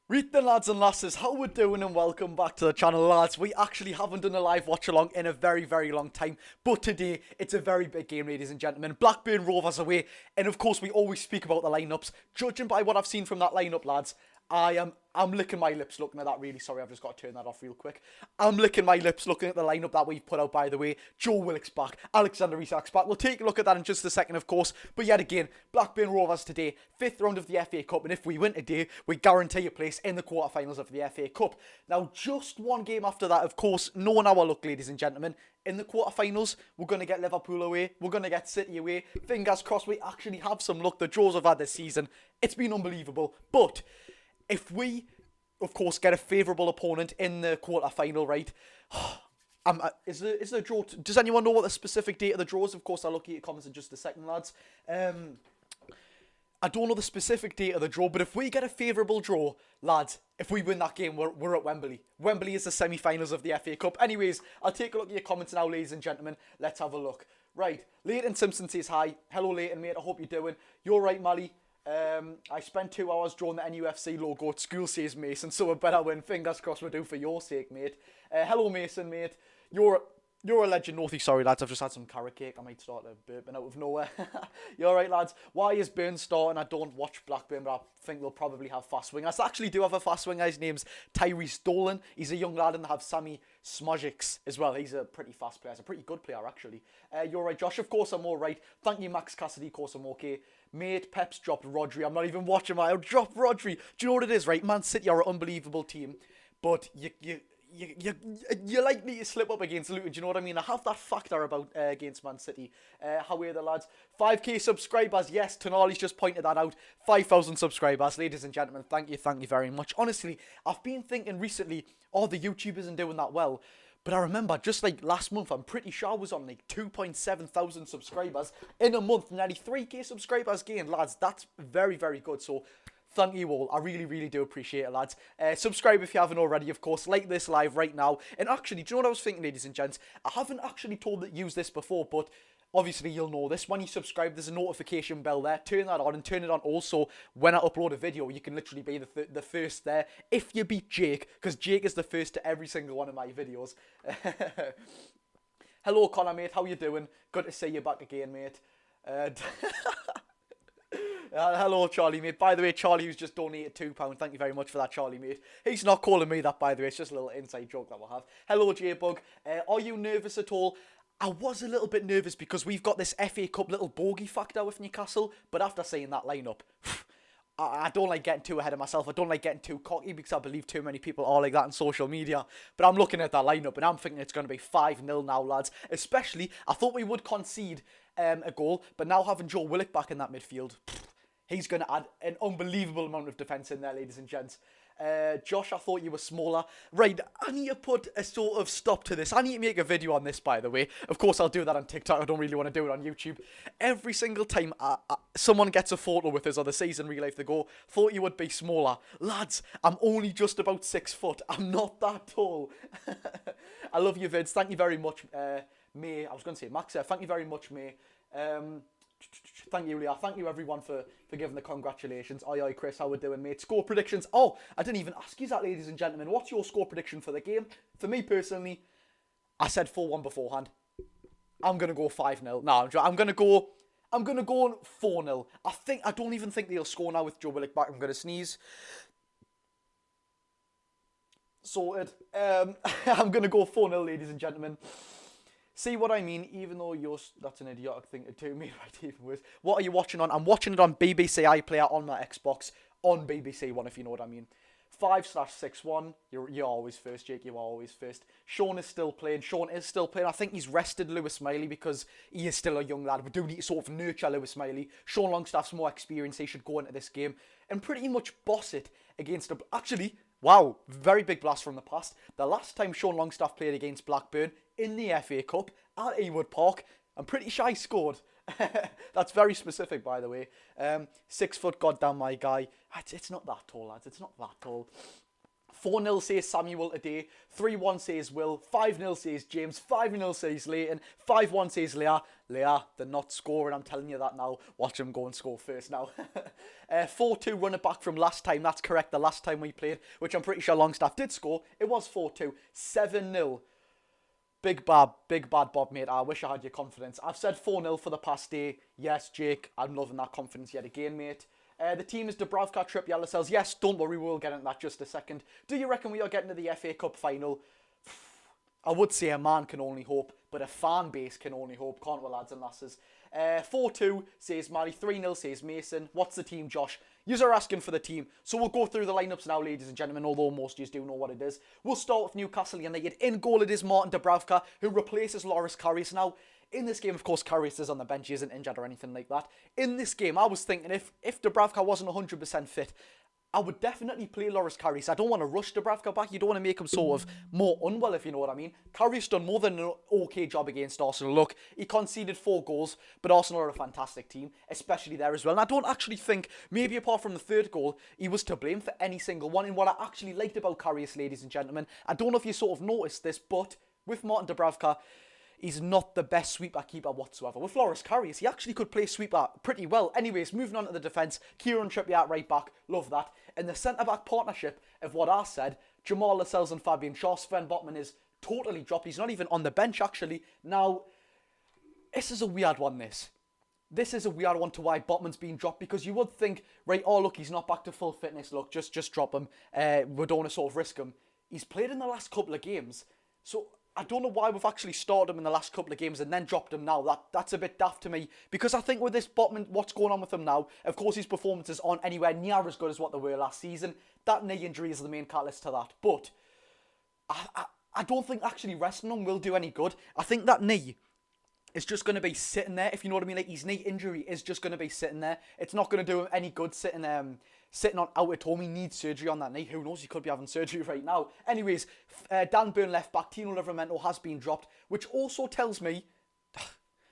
Read the lads and lasses, how we doing and welcome back to the channel lads. We actually haven't done a live watch along in a very long time, but today it's a very big game ladies and gentlemen. Blackburn Rovers away, and of course we always speak about the lineups. Judging by what I've seen from that lineup lads, I'm licking my lips looking at that. Really sorry, I've just got to turn that off real quick. I'm licking my lips looking at the lineup that we've put out, by the way. Joe Willock's back, Alexander Isak's back. We'll take a look at that in just a second, of course. But yet again, Blackburn Rovers today, 5th round of the FA Cup, and if we win today, we guarantee a place in the quarterfinals of the FA Cup. Now, just one game after that, of course, knowing our luck, ladies and gentlemen, in the quarterfinals, we're going to get Liverpool away, we're going to get City away. Fingers crossed we actually have some luck. The draws have had this season, it's been unbelievable. But if we, of course, get a favourable opponent in the quarter-final, right? Is the draw... Does anyone know what the specific date of the draw is? Of course, I'll look at your comments in just a second, lads. I don't know the specific date of the draw, but if we get a favourable draw, lads, if we win that game, we're at Wembley. Wembley is the semi-finals of the FA Cup. Anyways, I'll take a look at your comments now, ladies and gentlemen. Let's have a look. Right, Leighton Simpson says hi. Hello, Leighton, mate. I hope you're doing. You're right, Mally. I spent 2 hours drawing the NUFC logo at school, says Mason, so a better win. Fingers crossed we do for your sake, mate. Hello, Mason, mate. You're a legend. Northy, sorry, lads. I've just had some carrot cake. I might start burping out of nowhere. You're right, lads. Why is Burn starting? I don't watch Blackburn, but I think they'll probably have fast wingers. I actually do have a fast winger. His name's Tyrese Dolan. He's a young lad, and they have Sammy Smojics as well. He's a pretty fast player. He's a pretty good player, actually. You're right, Josh. Of course, I'm all right. Thank you, Max Cassidy. Of course, I'm okay. Mate, Pep's dropped Rodri. I'm not even watching my... I'll drop Rodri. Do you know what it is, right? Man City are an unbelievable team, but you're likely to slip up against Luton. Do you know what I mean? I have that factor about against Man City. How are the lads? 5k subscribers. Yes, Tonali's just pointed that out. 5,000 subscribers, ladies and gentlemen. Thank you very much. Honestly, I've been thinking recently, the YouTube isn't doing that well. But I remember just like last month, I'm pretty sure I was on like 2.7 thousand subscribers in a month. Nearly 3k subscribers gained, lads. That's very good. So thank you all. I really do appreciate it, lads. Subscribe if you haven't already, of course. Like this live right now. And actually, do you know what I was thinking, ladies and gents? I haven't actually told that use this before, but obviously you'll know this. When you subscribe, there's a notification bell there. Turn that on and turn it on also when I upload a video. You can literally be the first there if you beat Jake, because Jake is the first to every single one of my videos. Hello, Connor, mate. How you doing? Good to see you back again, mate. Hello, Charlie, mate. By the way, Charlie, who's just donated £2. Thank you very much for that, Charlie, mate. He's not calling me that, by the way. It's just a little inside joke that we'll have. Hello, J-Bug. Are you nervous at all? I was a little bit nervous because we've got this FA Cup little bogey factor with Newcastle. But after seeing that lineup, I don't like getting too ahead of myself. I don't like getting too cocky because I believe too many people are like that on social media. But I'm looking at that lineup and I'm thinking it's going to be 5-0 now, lads. Especially, I thought we would concede a goal. But now having Joe Willock back in that midfield, he's going to add an unbelievable amount of defence in there, ladies and gents. Josh, I thought you were smaller. Right, I need to put a sort of stop to this. I need to make a video on this, by the way. Of course, I'll do that on TikTok. I don't really want to do it on YouTube. Every single time someone gets a photo with us or the season real life, they go, thought you would be smaller. Lads, I'm only just about 6 foot. I'm not that tall. I love you, vids. Thank you very much, May. I was going to say Max. Thank you very much, May. Thank you, Leah. Thank you, everyone, for giving the congratulations. Oi, Chris, how we doing, mate? Score predictions. Oh, I didn't even ask you that, ladies and gentlemen. What's your score prediction for the game? For me, personally, I said 4-1 beforehand. I'm going to go 5-0. No, I'm going to go 4-0. I don't even think they'll score now with Joe Willock back. I'm going to sneeze. Sorted. I'm going to go 4-0, ladies and gentlemen. See what I mean? Even though that's an idiotic thing to do, me right even worse. What are you watching on? I'm watching it on BBC iPlayer on my Xbox, on BBC One, if you know what I mean. 5/61. You're always first, Jake. You are always first. Sean is still playing. I think he's rested Lewis Miley because he is still a young lad. We do need to sort of nurture Lewis Miley. Sean Longstaff's more experience. He should go into this game and pretty much boss it against a... Actually, wow, very big blast from the past. The last time Sean Longstaff played against Blackburn in the FA Cup at Ewood Park, I'm pretty sure he scored. That's very specific, by the way. 6 foot, goddamn my guy. It's not that tall, lads. It's not that tall. 4-0 says Samuel today, 3-1 says Will, 5-0 says James, 5-0 says Leighton, 5-1 says Leah. Leah, they're not scoring, I'm telling you that now. Watch them go and score first now. 4-2 run it back from last time, that's correct, the last time we played, which I'm pretty sure Longstaff did score. It was 4-2, 7-0. Big bad Bob, mate. I wish I had your confidence. I've said 4-0 for the past day. Yes, Jake, I'm loving that confidence yet again, mate. The team is Dubravka, Trippier, Lascelles. Yes, don't worry, we'll get into that just a second. Do you reckon we are getting to the FA Cup final? I would say a man can only hope, but a fan base can only hope, can't we, lads and lasses? 4-2 says Mary, 3-0 says Mason. What's the team, Josh? Yous are asking for the team, so we'll go through the lineups now, ladies and gentlemen, although most of you do know what it is. We'll start with Newcastle United. In goal it is Martin Dubravka, who replaces Loris Karius. Now, in this game, of course, Karius is on the bench, he isn't injured or anything like that. In this game, I was thinking if Dubravka wasn't 100% fit, I would definitely play Loris Karius. I don't want to rush Dubravka back. You don't want to make him sort of more unwell, if you know what I mean. Karius done more than an okay job against Arsenal. Look, he conceded 4 goals, but Arsenal are a fantastic team, especially there as well. And I don't actually think, maybe apart from the 3rd goal, he was to blame for any single one. And what I actually liked about Karius, ladies and gentlemen, I don't know if you sort of noticed this, but with Martin Dubravka, he's not the best sweeper keeper whatsoever. With Loris Karius, he actually could play sweeper pretty well. Anyways, moving on to the defence, Kieran Trippier at right back, love that. And the centre-back partnership of what I said, Jamal Lascelles and Fabian Shaw, Sven Botman is totally dropped. He's not even on the bench, actually. Now, this is a weird one, this. This is a weird one to why Botman's been dropped, because you would think, right, oh, look, he's not back to full fitness. Look, just drop him. We don't want to sort of risk him. He's played in the last couple of games, so I don't know why we've actually started him in the last couple of games and then dropped him now. That's a bit daft to me. Because I think with this Botman, what's going on with him now, of course his performances aren't anywhere near as good as what they were last season. That knee injury is the main catalyst to that. But I don't think actually resting him will do any good. I think that knee is just going to be sitting there, if you know what I mean. Like, his knee injury is just going to be sitting there. It's not going to do him any good sitting on out at home. He needs surgery on that knee. Who knows, he could be having surgery right now. Anyways, Dan Burn left back, Tino Livramento has been dropped, which also tells me,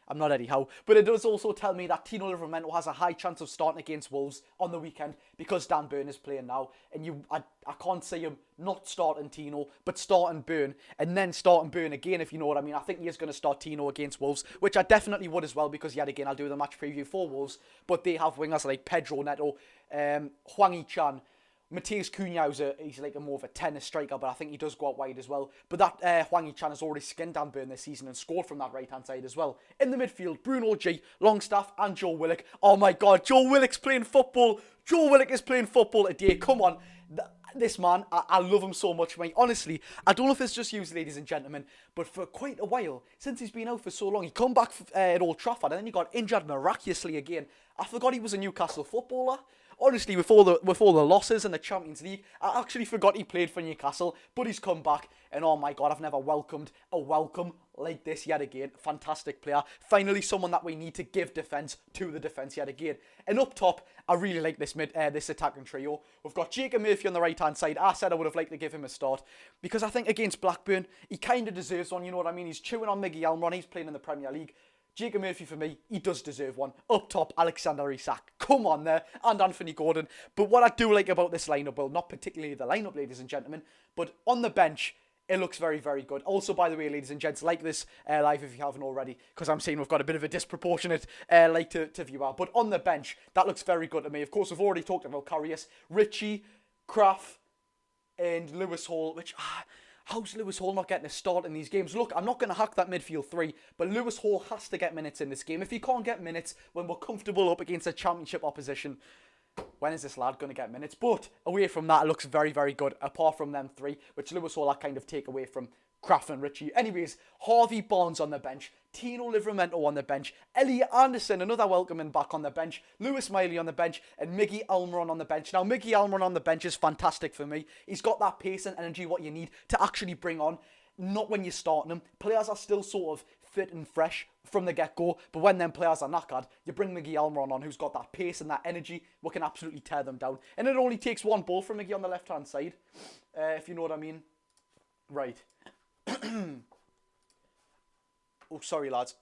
I'm not Eddie Howe, but it does also tell me that Tino Livramento has a high chance of starting against Wolves on the weekend because Dan Burn is playing now. And I can't see him not starting Tino, but starting Burn, and then starting Burn again, if you know what I mean. I think he is going to start Tino against Wolves, which I definitely would as well, because yet again, I'll do the match preview for Wolves, but they have wingers like Pedro Neto, Hwang Hee-chan, Mateus Cunha, he's like a more of a tennis striker, but I think he does go out wide as well. But that Hwang Hee-chan has already skinned Dan Burn this season and scored from that right-hand side as well. In the midfield, Bruno G, Longstaff and Joe Willock. Oh my God, Joe Willock's playing football. Joe Willock is playing football today. Come on. This man, I love him so much, mate. Honestly, I don't know if it's just you, ladies and gentlemen, but for quite a while, since he's been out for so long, he come back at Old Trafford and then he got injured miraculously again. I forgot he was a Newcastle footballer. Honestly, with all the losses in the Champions League, I actually forgot he played for Newcastle, but he's come back, and oh my God, I've never welcomed a welcome like this yet again. Fantastic player. Finally, someone that we need to give defence to the defence yet again. And up top, I really like this this attacking trio. We've got Jacob Murphy on the right-hand side. I said I would have liked to give him a start, because I think against Blackburn, he kind of deserves one, you know what I mean? He's chewing on Miggy Almiron, he's playing in the Premier League. Jacob Murphy, for me, he does deserve one. Up top, Alexander Isak. Come on there. And Anthony Gordon. But what I do like about this lineup, well, not particularly the lineup, ladies and gentlemen, but on the bench, it looks very, very good. Also, by the way, ladies and gents, like this live if you haven't already, because I'm saying we've got a bit of a disproportionate like to view out. But on the bench, that looks very good to me. Of course, we've already talked about Karius, Richie, Kraft, and Lewis Hall, which... how's Lewis Hall not getting a start in these games? Look, I'm not going to hack that midfield 3, but Lewis Hall has to get minutes in this game. If he can't get minutes when we're comfortable up against a championship opposition, when is this lad going to get minutes? But away from that, it looks very, very good, apart from them 3, which Lewis Hall I kind of take away from Kraft and Richie. Anyways, Harvey Barnes on the bench, Tino Livramento on the bench, Elliot Anderson, another welcoming back on the bench, Lewis Miley on the bench, and Miggy Almiron on the bench. Now, Miggy Almiron on the bench is fantastic for me. He's got that pace and energy, what you need to actually bring on, not when you're starting them. Players are still sort of fit and fresh from the get-go, but when them players are knackered, you bring Miggy Almiron on, who's got that pace and that energy, we can absolutely tear them down. And it only takes one ball from Miggy on the left-hand side, if you know what I mean. Right. Oh, sorry, lads.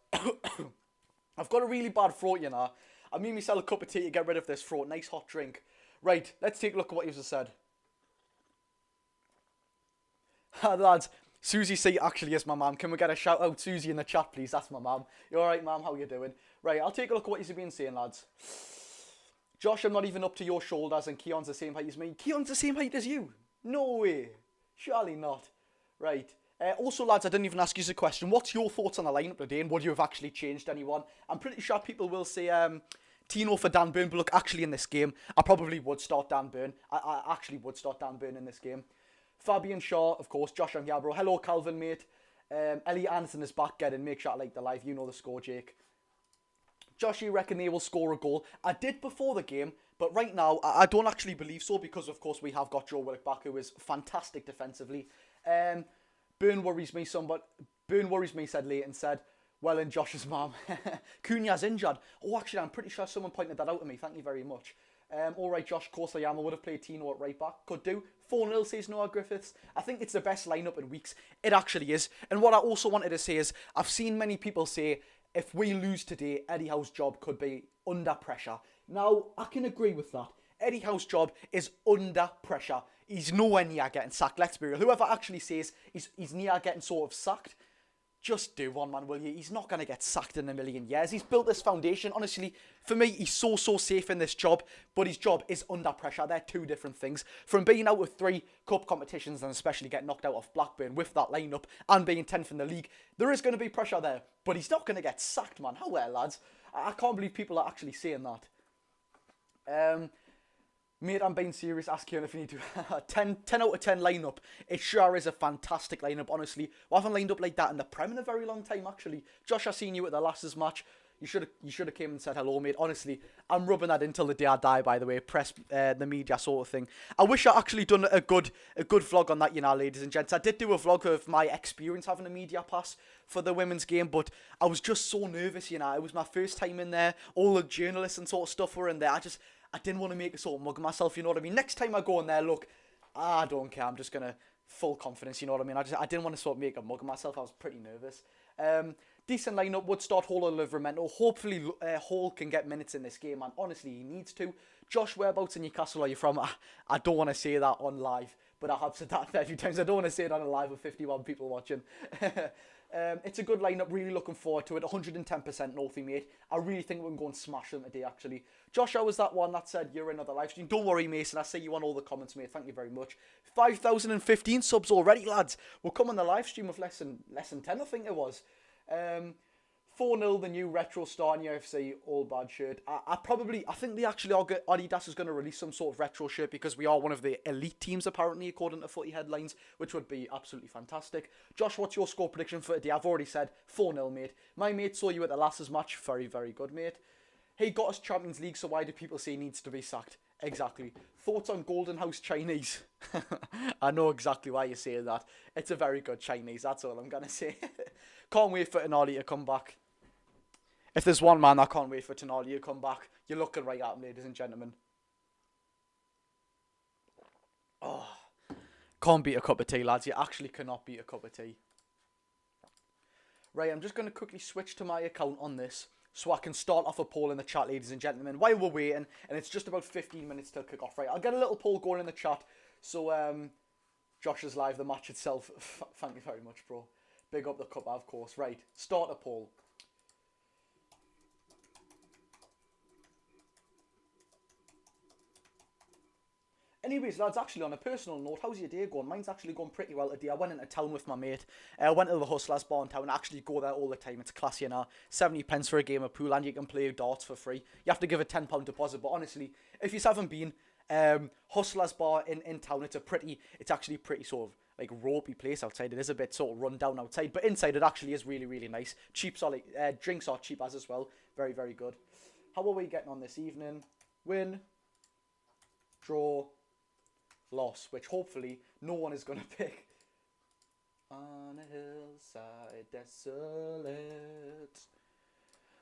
I've got a really bad throat, you know. I made myself a cup of tea to get rid of this throat. Nice hot drink. Right, let's take a look at what you've just said. Lads, Susie C actually is my mum. Can we get a shout out, Susie, in the chat, please? That's my mum. You alright, mum? How you doing? Right, I'll take a look at what you've been saying, lads. Josh, I'm not even up to your shoulders, and Keon's the same height as me. Keon's the same height as you? No way. Surely not. Right. Also, lads, I didn't even ask you a question. What's your thoughts on the lineup today, and would you have actually changed anyone? I'm pretty sure people will say Tino for Dan Burn, but look, actually in this game, I probably would start Dan Burn. I actually would start Dan Burn in this game. Fabian Shaw, of course, Josh and Gabro. Hello, Calvin, mate. Elliot Anderson is back getting. Make sure I like the live. You know the score, Jake. Josh, you reckon they will score a goal? I did before the game, but right now, I don't actually believe so because, of course, we have got Joe Willock back, who is fantastic defensively. Burn worries me somewhat. Burn worries me, said Leighton, said. Well, in Josh's mum. Cunha's injured. Oh, actually, I'm pretty sure someone pointed that out to me. Thank you very much. All right, Josh, of course I am. I would have played Tino at right back. Could do. 4-0, says Noah Griffiths. I think it's the best lineup in weeks. It actually is. And what I also wanted to say is, I've seen many people say, if we lose today, Eddie Howe's job could be under pressure. Now, I can agree with that. Eddie Howe's job is under pressure. He's nowhere near getting sacked, let's be real. Whoever actually says he's near getting sort of sacked, just do one, man, will you? He's not going to get sacked in a million years. He's built this foundation. Honestly, for me, he's so safe in this job, but his job is under pressure. They're two different things. From being out of 3 cup competitions and especially getting knocked out of Blackburn with that lineup and being 10th in the league, there is going to be pressure there, but he's not going to get sacked, man. How well, lads? I can't believe people are actually saying that. Mate, I'm being serious. Ask you if you need to. 10 out of 10 lineup. It sure is a fantastic lineup, honestly. We haven't lined up like that in the Prem in a very long time, actually. Josh, I seen you at the last match. You should have came and said hello, mate. Honestly, I'm rubbing that in till the day I die, by the way. Press the media sort of thing. I wish I actually done a good vlog on that, you know, ladies and gents. I did do a vlog of my experience having a media pass for the women's game, but I was just so nervous, you know. It was my first time in there. All the journalists and sort of stuff were in there. I didn't want to make a sort of mug of myself, you know what I mean? Next time I go in there, look, I don't care. I'm just going to full confidence, you know what I mean? I didn't want to sort of make a mug of myself. I was pretty nervous. Decent lineup, would start Hall or Livermore. Hopefully, Hall can get minutes in this game, and honestly, he needs to. Josh, whereabouts in Newcastle are you from? I don't want to say that on live, but I have said that a few times. I don't want to say it on a live with 51 people watching. It's a good lineup, really looking forward to it. 110% Northy, mate. I really think we can go and smash them today, actually. Josh, I was that one that said you're in another live stream. Don't worry, Mason. I see you on all the comments, mate. Thank you very much. 5,015 subs already, lads. We'll come on the live stream with less than 10, I think it was. 4-0, the new retro star in UFC all bad shirt. I think they actually are Adidas is going to release some sort of retro shirt because we are one of the elite teams apparently according to footy headlines, which would be absolutely fantastic. Josh, what's your score prediction for today? I've already said 4-0, mate. My mate saw you at the last match. Very, very good, mate. He got us Champions League, so why do people say he needs to be sacked? Exactly. Thoughts on Golden House Chinese? I know exactly why you're saying that. It's a very good Chinese, that's all I'm going to say. Can't wait for Tonali to come back. If there's one man I can't wait for Tonali to come back, you're looking right at him, ladies and gentlemen. Oh, can't beat a cup of tea, lads. You actually cannot beat a cup of tea. Right, I'm just going to quickly switch to my account on this so I can start off a poll in the chat, ladies and gentlemen, while we're waiting, and it's just about 15 minutes till kick-off. Right, I'll get a little poll going in the chat. So, Josh is live, the match itself. Thank you very much, bro. Big up the cup, of course. Right, start a poll. Anyways, lads, actually on a personal note, how's your day going? Mine's actually going pretty well today. I went into town with my mate. I went to the Hustlers bar in town. I actually go there all the time. It's classy, you know. 70 pence for a game of pool, and you can play darts for free. You have to give a £10 deposit, but honestly, if you haven't been, Hustlers bar in town, it's actually pretty sort of like ropey place outside. It is a bit sort of run down outside, but inside it actually is really, really nice. Cheap, solid drinks are cheap as well. Very, very good. How are we getting on this evening? Win, draw, loss, which hopefully no one is going to pick. On a hillside desolate,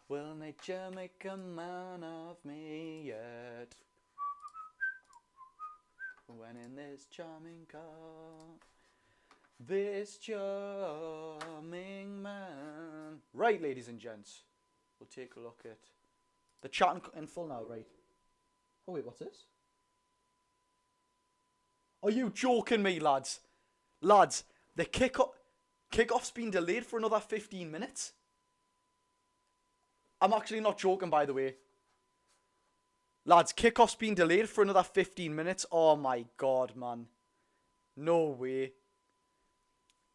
will nature make a man of me yet? When in this charming car, this charming man. Right, ladies and gents, we'll take a look at the chat in full now, right? Oh wait, what's this? Are you joking me, lads? Lads, The kickoff's been delayed for another 15 minutes. I'm actually not joking, by the way. Lads, kickoff's been delayed for another 15 minutes. Oh my god, man. No way.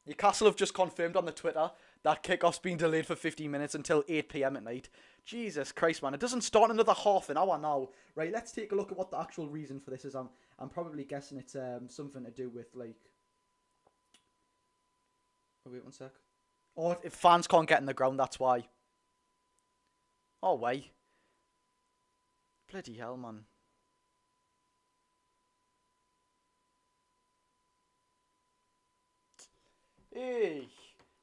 Newcastle have just confirmed on the Twitter that kickoff's been delayed for 15 minutes until 8 p.m. at night. Jesus Christ, man. It doesn't start another half an hour now. Right, let's take a look at what the actual reason for this is. I'm probably guessing it's something to do with, like... Oh, wait one sec. Oh, if fans can't get in the ground, that's why. Oh, wait. Bloody hell, man. Hey.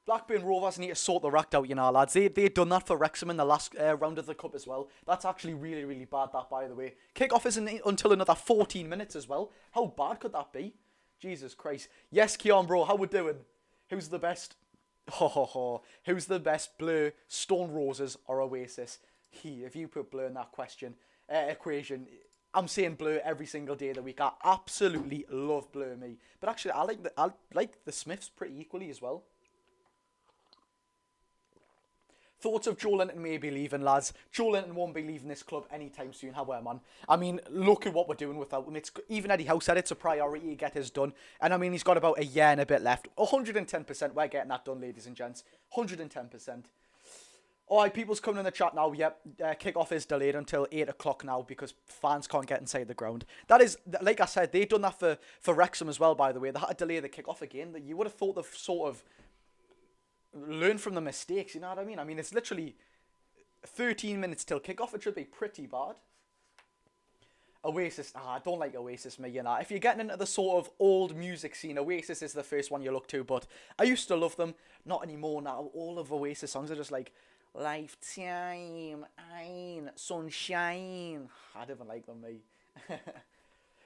Blackburn Rovers need to sort the rack out, you know, lads. They done that for Wrexham in the last round of the Cup as well. That's actually really, really bad, that, by the way. Kick-off isn't until another 14 minutes as well. How bad could that be? Jesus Christ. Yes, Keon, bro, how we doing? Who's the best? Who's the best, Blur, Stone Roses, or Oasis? If you put Blur in that equation, I'm saying Blur every single day of the week. I absolutely love Blur, me. But actually, I like the Smiths pretty equally as well. Thoughts of Joe Linton maybe leaving, lads. Joe Linton won't be leaving this club anytime soon, however, man. I mean, look at what we're doing without him. Even Eddie Howe said it's a priority to get his done. And I mean, he's got about a year and a bit left. 110%, we're getting that done, ladies and gents. 110%. Alright, people's coming in the chat now. Yep, kick-off is delayed until 8 o'clock now because fans can't get inside the ground. That is, like I said, they've done that for Wrexham as well, by the way. They had to delay the kick-off again. You would have thought they've sort of learn from the mistakes, you know what I mean? I mean, it's literally 13 minutes till kickoff. It should be pretty bad. Oasis, I don't like Oasis, me, you know. If you're getting into the sort of old music scene, Oasis is the first one you look to, but I used to love them. Not anymore now. All of Oasis songs are just like, Lifetime, Ein, Sunshine. I don't even like them, me.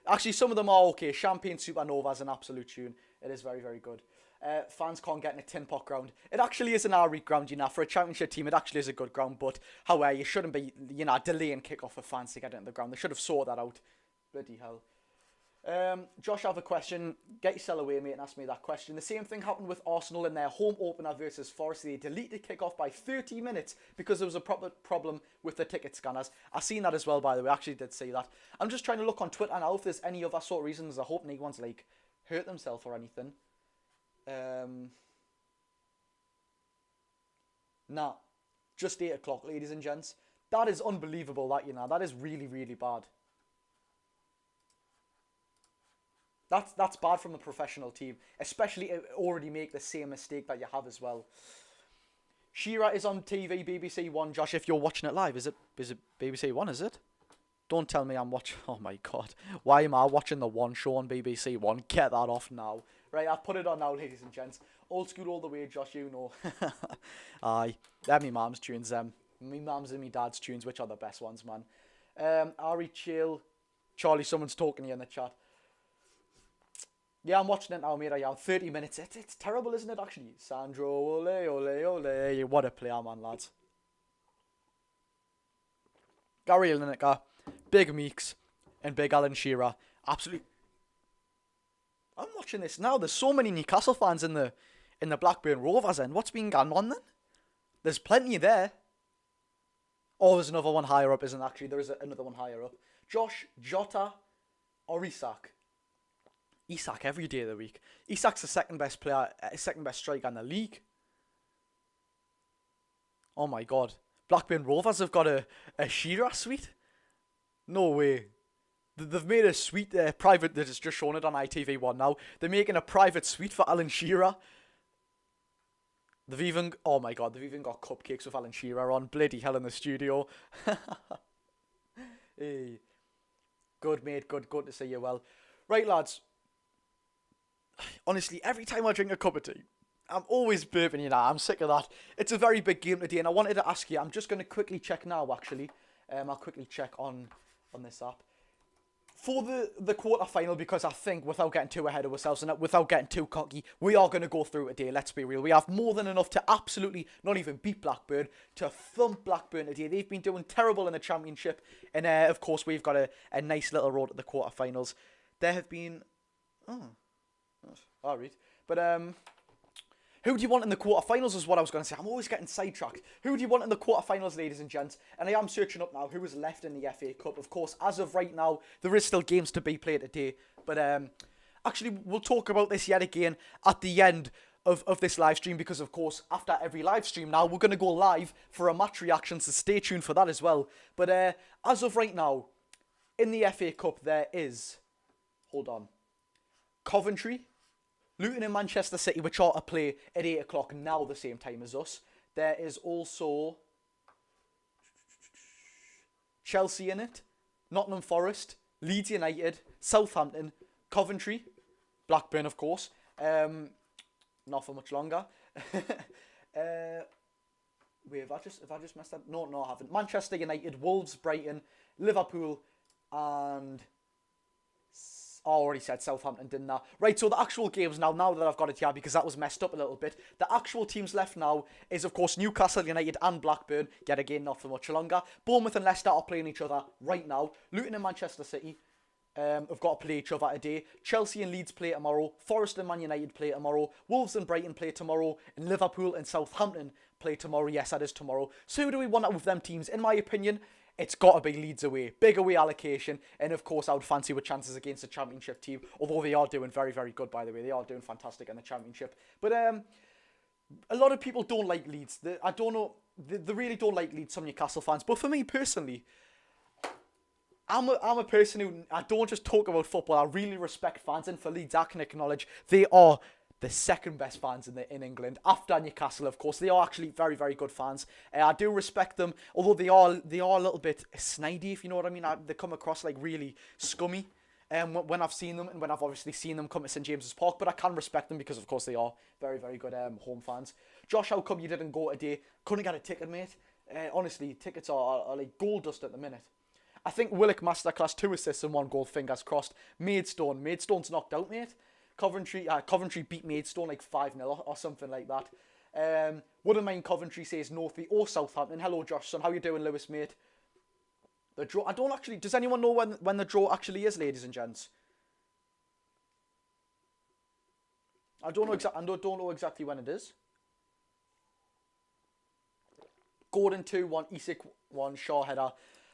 Actually, some of them are okay. Champagne Supernova is an absolute tune. It is very, very good. Fans can't get in a tin pot ground. It actually is an R-Reed ground, you know. For a championship team, it actually is a good ground. But, however, you shouldn't be, you know, delaying kick-off for fans to get into the ground. They should have sorted that out. Bloody hell. Josh, I have a question. Get yourself away, mate, and ask me that question. The same thing happened with Arsenal in their home opener versus Forest. They deleted kick-off by 30 minutes because there was a proper problem with the ticket scanners. I seen that as well, by the way. I actually did see that. I'm just trying to look on Twitter now if there's any other sort of reasons. I hope no one's, like, hurt themselves or anything. Nah, just 8 o'clock, ladies and gents. That is unbelievable, that, you know. That is really, really bad. That's bad from a professional team, especially already make the same mistake that you have as well. Shearer is on TV, BBC One. Josh, if you're watching it live, is it BBC One, is it? Don't tell me I'm watching... Oh, my God. Why am I watching the One show on BBC One? Get that off now. Right, I've put it on now, ladies and gents. Old school all the way, Josh, you know. Aye. They're me mum's tunes, me mum's and me dad's tunes, which are the best ones, man. Ari, chill. Charlie, someone's talking to you in the chat. Yeah, I'm watching it now, mate. I am 30 minutes. It's terrible, isn't it, actually? Sandro, ole, ole, ole. What a player, man, lads. Gary Lineker, Big Meeks, and Big Alan Shearer. Absolutely. I'm watching this now. There's so many Newcastle fans in the Blackburn Rovers end. What's been going on then? There's plenty there. Oh, there's another one higher up, isn't there? Actually, there is another one higher up. Josh, Jota, or Isak? Isak every day of the week. Isak's the second best player, second best striker in the league. Oh my God. Blackburn Rovers have got a Shearer suite? No way. They've made a suite private, that is just showing it on ITV1 now. They're making a private suite for Alan Shearer. They've even, oh my God, they've even got cupcakes with Alan Shearer on. Bloody hell in the studio. Hey. Good, mate, good to see you well. Right, lads. Honestly, every time I drink a cup of tea, I'm always burping, you know. I'm sick of that. It's a very big game today, and I wanted to ask you, I'm just going to quickly check now, actually. I'll quickly check on this app. For the quarter-final, because I think, without getting too ahead of ourselves and without getting too cocky, we are going to go through today, let's be real. We have more than enough to absolutely not even beat Blackburn, to thump Blackburn today. They've been doing terrible in the Championship, and of course, we've got a nice little road to the quarter-finals. There have been... Oh, all right. But, Who do you want in the quarterfinals is what I was going to say. I'm always getting sidetracked. Who do you want in the quarterfinals, ladies and gents? And I am searching up now who is left in the FA Cup. Of course, as of right now, there is still games to be played today. But actually, we'll talk about this yet again at the end of this live stream, because of course after every live stream now we're going to go live for a match reaction, so stay tuned for that as well. But as of right now in the FA Cup there is, hold on, Coventry, Luton and Manchester City, which are to play at 8 o'clock now the same time as us. There is also Chelsea in it, Nottingham Forest, Leeds United, Southampton, Coventry, Blackburn of course, not for much longer. Wait, have I just messed up? No, I haven't. Manchester United, Wolves, Brighton, Liverpool, and I already said Southampton, didn't I? Right, so the actual games now that I've got it here, because that was messed up a little bit. The actual teams left now is, of course, Newcastle United and Blackburn. Yet again, not for much longer. Bournemouth and Leicester are playing each other right now. Luton and Manchester City have got to play each other today. Chelsea and Leeds play tomorrow. Forest and Man United play tomorrow. Wolves and Brighton play tomorrow. And Liverpool and Southampton play tomorrow. Yes, that is tomorrow. So who do we want out of them teams? In my opinion, it's got to be Leeds away. Big away allocation. And of course, I would fancy with chances against the Championship team. Although they are doing very, very good, by the way. They are doing fantastic in the Championship. But a lot of people don't like Leeds. I don't know. They really don't like Leeds, some Newcastle fans. But for me personally, I'm a person who, I don't just talk about football. I really respect fans, and for Leeds, I can acknowledge they are the second best fans in England after Newcastle. Of course, they are actually very, very good fans. I do respect them, although they are a little bit snidey, if you know what I mean. They come across like really scummy when I've seen them, and when I've obviously seen them come to St James's Park. But I can respect them because, of course, they are very, very good home fans. Josh, how come you didn't go today? Couldn't get a ticket, mate. Honestly, tickets are like gold dust at the minute. I think Willock Masterclass, 2 assists and 1 goal, fingers crossed. Maidstone's knocked out, mate. Coventry beat Maidstone like 5-0 or something like that. Wouldn't mind Coventry, says Northby or Southampton. Hello, Josh, son. How you doing, Lewis, mate? The draw. I don't actually. Does anyone know when the draw actually is, ladies and gents? I don't know exactly when it is. Gordon 2-1, Isak 1, Shaw header.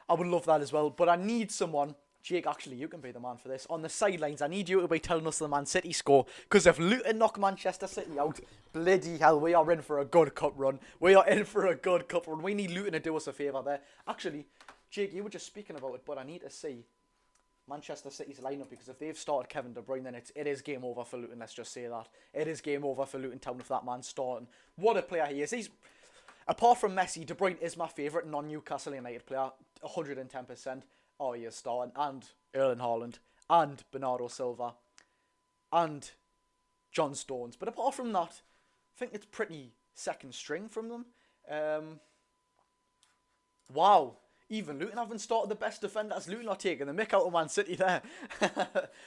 I would love that as well, but I need someone. Jake, actually, you can be the man for this. On the sidelines, I need you to be telling us the Man City score, because if Luton knock Manchester City out, bloody hell, we are in for a good cup run. We need Luton to do us a favour there. Actually, Jake, you were just speaking about it, but I need to see Manchester City's lineup, because if they've started Kevin De Bruyne, then it is game over for Luton. Let's just say that. It is game over for Luton Town if that man's starting. What a player he is. Apart from Messi, De Bruyne is my favourite non-Newcastle United player, 110%. Oh, he is starting. And Erling Haaland. And Bernardo Silva. And John Stones. But apart from that, I think it's pretty second string from them. Wow. Even Luton haven't started the best defenders. Luton are taking the mick out of Man City there.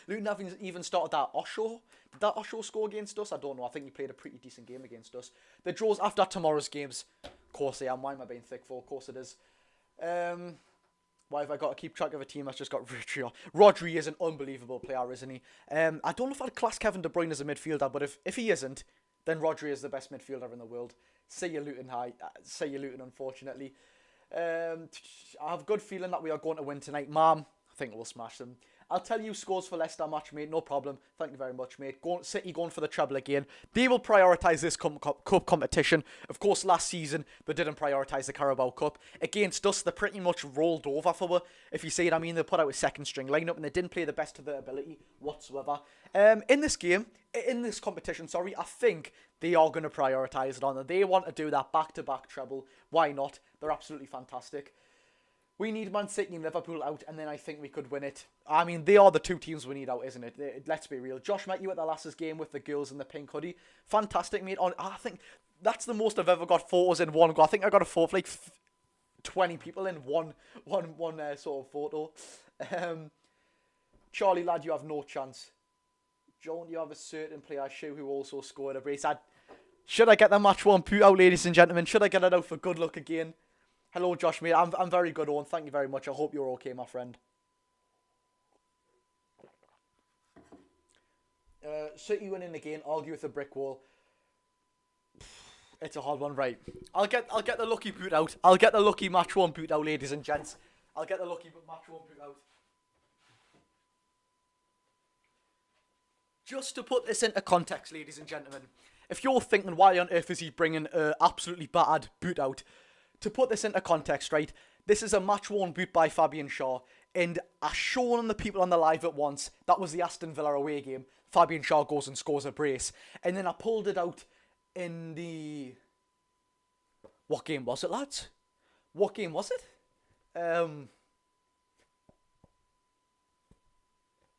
Luton haven't even started that Osho. Did that Osho score against us? I don't know. I think he played a pretty decent game against us. The draws after tomorrow's games. Of course they are. Why am I being thick for? Of course it is. Why have I got to keep track of a team that's just got Rodri? Rodri is an unbelievable player, isn't he? I don't know if I'd class Kevin De Bruyne as a midfielder, but if he isn't, then Rodri is the best midfielder in the world. Say you Luton, unfortunately. I have a good feeling that we are going to win tonight. Ma'am, I think we'll smash them. I'll tell you scores for Leicester match, mate. No problem. Thank you very much, mate. City going for the treble again. They will prioritise this cup competition. Of course, last season, they didn't prioritise the Carabao Cup. Against us, they pretty much rolled over for it. If you see what I mean, they put out a second string lineup and they didn't play the best of their ability whatsoever. In this competition, I think they are going to prioritise it on them. They want to do that back-to-back treble. Why not? They're absolutely fantastic. We need Man City and Liverpool out, and then I think we could win it. I mean, they are the two teams we need out, isn't it? Let's be real. Josh met you at the last game with the girls in the pink hoodie. Fantastic, mate. I think that's the most I've ever got photos in one go. I think I got a photo of like 20 people in one sort of photo. Charlie, lad, you have no chance. Don't you have a certain player, Shu, who also scored a brace? Should I get the match one put out, ladies and gentlemen? Should I get it out for good luck again? Hello, Josh, mate. I'm very good, Owen. Thank you very much. I hope you're okay, my friend. City winning again. Argue with a brick wall. It's a hard one, right? I'll get the lucky boot out. I'll get the lucky match one boot out, ladies and gents. I'll get the lucky match one boot out. Just to put this into context, ladies and gentlemen, if you're thinking why on earth is he bringing a absolutely battered boot out, to put this into context, right? This is a match worn boot by Fabian Schär, and I shown the people on the live at once. That was the Aston Villa away game. Fabian Schär goes and scores a brace, and then I pulled it out in the... What game was it, lads? What game was it?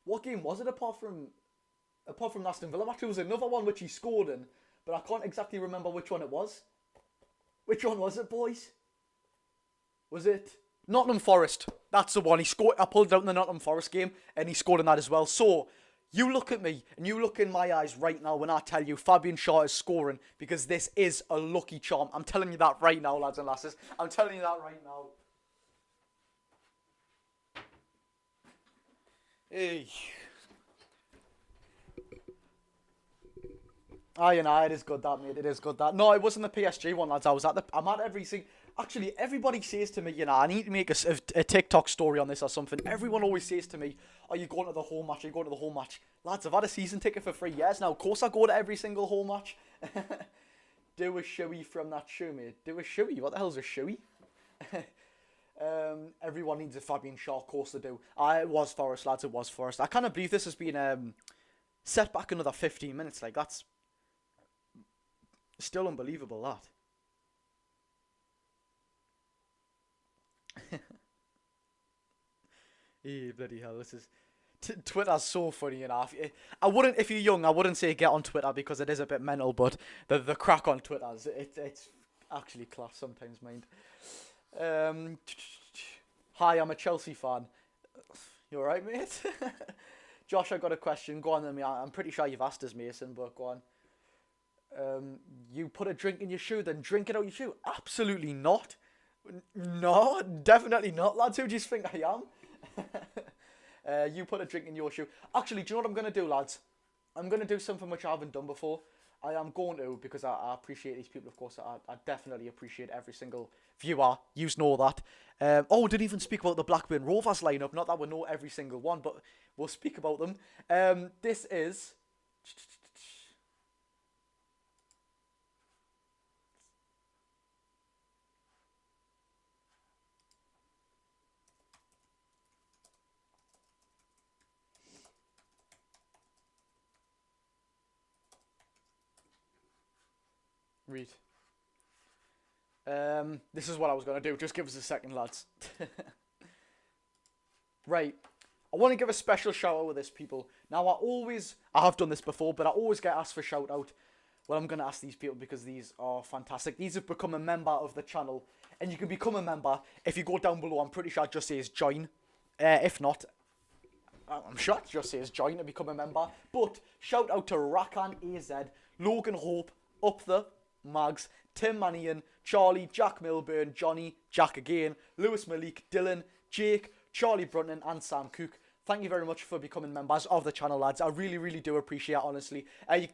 What game was it apart from the Aston Villa match? There was another one which he scored in, but I can't exactly remember which one it was. Which one was it, boys? Was it Nottingham Forest? That's the one. He scored. I pulled it out in the Nottingham Forest game, and he scored in that as well. So, you look at me, and you look in my eyes right now when I tell you Fabian Schär is scoring, because this is a lucky charm. I'm telling you that right now, lads and lasses. I'm telling you that right now. Hey. Aye, it is good that, mate. It is good that. No, it wasn't the PSG one, lads. I'm at everything. Actually, everybody says to me, you know, I need to make a TikTok story on this or something. Everyone always says to me, are you going to the home match? Are you going to the home match? Lads, I've had a season ticket for 3 years now. Of course I go to every single home match. Do a shoey from that shoe, mate. Do a shoey. What the hell's a shoey? Everyone needs a Fabian Schär, of course they do. It was Forest, lads. It was Forest. I can't believe this has been set back another 15 minutes. Like, that's... still unbelievable, that. Bloody hell, this is... Twitter's so funny enough. I wouldn't, if you're young, I wouldn't say get on Twitter because it is a bit mental, but the crack on Twitter, it's actually class sometimes, mind. Hi, I'm a Chelsea fan. You alright, mate? Josh, I got a question. Go on then, mate. I'm pretty sure you've asked us, Mason, but go on. You put a drink in your shoe, then drink it out your shoe? Absolutely not. No, definitely not, lads. Who do you think I am? You put a drink in your shoe. Actually, do you know what I'm going to do, lads? I'm going to do something which I haven't done before. I am going to, because I appreciate these people, of course. I definitely appreciate every single viewer. You know that. We didn't even speak about the Blackburn Rovers lineup. Not that we know every single one, but we'll speak about them. This is... Read. This is what I was going to do. Just give us a second, lads. Right. I want to give a special shout out with this, people. Now, I have done this before, but I always get asked for shout out. Well, I'm going to ask these people because these are fantastic. These have become a member of the channel. And you can become a member if you go down below. I'm pretty sure it just says join. If not, I'm sure it just says join to become a member. But shout out to Rakan AZ, Logan Hope, Up the Mags, Tim Manion, Charlie, Jack Milburn, Johnny, Jack again, Lewis Malik, Dylan, Jake, Charlie Brunton, and Sam Cook. Thank you very much for becoming members of the channel, lads. I really, really do appreciate it, honestly.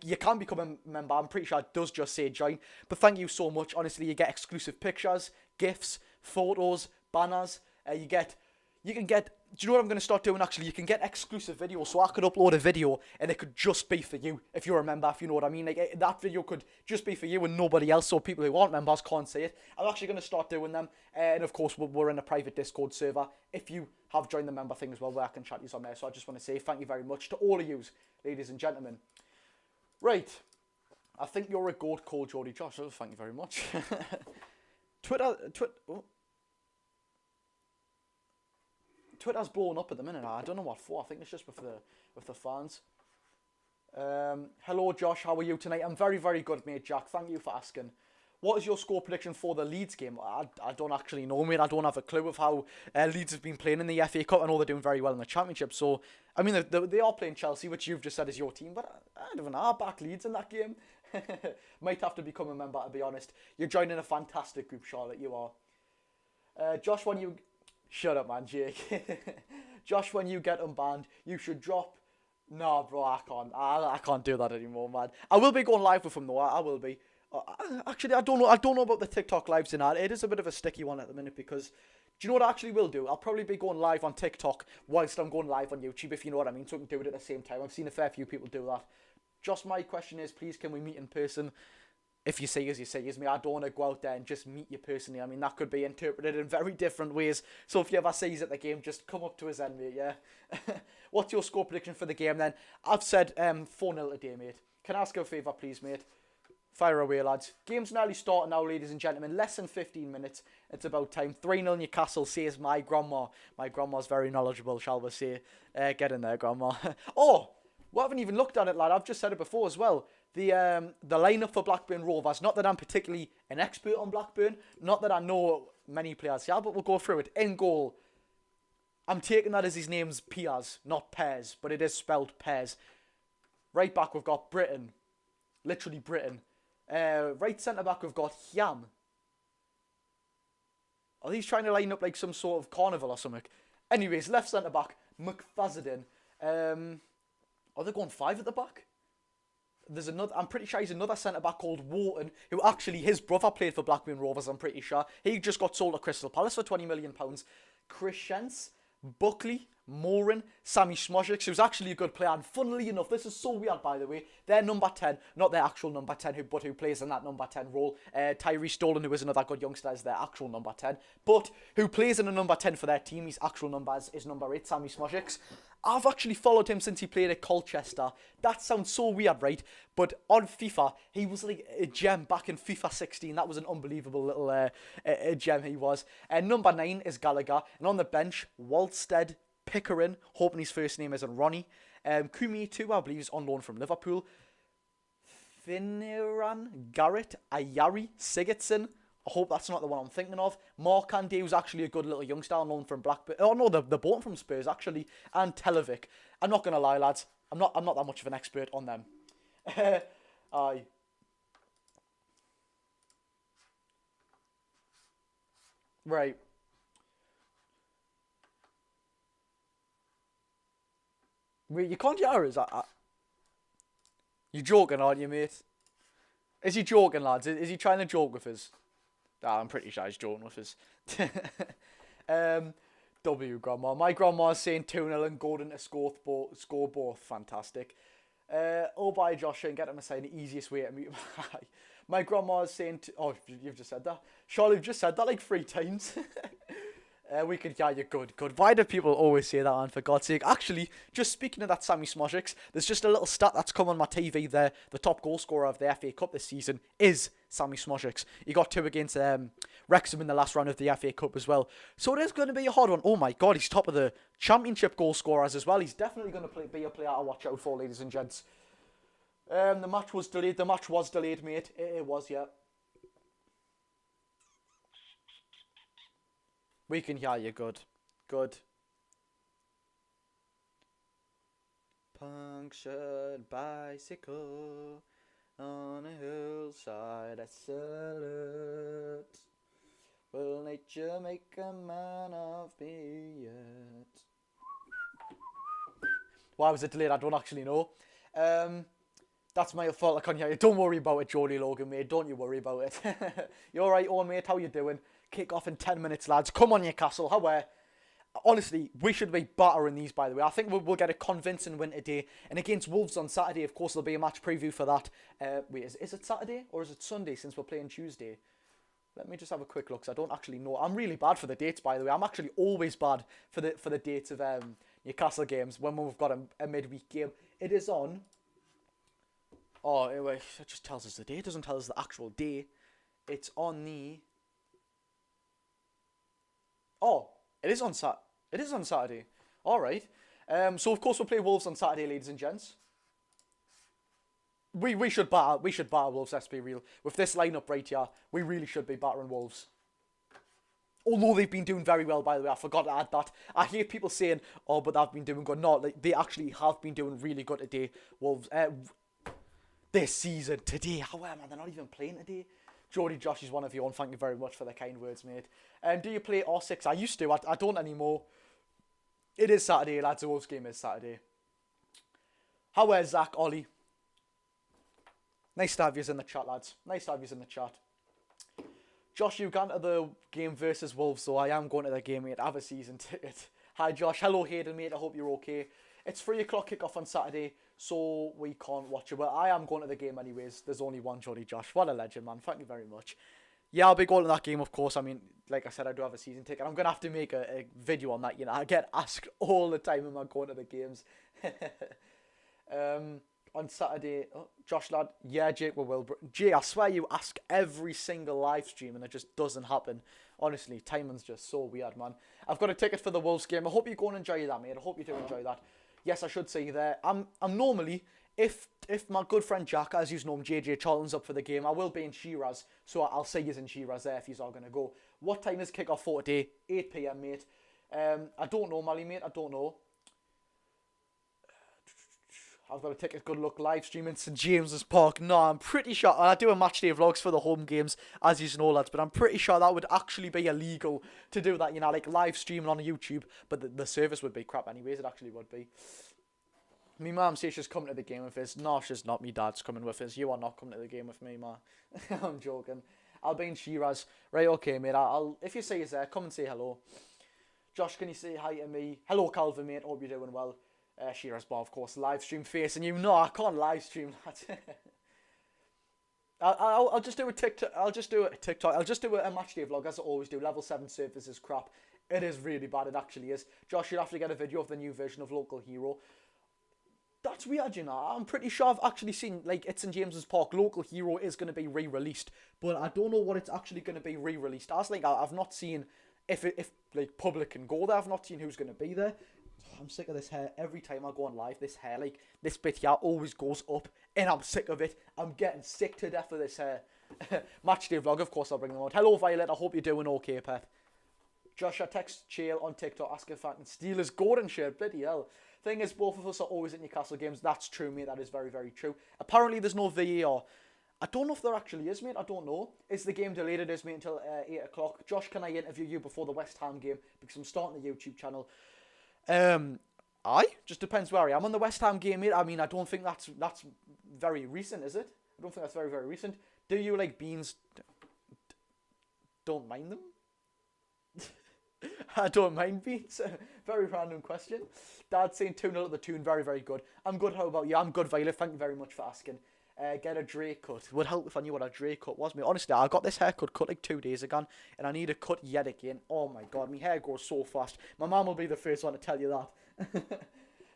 You can become a member. I'm pretty sure it does just say join. But thank you so much. Honestly, you get exclusive pictures, GIFs, photos, banners. You can get... Do you know what I'm going to start doing, actually? You can get exclusive videos, so I could upload a video, and it could just be for you, if you're a member, if you know what I mean. Like, that video could just be for you and nobody else, so people who aren't members can't see it. I'm actually going to start doing them, and of course, we're in a private Discord server. If you have joined the member thing as well, where I can chat you on there, so I just want to say thank you very much to all of you, ladies and gentlemen. Right. I think you're a goat, Cole Jody Josh. Oh, thank you very much. Twitter's blowing up at the minute. I don't know what for. I think it's just with the fans. Hello, Josh. How are you tonight? I'm very, very good, mate, Jack. Thank you for asking. What is your score prediction for the Leeds game? I don't actually know, mate. I don't have a clue of how Leeds have been playing in the FA Cup. I know they're doing very well in the Championship. So, I mean, they are playing Chelsea, which you've just said is your team. But I don't know. I'll back Leeds in that game. Might have to become a member, to be honest. You're joining a fantastic group, Charlotte. You are. Josh, when you... Shut up, man, Jake. Josh, when you get unbanned, you should drop... Nah, bro, I can't do that anymore, man. I will be going live with him, though. I will be. Actually, I don't know. I don't know about the TikTok lives and that. It is a bit of a sticky one at the minute because do you know what I actually will do? I'll probably be going live on TikTok whilst I'm going live on YouTube, if you know what I mean, so we can do it at the same time. I've seen a fair few people do that. Just my question is, please, can we meet in person? If you say as me, I don't want to go out there and just meet you personally. I mean, that could be interpreted in very different ways. So if you ever see us at the game, just come up to us then, mate, yeah? What's your score prediction for the game then? I've said 4-0 today, mate. Can I ask you a favour, please, mate? Fire away, lads. Game's nearly starting now, ladies and gentlemen. Less than 15 minutes. It's about time. 3-0 Newcastle, says my grandma. My grandma's very knowledgeable, shall we say. Get in there, grandma. Oh, we haven't even looked at it, lad. I've just said it before as well. The lineup for Blackburn Rovers. Not that I'm particularly an expert on Blackburn. Not that I know many players here, but we'll go through it. In goal, I'm taking that as his name's Piaz, not Pez, but it is spelled Pez. Right back, we've got Britain. Literally Britain. Right centre-back, we've got Yam. Are these trying to line up like some sort of carnival or something? Anyways, left centre-back, McFadden. Are they going 5 at the back? There's another. I'm pretty sure he's another centre-back called Wharton, who actually, his brother played for Blackburn Rovers, I'm pretty sure. He just got sold to Crystal Palace for £20 million. Christians, Buckley, Moran, Sammy Smojic, who's actually a good player. And funnily enough, this is so weird, by the way, their number 10, not their actual number 10, but who plays in that number 10 role. Tyree Stolen, who is another good youngster, is their actual number 10. But who plays in a number 10 for their team, his actual number is number 8, Sammy Smojic. I've actually followed him since he played at Colchester. That sounds so weird, right? But on FIFA, he was like a gem back in FIFA 16. That was an unbelievable little gem he was. Number 9 is Gallagher. And on the bench, Walstead, Pickering, hoping his first name isn't Ronnie. Kumi too, I believe, is on loan from Liverpool. Finiran, Garrett, Ayari, Sigurdsson. I hope that's not the one I'm thinking of. Markande, who's actually a good little youngster on loan from Blackburn. Oh no, they're bought from Spurs actually. And Televic. I'm not gonna lie, lads. I'm not that much of an expert on them. Aye. Right. Wait, you can't hear us. You're joking, aren't you, mate? Is he joking, lads? Is he trying to joke with us? I'm pretty sure he's joking with us. Grandma. My grandma's saying 2-0 and Gordon to score both. Fantastic. Bye, Josh, and get him aside the easiest way to meet him. My grandma's saying... Oh, you've just said that. Charlie, you've just said that like 3 times. We could hear you good. Why do people always say that, man, for God's sake? Actually, just speaking of that Sammy Smojic, there's just a little stat that's come on my TV there. The top goal scorer of the FA Cup this season is Sammy Smojic. He got 2 against Wrexham in the last round of the FA Cup as well. So it is going to be a hard one. Oh my God, he's top of the Championship goal scorers as well. He's definitely going to be a player to watch out for, ladies and gents. The match was delayed. Mate. It was, yeah. We can hear you good. Punctured bicycle on a hillside, I salute. Will nature make a man of me yet? Why was it delayed? I don't actually know. That's my fault. I can't hear you. Don't worry about it, Jody Logan, mate. Don't you worry about it. You alright, Owen, mate? How you doing? Kick off in 10 minutes, lads. Come on, Newcastle. How are? Honestly, we should be battering these, by the way. I think we'll get a convincing win today. And against Wolves on Saturday, of course, there'll be a match preview for that. Wait, is it Saturday or is it Sunday since we're playing Tuesday? Let me just have a quick look, because I don't actually know. I'm really bad for the dates, by the way. I'm actually always bad for the dates of Newcastle games when we've got a midweek game. It is on... Oh, it just tells us the day. It doesn't tell us the actual day. It's on the... Oh, it is on Saturday. All right. So of course we'll play Wolves on Saturday, ladies and gents. We should batter Wolves. Let's be real. With this lineup right here, we really should be battering Wolves. Although they've been doing very well, by the way, I forgot to add that. I hear people saying, "Oh, but they've been doing good." No, like, they actually have been doing really good today. Wolves, this season today. However, man, they're not even playing today. Jody Josh is one of you, and thank you very much for the kind words, mate. Do you play R6? I used to. I don't anymore. It is Saturday, lads. The Wolves game is Saturday. How is Zach, Ollie? Nice to have you in the chat, lads. Nice to have you in the chat. Josh, you gone to the game versus Wolves, so I am going to the game, mate. I have a season ticket. Hi, Josh. Hello, Hayden, mate. I hope you're okay. It's 3 o'clock kickoff on Saturday, so we can't watch it. But I am going to the game anyways. There's only one Jolly Josh. What a legend, man. Thank you very much. Yeah, I'll be going to that game, of course. I mean, like I said, I do have a season ticket. I'm going to have to make a video on that. You know, I get asked all the time, am I going to the games? On Saturday, oh, Josh lad, yeah, Jake will. Jay, I swear you ask every single live stream and it just doesn't happen. Honestly, timing's just so weird, man. I've got a ticket for the Wolves game. I hope you go and enjoy that, mate. I hope you do enjoy that. Yes, I should say there. I'm normally, if my good friend Jack, as you know him, JJ Charlton's up for the game, I will be in Shiraz, so I'll see you in Shiraz there if he's all gonna go. What time is kickoff for today? 8 p.m, mate. I don't know, Mally, mate. I don't know. I've got to take a good look live stream in St James's Park. No, I'm pretty sure I do a match day vlogs for the home games, as you know, lads. But I'm pretty sure that would actually be illegal to do that. You know, like live streaming on YouTube. But the service would be crap, anyways. It actually would be. Me mum says she's coming to the game with us. No, she's not. Me dad's coming with us. You are not coming to the game with me, ma. I'm joking. I'll be in Shiraz. Right, okay, mate. I'll if you see us there, come and say hello. Josh, can you say hi to me? Hello, Calvin, mate. Hope you're doing well. Shiraz Bar, of course, live stream facing you. No, I can't live stream that. I'll just do a TikTok. I'll just do a TikTok. I'll just do a match day vlog as I always do. Level 7 service is crap. It is really bad. It actually is. Josh, you'll have to get a video of the new version of Local Hero. That's weird, you know. I'm pretty sure I've actually seen, like, it's in James's Park. Local Hero is going to be re-released, but I don't know what it's actually going to be re-released as. Like, I've not seen if like public can go there. I've not seen who's going to be there. I'm sick of this hair. Every time I go on live, this hair, like, this bit here always goes up, and I'm sick of it. I'm getting sick to death of this hair. Match day vlog, of course, I'll bring them out. Hello, Violet. I hope you're doing okay, Pep. Josh, I text Chael on TikTok asking if I can steal his Gordon shirt. Bloody hell. Thing is, both of us are always at Newcastle games. That's true, mate. That is very, very true. Apparently, there's no VAR. I don't know if there actually is, mate. I don't know. Is the game delayed? It is, mate, until 8 o'clock. Josh, can I interview you before the West Ham game? Because I'm starting the YouTube channel. Just depends where I am on the West Ham game, mate. I mean, I don't think that's very recent, is it? I don't think that's very, very recent. Do you like beans? Don't mind them? I don't mind beans. Very random question. Dad saying 2-0 at the Toon. Very, very good. I'm good. How about you? I'm good, Violet. Thank you very much for asking. Get a Drake cut. Would help if I knew what a Drake cut was. Me, honestly, I got this haircut cut like 2 days ago, and I need a cut yet again. Oh my god, my hair grows so fast. My mum will be the first one to tell you that.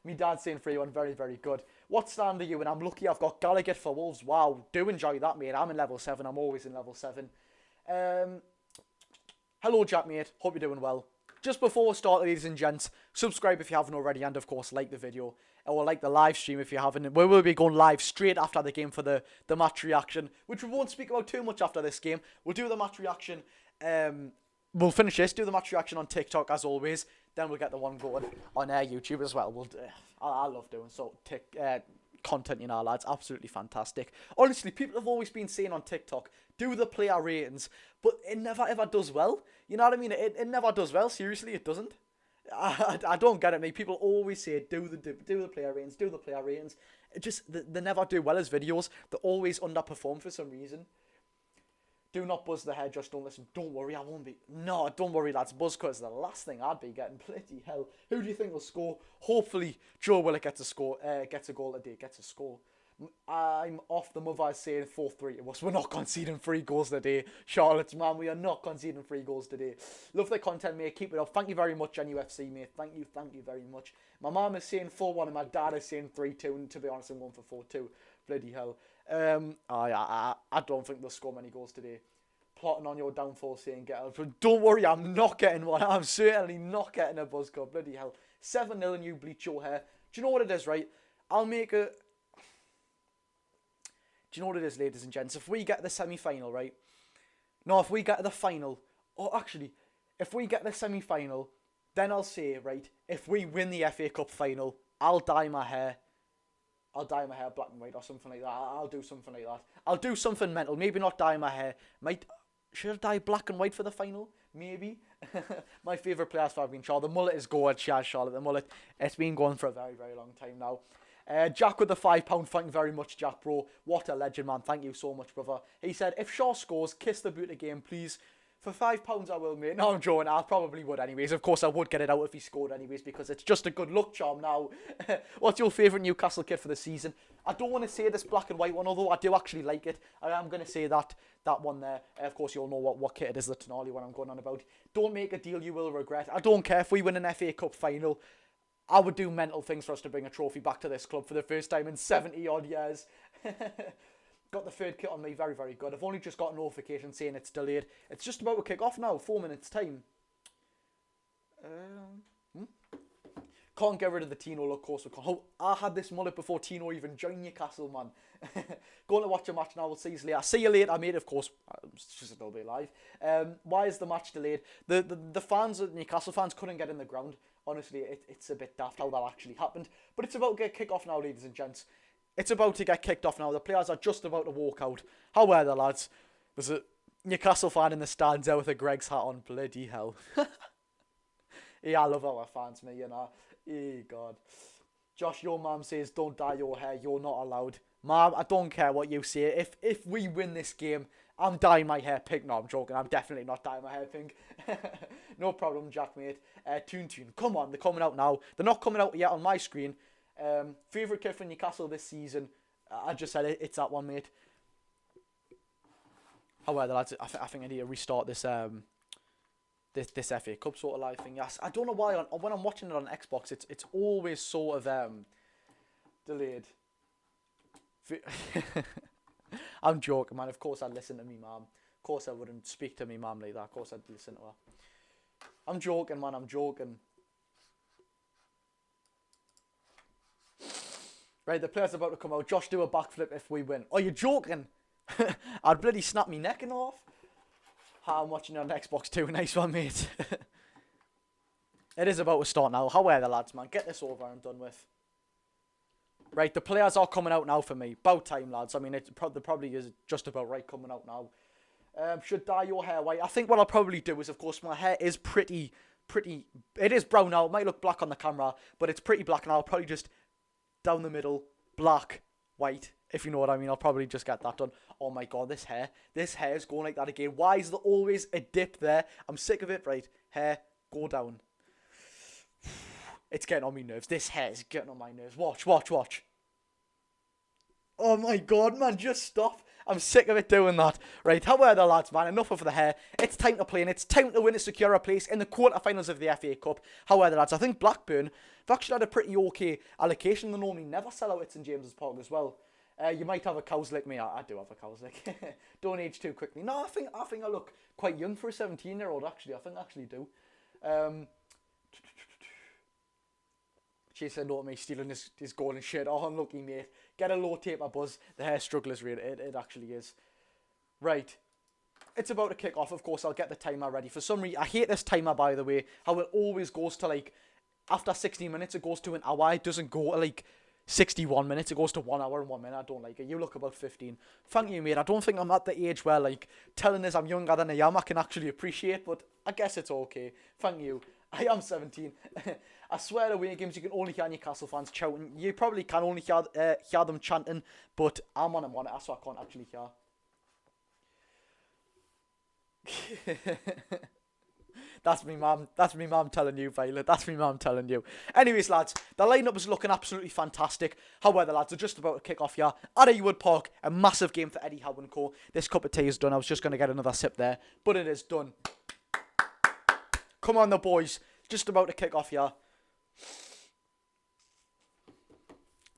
Me dad's saying 3-1. Very, very good. What stand are you in? I'm lucky I've got Gallagher for Wolves. Wow, do enjoy that, mate. I'm in level 7. I'm always in level 7. Hello, Jack, mate. Hope you're doing well. Just before we start, ladies and gents, subscribe if you haven't already, and of course, like the video. Or like the live stream if you haven't. We will be going live straight after the game for the match reaction, which we won't speak about too much after this game. We'll do the match reaction. We'll finish this, do the match reaction on TikTok as always. Then we'll get the one going on YouTube as well. I love doing content, you know, lads. Absolutely fantastic. Honestly, people have always been saying on TikTok, do the player ratings, but it never ever does well. You know what I mean? It never does well. Seriously, it doesn't. I don't get it, mate. People always say do the player ratings, do the player ratings. It just they never do well as videos. They always underperform for some reason. Do not buzz the head, just don't listen. Don't worry, I won't be. No, don't worry, lads. Buzz cut is the last thing I'd be getting. Bloody hell. Who do you think will score? Hopefully, Joe Willock gets a goal today. Gets a score. I'm off the mother saying 4-3 to us. We're not conceding 3 goals today. Charlotte's man, we are not conceding 3 goals today. Love the content, mate. Keep it up. Thank you very much, NUFC, mate. Thank you very much. My mum is saying 4-1 and my dad is saying 3-2. And to be honest, I'm going for 4-2. Bloody hell. I don't think they'll score many goals today. Plotting on your downfall, saying get out. But don't worry, I'm not getting one. I'm certainly not getting a buzz cut. Bloody hell. 7-0 and you bleach your hair. Do you know what it is, right? I'll make a... Do you know what it is, ladies and gents? If we get the semi-final, right? No, if we get the final... Or actually, if we get the semi-final, then I'll say, right, if we win the FA Cup final, I'll dye my hair. I'll dye my hair black and white or something like that. I'll do something like that. I'll do something mental. Maybe not dye my hair. Should I dye black and white for the final? Maybe. My favourite players have been Charlotte. The mullet is gold, Charlotte. The mullet, it's been going for a very, very long time now. Jack with the £5. Thank you very much, Jack, bro. What a legend, man. Thank you so much, brother. He said, if Shaw scores, kiss the boot again, please. For £5, I will, mate. No, I'm joking. I probably would anyways. Of course, I would get it out if he scored anyways, because it's just a good luck charm now. What's your favourite Newcastle kit for the season? I don't want to say this black and white one, although I do actually like it. I am going to say that one there. Of course, you'll know what kit it is, the Tonali one I'm going on about. Don't make a deal you will regret. I don't care if we win an FA Cup final. I would do mental things for us to bring a trophy back to this club for the first time in 70-odd years. Got the third kit on me, very, very good. I've only just got a notification saying it's delayed. It's just about to kick off now, 4 minutes time. Can't get rid of the Tino look, of course we can't. Oh, I had this mullet before Tino even joined Newcastle, man. Going to watch a match now, we'll see you later. See you later, mate, of course. It's just a little bit live. Why is the match delayed? The fans, the Newcastle fans, couldn't get in the ground. Honestly, it's a bit daft how that actually happened. But it's about to get kicked off now, ladies and gents. It's about to get kicked off now. The players are just about to walk out. How are the lads? There's a Newcastle fan in the stands there with a Greg's hat on. Bloody hell. Yeah, I love our fans, mate, you know. God. Josh, your mum says, don't dye your hair. You're not allowed. Mum, I don't care what you say. If we win this game, I'm dyeing my hair pink. No, I'm joking. I'm definitely not dyeing my hair pink. No problem, Jack, mate. Tune. Come on, they're coming out now. They're not coming out yet on my screen. Favourite kit for Newcastle this season? I just said it's that one, mate. However, lads, I think I need to restart this this FA Cup sort of live thing. Yes, I don't know why when I'm watching it on Xbox, it's always sort of delayed. I'm joking, man. Of course I'd listen to me mum. Of course I wouldn't speak to me mum like that. Of course I'd listen to her. I'm joking, man. I'm joking. Right, the player's about to come out. Josh, do a backflip if we win. Oh, you're joking? I'd bloody snap me neck and off. I'm watching on Xbox too. Nice one, mate. It is about to start now. How are the lads, man? Get this over and done with. Right, the players are coming out now for me. About time, lads. I mean, it probably is just about right coming out now. Should dye your hair white. I think what I'll probably do is, of course, my hair is pretty... It is brown now. It might look black on the camera, but it's pretty black, and I'll probably just... down the middle, black, white, if you know what I mean. I'll probably just get that done. Oh my god, this hair is going like that again. Why is there always a dip there? I'm sick of it. Right, hair, go down. It's getting on my nerves. This hair is getting on my nerves. Watch. Oh my god, man, just stop. I'm sick of it doing that. Right, how are the lads, man? Enough of the hair. It's time to play, and it's time to win to secure a place in the quarterfinals of the FA Cup. How are the lads? I think Blackburn have actually had a pretty okay allocation. They normally never sell out at St James's Park as well. You might have a cow's lick. Me, I do have a cow's lick. Don't age too quickly. No, I think I look quite young for a 17-year-old, actually. I think I actually do. She said no to me stealing his golden shit. Oh, unlucky, mate. Get a low taper buzz. The hair struggle is real. It actually is. Right. It's about to kick off. Of course, I'll get the timer ready. For some reason, I hate this timer, by the way. How it always goes to, like, after 16 minutes, it goes to an hour. It doesn't go to, like, 61 minutes. It goes to 1 hour and 1 minute. I don't like it. You look about 15. Thank you, mate. I don't think I'm at the age where, like, telling us I'm younger than I am, I can actually appreciate, but I guess it's okay. Thank you. I am 17. I swear away games you can only hear Newcastle fans shouting. You probably can only hear them chanting, but I'm on a monitor, so I can't actually hear. That's me mum telling you, Violet. That's me mum telling you. Anyways, lads, the lineup is looking absolutely fantastic. However, lads, are just about to kick off here at Ewood Park. A massive game for Eddie Howe and Co. This cup of tea is done. I was just going to get another sip there, but it is done. Come on, the boys. Just about to kick off here.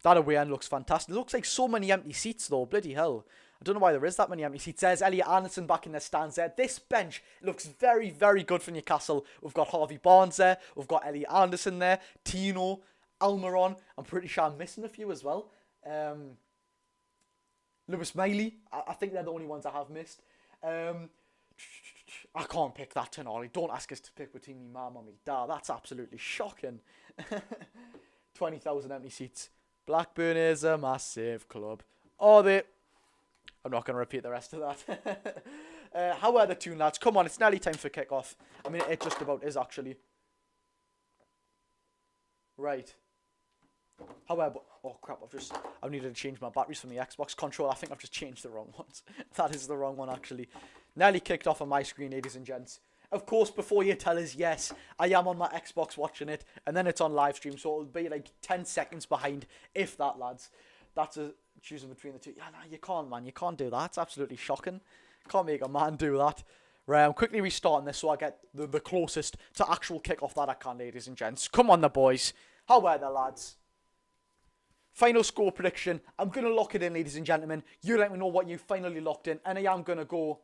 That away end looks fantastic. It looks like so many empty seats, though. Bloody hell. I don't know why there is that many empty seats. There's Elliot Anderson back in the stands there. This bench looks very, very good for Newcastle. We've got Harvey Barnes there. We've got Elliot Anderson there. Tino, Almiron. I'm pretty sure I'm missing a few as well. Lewis Miley. I think they're the only ones I have missed. I can't pick that Tonali. Don't ask us to pick between me mum and me dad. That's absolutely shocking. 20,000 empty seats. Blackburn is a massive club. Are they? I'm not going to repeat the rest of that. How are the two lads? Come on, it's nearly time for kick-off. I mean, it just about is, actually. Right. However, oh crap, I've needed to change my batteries from the Xbox controller. I think I've just changed the wrong ones. That is the wrong one, actually. Nearly kicked off on my screen, ladies and gents. Of course, before you tell us, yes, I am on my Xbox watching it, and then it's on live stream, so it'll be like 10 seconds behind, if that, lads. That's a choosing between the two. Yeah, no, you can't, man. You can't do that. It's absolutely shocking. Can't make a man do that. Right, I'm quickly restarting this so I get the closest to actual kickoff that I can, ladies and gents. Come on, the boys. How are the lads? Final score prediction. I'm going to lock it in, ladies and gentlemen. You let me know what you finally locked in. And I am going to go...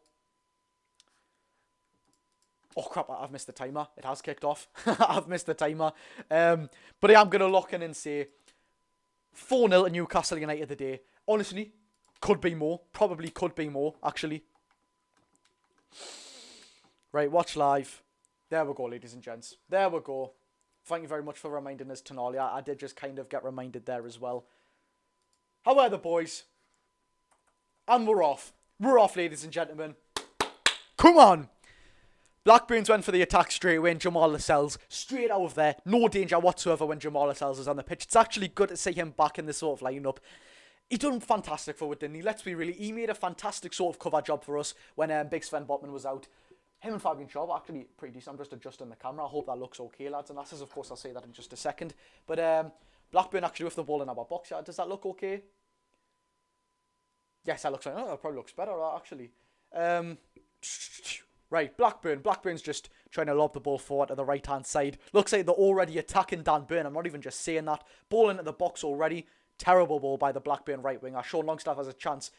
Oh, crap. I've missed the timer. It has kicked off. I've missed the timer. But I am going to lock in and say 4-0 to Newcastle United today. Honestly, could be more. Probably could be more, actually. Right, watch live. There we go, ladies and gents. There we go. Thank you very much for reminding us, Tonali. I did just kind of get reminded there as well. How are the boys? And we're off. We're off, ladies and gentlemen. Come on. Blackburns went for the attack straight away and Jamal Lascelles straight out of there. No danger whatsoever when Jamal Lascelles is on the pitch. It's actually good to see him back in this sort of lineup. He done fantastic for it, didn't he? Let's be really. He made a fantastic sort of cover job for us when Big Sven Botman was out. Him and Fabian Shaw were actually pretty decent. I'm just adjusting the camera. I hope that looks okay, lads and lasses. Of course, I'll say that in just a second. But Blackburn actually with the ball in our box. Does that look okay? Yes, that looks like... Oh, that probably looks better, actually. Right, Blackburn. Blackburn's just trying to lob the ball forward to the right-hand side. Looks like they're already attacking Dan Burn. I'm not even just saying that. Ball into the box already. Terrible ball by the Blackburn right winger. Sean Longstaff has a chance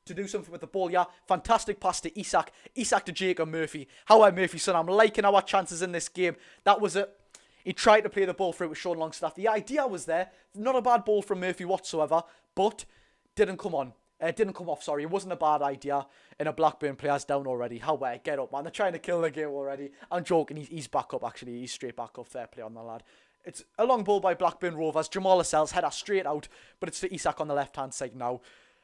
to do something with the ball. Yeah, fantastic pass to Isak. Isak to Jacob Murphy. How are Murphy, son? I'm liking our chances in this game. That was it. He tried to play the ball through with Sean Longstaff. The idea was there. Not a bad ball from Murphy whatsoever, but didn't come on. Didn't come off, sorry. It wasn't a bad idea. And a Blackburn player's down already. How are get up, man. They're trying to kill the game already. I'm joking. He's back up, actually. He's straight back up. Fair play on the lad. It's a long ball by Blackburn Rovers. Jamal Lascelles header straight out, but it's to Isak on the left-hand side now.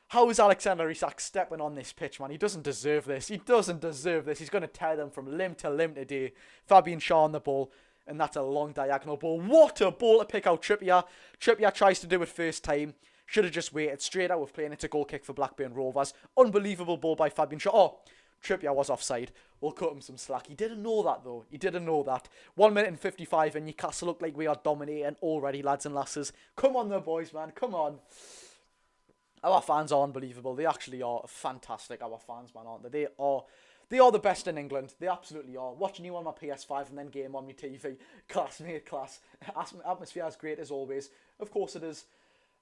How is Alexander Isak stepping on this pitch, man? He doesn't deserve this. He doesn't deserve this. He's going to tear them from limb to limb today. Fabian Shaw on the ball, and that's a long diagonal ball. What a ball to pick out Trippier. Trippier tries to do it first time. Should have just waited straight out with playing. It's a goal kick for Blackburn Rovers. Unbelievable ball by Fabian Shaw. Oh, Trippier was offside. We'll cut him some slack. He didn't know that, though. He didn't know that. 1 minute and 55, and Newcastle look like we are dominating already, lads and lasses. Come on, the boys, man. Come on. Our fans are unbelievable. They actually are fantastic, our fans, man, aren't they? They are the best in England. They absolutely are. Watching you on my PS5 and then game on my TV. Class, mate, class. Atmosphere is great as always. Of course it is.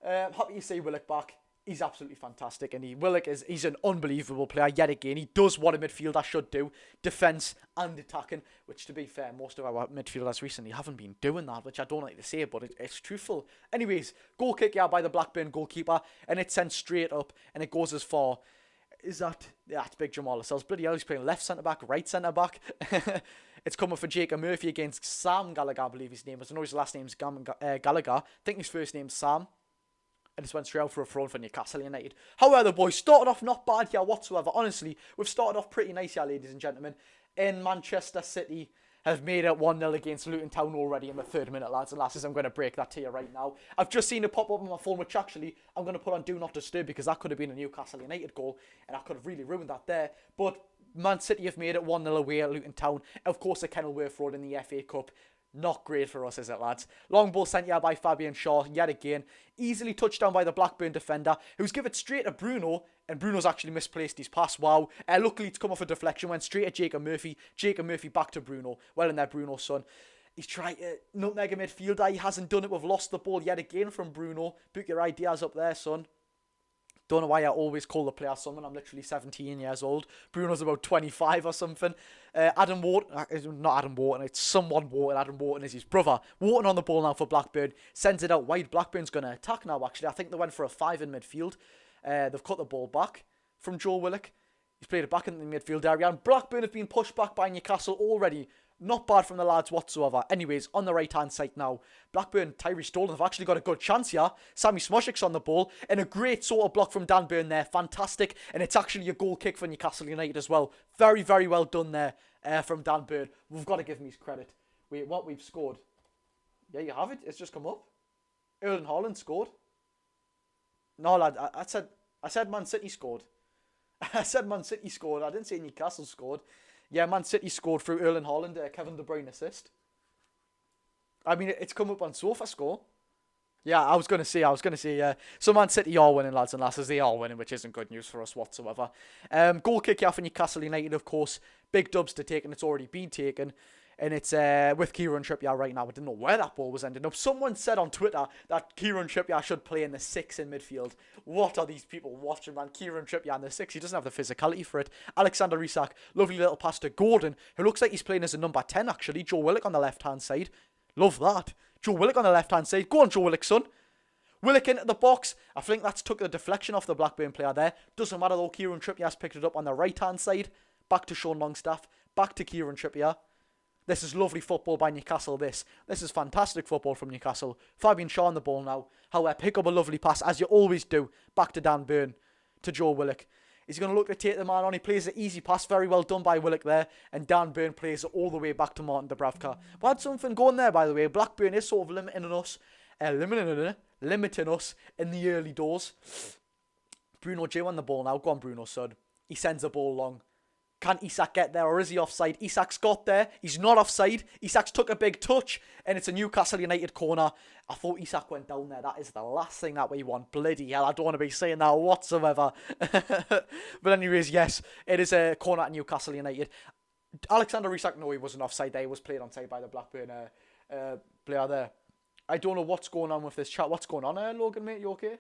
Happy to see Willock back. He's absolutely fantastic, and he's an unbelievable player yet again. He does what a midfielder should do, defence and attacking, which to be fair, most of our midfielders recently haven't been doing that, which I don't like to say, but it's truthful. Anyways, goal kick by the Blackburn goalkeeper, and it's sent straight up, and it goes as far. Is that... Yeah, it's big Jamal Lascelles. Bloody hell, he's playing left centre-back, right centre-back. It's coming for Jacob Murphy against Sam Gallagher, I believe his name is. I know his last name's Gallagher. I think his first name's Sam. And just went straight out for a throw for Newcastle United. However, boys, started off not bad here whatsoever. Honestly, we've started off pretty nice here, ladies and gentlemen. In Manchester City have made it 1-0 against Luton Town already in the 3rd minute, lads and lasses. I'm going to break that to you right now. I've just seen it pop up on my phone, which actually I'm going to put on Do Not Disturb because that could have been a Newcastle United goal, and I could have really ruined that there. But Man City have made it 1-0 away at Luton Town. Of course, the Kenilworth Road in the FA Cup. Not great for us, is it, lads? Long ball sent here by Fabian Shaw, yet again. Easily touched down by the Blackburn defender, who's given it straight to Bruno, and Bruno's actually misplaced his pass. Wow. Luckily, it's come off a deflection, went straight at Jacob Murphy. Jacob Murphy back to Bruno. Well in there, Bruno's son. He's tried to nutmeg a midfielder. He hasn't done it. We've lost the ball yet again from Bruno. Put your ideas up there, son. Don't know why I always call the player son when I'm literally 17 years old. Bruno's about 25 or something. Adam Wharton, not Adam Wharton, it's someone Wharton. Adam Wharton is his brother. Wharton on the ball now for Blackburn. Sends it out wide. Blackburn's going to attack now, actually. I think they went for a 5 in midfield. They've cut the ball back from Joe Willock. He's played it back in the midfield area. And Blackburn have been pushed back by Newcastle already. Not bad from the lads whatsoever. Anyways, on the right-hand side now, Blackburn, Tyree Stolen have actually got a good chance here. Sammy Smoshik's on the ball, and a great sort of block from Dan Burn there. Fantastic, and it's actually a goal kick for Newcastle United as well. Very, very well done there from Dan Burn. We've got to give him his credit. Wait, what? We've scored. Yeah, you have it. It's just come up. Erling Haaland scored. No, lad, I said Man City scored. I said Man City scored. I didn't say Newcastle scored. Yeah, Man City scored through Erling Haaland, Kevin De Bruyne assist. I mean, it's come up on Sofa score. Yeah, I was going to say, yeah. So Man City are winning, lads and lasses. They are winning, which isn't good news for us whatsoever. Goal kick here for Newcastle United, of course. Big dubs to take, and it's already been taken. And it's with Kieran Trippier right now. I didn't know where that ball was ending up. Someone said on Twitter that Kieran Trippier should play in the 6 in midfield. What are these people watching, man? Kieran Trippier in the 6. He doesn't have the physicality for it. Alexander Isak, lovely little pass to Gordon, who looks like he's playing as a number 10, actually. Joe Willock on the left-hand side. Love that. Joe Willock on the left-hand side. Go on, Joe Willock, son. Willock into the box. I think that's took the deflection off the Blackburn player there. Doesn't matter though. Kieran Trippier's picked it up on the right-hand side. Back to Sean Longstaff. Back to Kieran Trippier. This is lovely football by Newcastle, this. This is fantastic football from Newcastle. Fabian Shaw on the ball now. However, pick up a lovely pass, as you always do. Back to Dan Burn. To Joe Willock. He's going to look to take the man on. He plays an easy pass. Very well done by Willock there. And Dan Burn plays it all the way back to Martin Dubravka. We had something going there, by the way. Blackburn is sort of limiting us in the early doors. Bruno J on the ball now. Go on, Bruno, son. He sends the ball long. Can Isak get there, or is he offside? Isak's got there. He's not offside. Isak's took a big touch, and it's a Newcastle United corner. I thought Isak went down there. That is the last thing that we want. Bloody hell, I don't want to be saying that whatsoever. But anyways, yes, it is a corner at Newcastle United. Alexander Isak, no, he wasn't offside there. He was played onside by the Blackburn player there. I don't know what's going on with this chat. What's going on there, Logan, mate? You okay?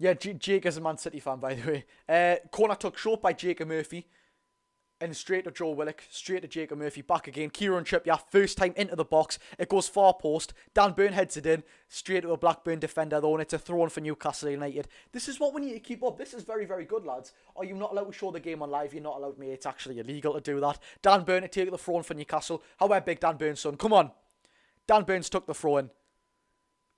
Yeah, Jake is a Man City fan, by the way. Corner took short by Jacob Murphy. And straight to Joe Willock. Straight to Jacob Murphy. Back again. Kieran Trippier. First time into the box. It goes far post. Dan Burn heads it in. Straight to a Blackburn defender, though. And it's a throw-in for Newcastle United. This is what we need to keep up. This is very, very good, lads. Are you not allowed to show the game on live? You're not allowed, mate. It's actually illegal to do that. Dan Burn to take the throw-in for Newcastle. However, big Dan Burn, son. Come on. Dan Burns took the throw-in.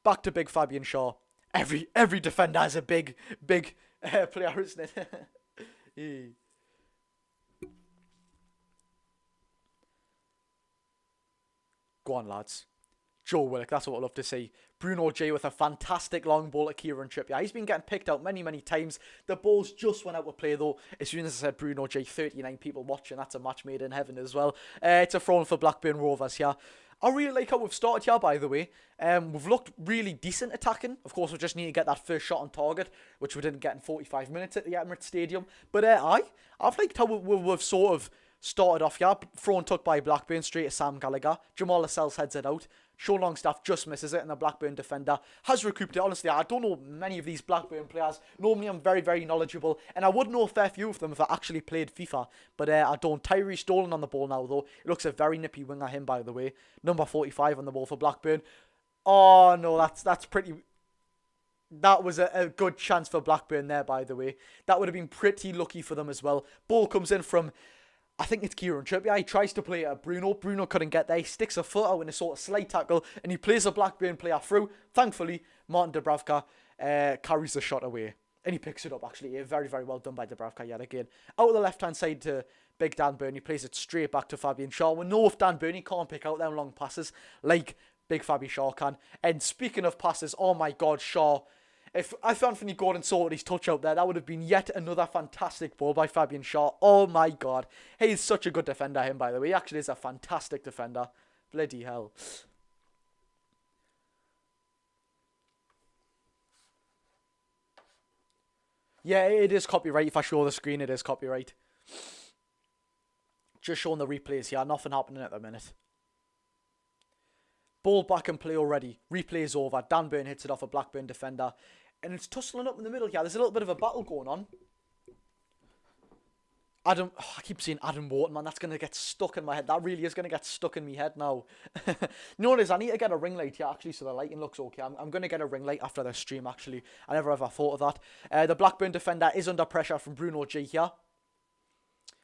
Back to big Fabian Shaw. Every defender has a big player, isn't it? Yeah. Go on, lads. Joe Willock, that's what I love to see. Bruno J with a fantastic long ball at Kieran Trippier. He's been getting picked out many, many times. The balls just went out of play, though. As soon as I said Bruno J, 39 people watching. That's a match made in heaven as well. It's a throw for Blackburn Rovers here. I really like how we've started here, by the way. We've looked really decent attacking. Of course, we just need to get that first shot on target, which we didn't get in 45 minutes at the Emirates Stadium. But I've liked how we've sort of started off here. Thrown tuck by Blackburn, straight to Sam Gallagher. Jamal Lascelles heads it out. Sean Longstaff just misses it, and the Blackburn defender has recouped it. Honestly, I don't know many of these Blackburn players. Normally, I'm very, very knowledgeable, and I would know a fair few of them if I actually played FIFA, but I don't. Tyree Stolen on the ball now, though. It looks a very nippy winger, him, by the way. Number 45 on the ball for Blackburn. Oh, no, that's pretty... That was a good chance for Blackburn there, by the way. That would have been pretty lucky for them as well. Ball comes in from... I think it's Kieran Trippier. He tries to play Bruno. Bruno couldn't get there. He sticks a foot out in a sort of slight tackle, and he plays a Blackburn player through. Thankfully, Martin Dubravka carries the shot away. And he picks it up, actually. Very, very well done by Dubravka yet again. Out of the left-hand side to big Dan Burn. He plays it straight back to Fabian Shaw. We know if Dan Burn can't pick out them long passes like big Fabian Shaw can. And speaking of passes, oh my God, Shaw... If Anthony Gordon sorted his touch out there, that would have been yet another fantastic ball by Fabian Shaw. Oh my God. He's such a good defender, him, by the way. He actually is a fantastic defender. Bloody hell. Yeah, it is copyright. If I show the screen, it is copyright. Just showing the replays here. Nothing happening at the minute. Ball back and play already. Replay is over. Dan Burn hits it off a Blackburn defender. And it's tussling up in the middle here. There's a little bit of a battle going on. I keep saying Adam Wharton, man. That's going to get stuck in my head. That really is going to get stuck in my head now. You know what it is? I need to get a ring light here, actually, so the lighting looks okay. I'm going to get a ring light after the stream, actually. I never ever thought of that. The Blackburn defender is under pressure from Bruno G here.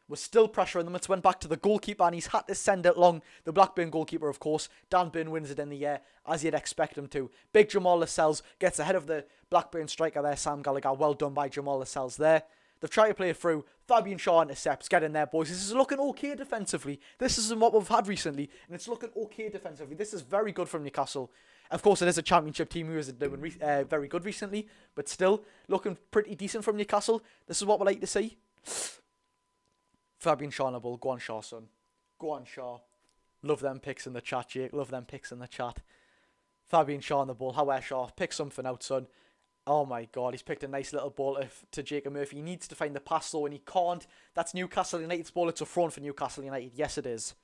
We're still pressuring them. It's went back to the goalkeeper, and he's had to send it long. The Blackburn goalkeeper, of course. Dan Burn wins it in the air, as you'd expect him to. Big Jamal Lascelles gets ahead of the Blackburn striker there, Sam Gallagher. Well done by Jamal Lascelles there. They've tried to play it through. Fabian Shaw intercepts. Get in there, boys. This is looking okay defensively. This isn't what we've had recently, and it's looking okay defensively. This is very good from Newcastle. Of course, it is a championship team who isn't doing very good recently, but still looking pretty decent from Newcastle. This is what we like to see. Fabian Shaw on the ball. Go on, Shaw, son. Go on, Shaw. Love them picks in the chat, Jake. Love them picks in the chat. Fabian Shaw on the ball. How Shaw? Pick something out, son. Oh my God, he's picked a nice little ball to Jacob Murphy. He needs to find the pass though, and he can't. That's Newcastle United's ball. It's a throw for Newcastle United. Yes, it is.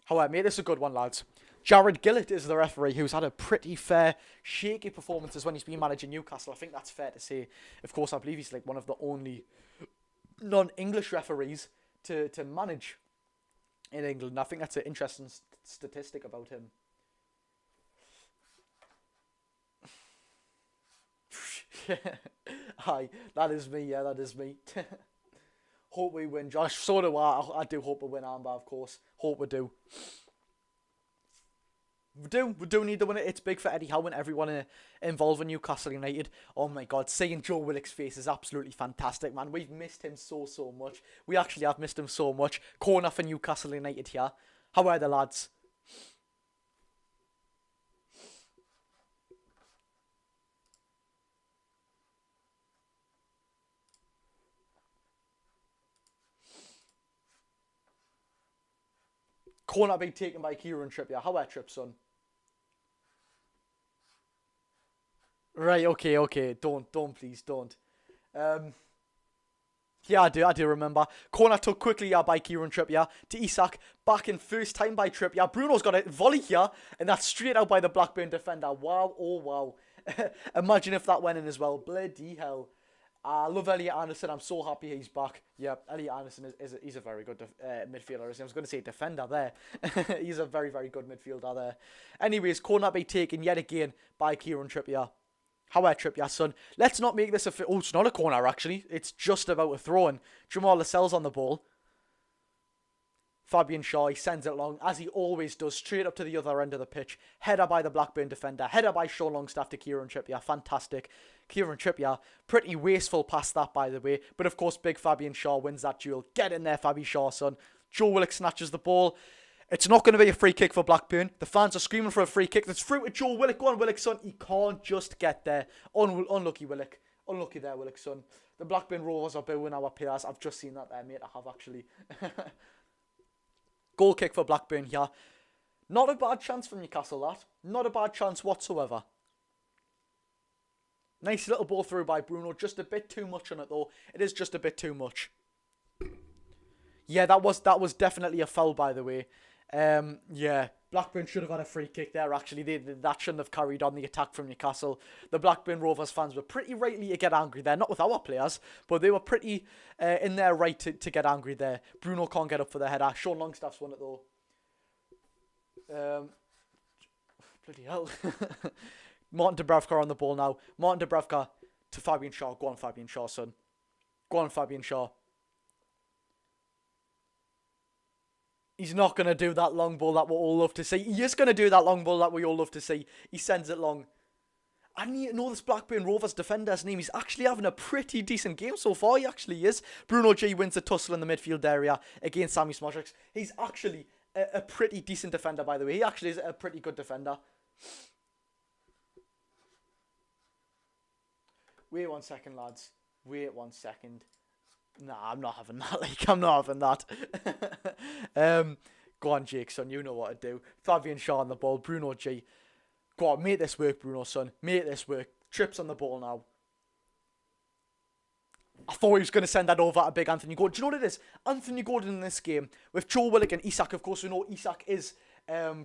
However, mate, this is a good one, lads. Jared Gillett is the referee who's had a pretty fair, shaky performances when he's been managing Newcastle. I think that's fair to say. Of course, I believe he's like one of the only non-English referees to manage in England. I think that's an interesting statistic about him. Hi, that is me. Yeah, that is me. Hope we win, Josh. So do I. I do hope we win, Amber, of course. Hope we do. We do need to win it. It's big for Eddie Howe and everyone involved in Newcastle United. Oh my God, seeing Joe Willock's face is absolutely fantastic, man. We've missed him so much. We actually have missed him so much. Corner for Newcastle United here. How are the lads? Corner being taken by Kieran Trippier. How are Trip, son? Right, okay. Don't, please, don't. Yeah, I do remember. Corner took quickly by Kieran Trippier to Isak. Back in first time by Trippier. Bruno's got a volley here, and that's straight out by the Blackburn defender. Wow, oh wow. Imagine if that went in as well. Bloody hell. I love Elliot Anderson. I'm so happy he's back. Yeah, Elliot Anderson he's a very good midfielder. I was going to say defender there. He's a very, very good midfielder there. Anyways, corner be taken yet again by Kieran Trippier. How are Trippier, son? Let's not make this oh, it's not a corner, actually. It's just about a throw-in. Jamal Lascelles on the ball. Fabian Shaw, he sends it long, as he always does, straight up to the other end of the pitch. Header by the Blackburn defender. Header by Sean Longstaff to Kieran Trippier. Fantastic. Kieran Trippier, pretty wasteful past that, by the way. But, of course, big Fabian Shaw wins that duel. Get in there, Fabian Shaw, son. Joe Willock snatches the ball. It's not going to be a free kick for Blackburn. The fans are screaming for a free kick. That's through to Joe Willock. Go on, Willock, son. He can't just get there. Unlucky, Willock. Unlucky there, Willock, son. The Blackburn Rovers are booing our players. I've just seen that there, mate. I have, actually. Goal kick for Blackburn here. Not a bad chance for Newcastle, that. Not a bad chance whatsoever. Nice little ball through by Bruno. Just a bit too much on it, though. It is just a bit too much. Yeah, that was definitely a foul, by the way. Yeah, Blackburn should have had a free kick there, actually. That shouldn't have carried on the attack from Newcastle. The Blackburn Rovers fans were pretty rightly to get angry there. Not with our players, but they were pretty in their right to get angry there. Bruno can't get up for the header. Sean Longstaff's won it, though. Bloody hell. Martin Dubravka on the ball now. Martin Dubravka to Fabian Shaw. Go on, Fabian Shaw, son. Go on, Fabian Shaw. He's not going to do that long ball that we all love to see. He is going to do that long ball that we all love to see. He sends it long. I need to know this Blackburn Rovers defender's name. He's actually having a pretty decent game so far. He actually is. Bruno G wins the tussle in the midfield area against Sammy Smodrix. He's actually a pretty decent defender, by the way. He actually is a pretty good defender. Wait 1 second, lads. Wait 1 second. Nah, I'm not having that. I'm not having that. Go on, Jake, son. You know what to do. Fabian Shaw on the ball. Bruno G. Go on, make this work, Bruno, son. Make this work. Trips on the ball now. I thought he was going to send that over at a big Anthony Gordon. Do you know what it is? Anthony Gordon in this game, with Joe Willock and Isak, of course, we know Isak is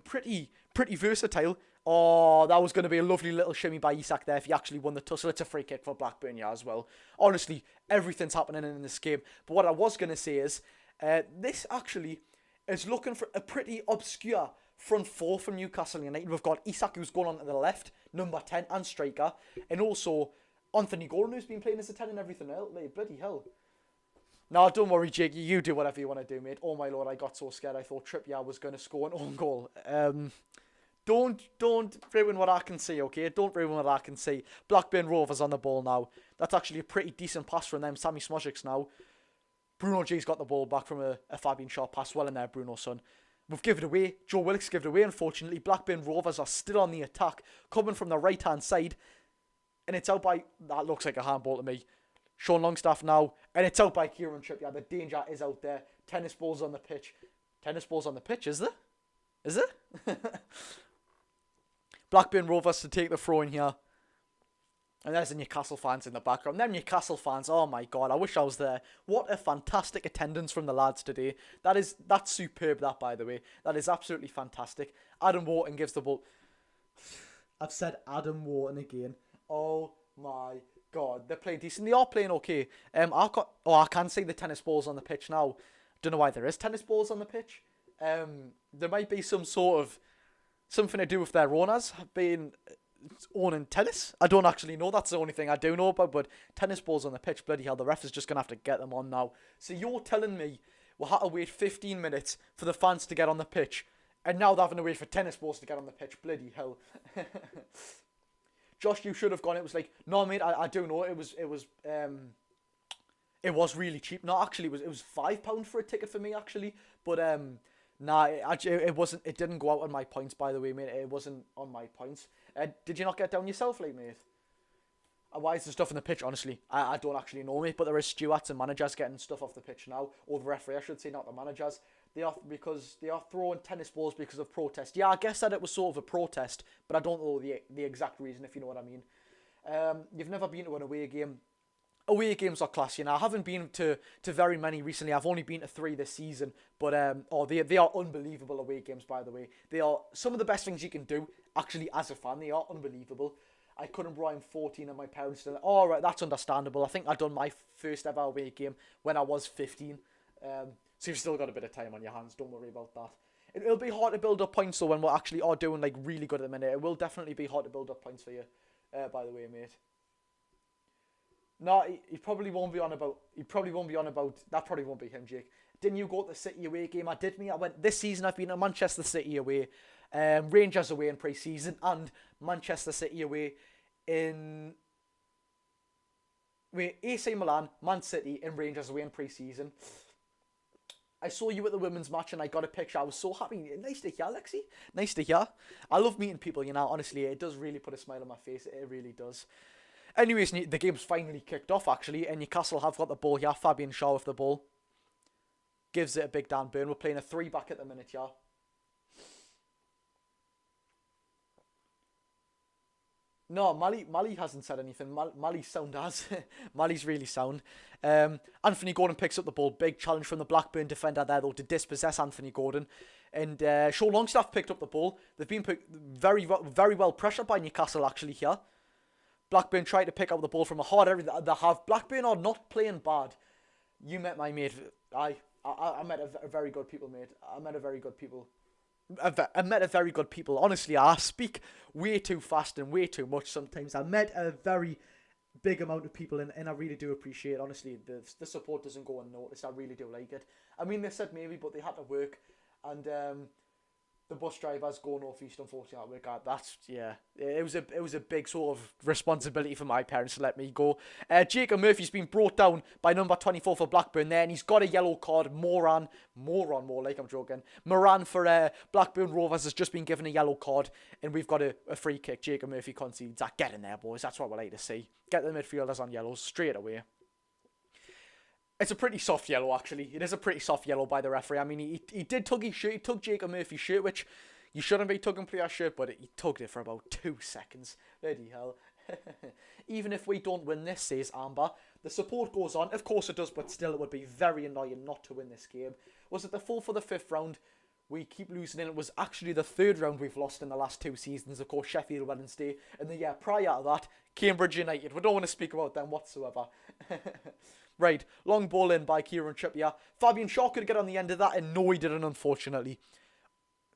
pretty versatile. Oh, that was going to be a lovely little shimmy by Isak there if he actually won the tussle. It's a free kick for Blackburn, yeah, as well. Honestly, everything's happening in this game. But what I was going to say is, this actually is looking for a pretty obscure front four from Newcastle United. We've got Isak, who's going on to the left, number 10 and striker, and also Anthony Gordon, who's been playing as a 10 and everything else. Mate, bloody hell. No, don't worry, Jake. You do whatever you want to do, mate. Oh, my Lord, I got so scared. I thought Trippier was going to score an own goal. Don't ruin what I can see, okay? Don't ruin what I can see. Blackburn Rovers on the ball now. That's actually a pretty decent pass from them. Sammy Smozic's now. Bruno G's got the ball back from a Fabian Shaw pass. Well in there, Bruno, son. We've given it away. Joe Willock's given it away, unfortunately. Blackburn Rovers are still on the attack, coming from the right-hand side. And it's out by... That looks like a handball to me. Sean Longstaff now. And it's out by Kieran Trippier. The danger is out there. Tennis balls on the pitch. Tennis balls on the pitch, is there? Is there? Blackburn Rovers to take the throw in here. And there's the Newcastle fans in the background. Them Newcastle fans, oh my god, I wish I was there. What a fantastic attendance from the lads today. That's superb, that, by the way. That is absolutely fantastic. Adam Wharton gives the ball. I've said Adam Wharton again. Oh my god, they're playing decent. They are playing okay. I can see the tennis balls on the pitch now. Don't know why there is tennis balls on the pitch. There might be some sort of something to do with their owners being owning tennis. I don't actually know. That's the only thing I do know about. But tennis balls on the pitch, bloody hell, the ref is just going to have to get them on now. So you're telling me we'll have to wait 15 minutes for the fans to get on the pitch, and now they're having to wait for tennis balls to get on the pitch. Bloody hell. Josh, you should have gone. It was like, no, mate, I do know. It was really cheap. No, actually, it was £5 for a ticket for me, actually. But nah, it wasn't. It didn't go out on my points, by the way, mate. It wasn't on my points. Did you not get down yourself, like, mate? Why is the stuff on the pitch? Honestly, I don't actually know, mate. But there is stewards and managers getting stuff off the pitch now, or the referee, I should say, not the managers. They are throwing tennis balls because of protest. Yeah, I guess that it was sort of a protest, but I don't know the exact reason, if you know what I mean. You've never been to an away game. Away games are class, you know. I haven't been to very many recently. I've only been to 3 this season. But they are unbelievable away games, by the way. They are some of the best things you can do, actually, as a fan. They are unbelievable. I couldn't bro, I'm 14 and my parents still... Oh, right, that's understandable. I think I done my first ever away game when I was 15. So you've still got a bit of time on your hands. Don't worry about that. It'll be hard to build up points, though, when we're actually are doing, like, really good at the minute. It will definitely be hard to build up points for you, by the way, mate. No, he probably won't be on about... That probably won't be him, Jake. Didn't you go to the City away game? I did, mate. This season I've been to Manchester City away, Rangers away in pre-season, and Manchester City away in... Wait, AC Milan, Man City, and Rangers away in pre-season. I saw you at the women's match and I got a picture. I was so happy. Nice to hear, Lexi. Nice to hear. I love meeting people, you know. Honestly, it does really put a smile on my face. It really does. Anyways, the game's finally kicked off, actually, and Newcastle have got the ball here. Fabian Shaw with the ball. Gives it a big Dan Burn. We're playing a 3-back at the minute, yeah. No, Mali hasn't said anything. Mali's sound as. Mali's really sound. Anthony Gordon picks up the ball. Big challenge from the Blackburn defender there, though, to dispossess Anthony Gordon. And Shaw Longstaff picked up the ball. They've been very well pressured by Newcastle, actually, here. Blackburn tried to pick up the ball from a hard area. They have. Blackburn are not playing bad. You met my mate. I met a very good people, mate. I met a very good people. Honestly, I speak way too fast and way too much sometimes. I met a very big amount of people, and I really do appreciate it. Honestly, the support doesn't go unnoticed. I really do like it. I mean, they said maybe, but they had to work, and the bus drivers go northeast, unfortunately. It was a big sort of responsibility for my parents to let me go. Jacob Murphy's been brought down by number 24 for Blackburn there, and he's got a yellow card. Moran for Blackburn Rovers has just been given a yellow card, and we've got a free kick. Jacob Murphy concedes. Get in there, boys. That's what we like to see. Get the midfielders on yellows straight away. It's a pretty soft yellow, actually. It is a pretty soft yellow by the referee. I mean, he did tug his shirt. He tugged Jacob Murphy's shirt, which you shouldn't be tugging player's shirt, but he tugged it for about 2 seconds. Bloody hell. Even if we don't win this, says Amber, the support goes on. Of course it does, but still it would be very annoying not to win this game. Was it the 4th or the 5th round? We keep losing, and it was actually the 3rd round we've lost in the last 2 seasons. Of course, Sheffield Wednesday, and the year prior to that, Cambridge United. We don't want to speak about them whatsoever. Right, long ball in by Kieran Trippier. Fabian Shaw could get on the end of that, and no, he didn't, unfortunately.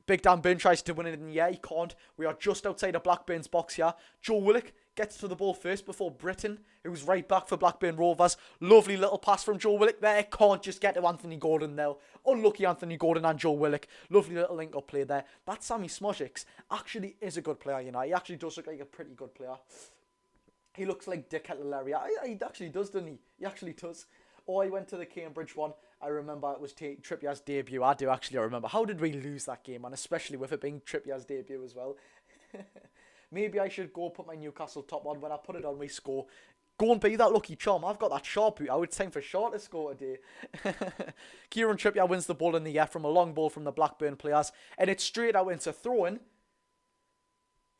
Big Dan Burn tries to win it in the air. He can't. We are just outside of Blackburn's box here. Joe Willock gets to the ball first before Britton, who's right back for Blackburn Rovers. Lovely little pass from Joe Willock there. Can't just get to Anthony Gordon though. Unlucky Anthony Gordon and Joe Willock. Lovely little link-up play there. That Sammy Smodjic actually is a good player, you know. He actually does look like a pretty good player. He looks like Dick Kettlelaria. He actually does, doesn't he? He actually does. Oh, I went to the Cambridge one. I remember it was Trippier's debut. I do actually remember. How did we lose that game, man? Especially with it being Trippier's debut as well. Maybe I should go put my Newcastle top on. When I put it on, we score. Go and be that lucky charm. I've got that Shaw boot out. It's time for Shaw to score today. Kieran Trippier wins the ball in the air from a long ball from the Blackburn players. And it's straight out into throw-in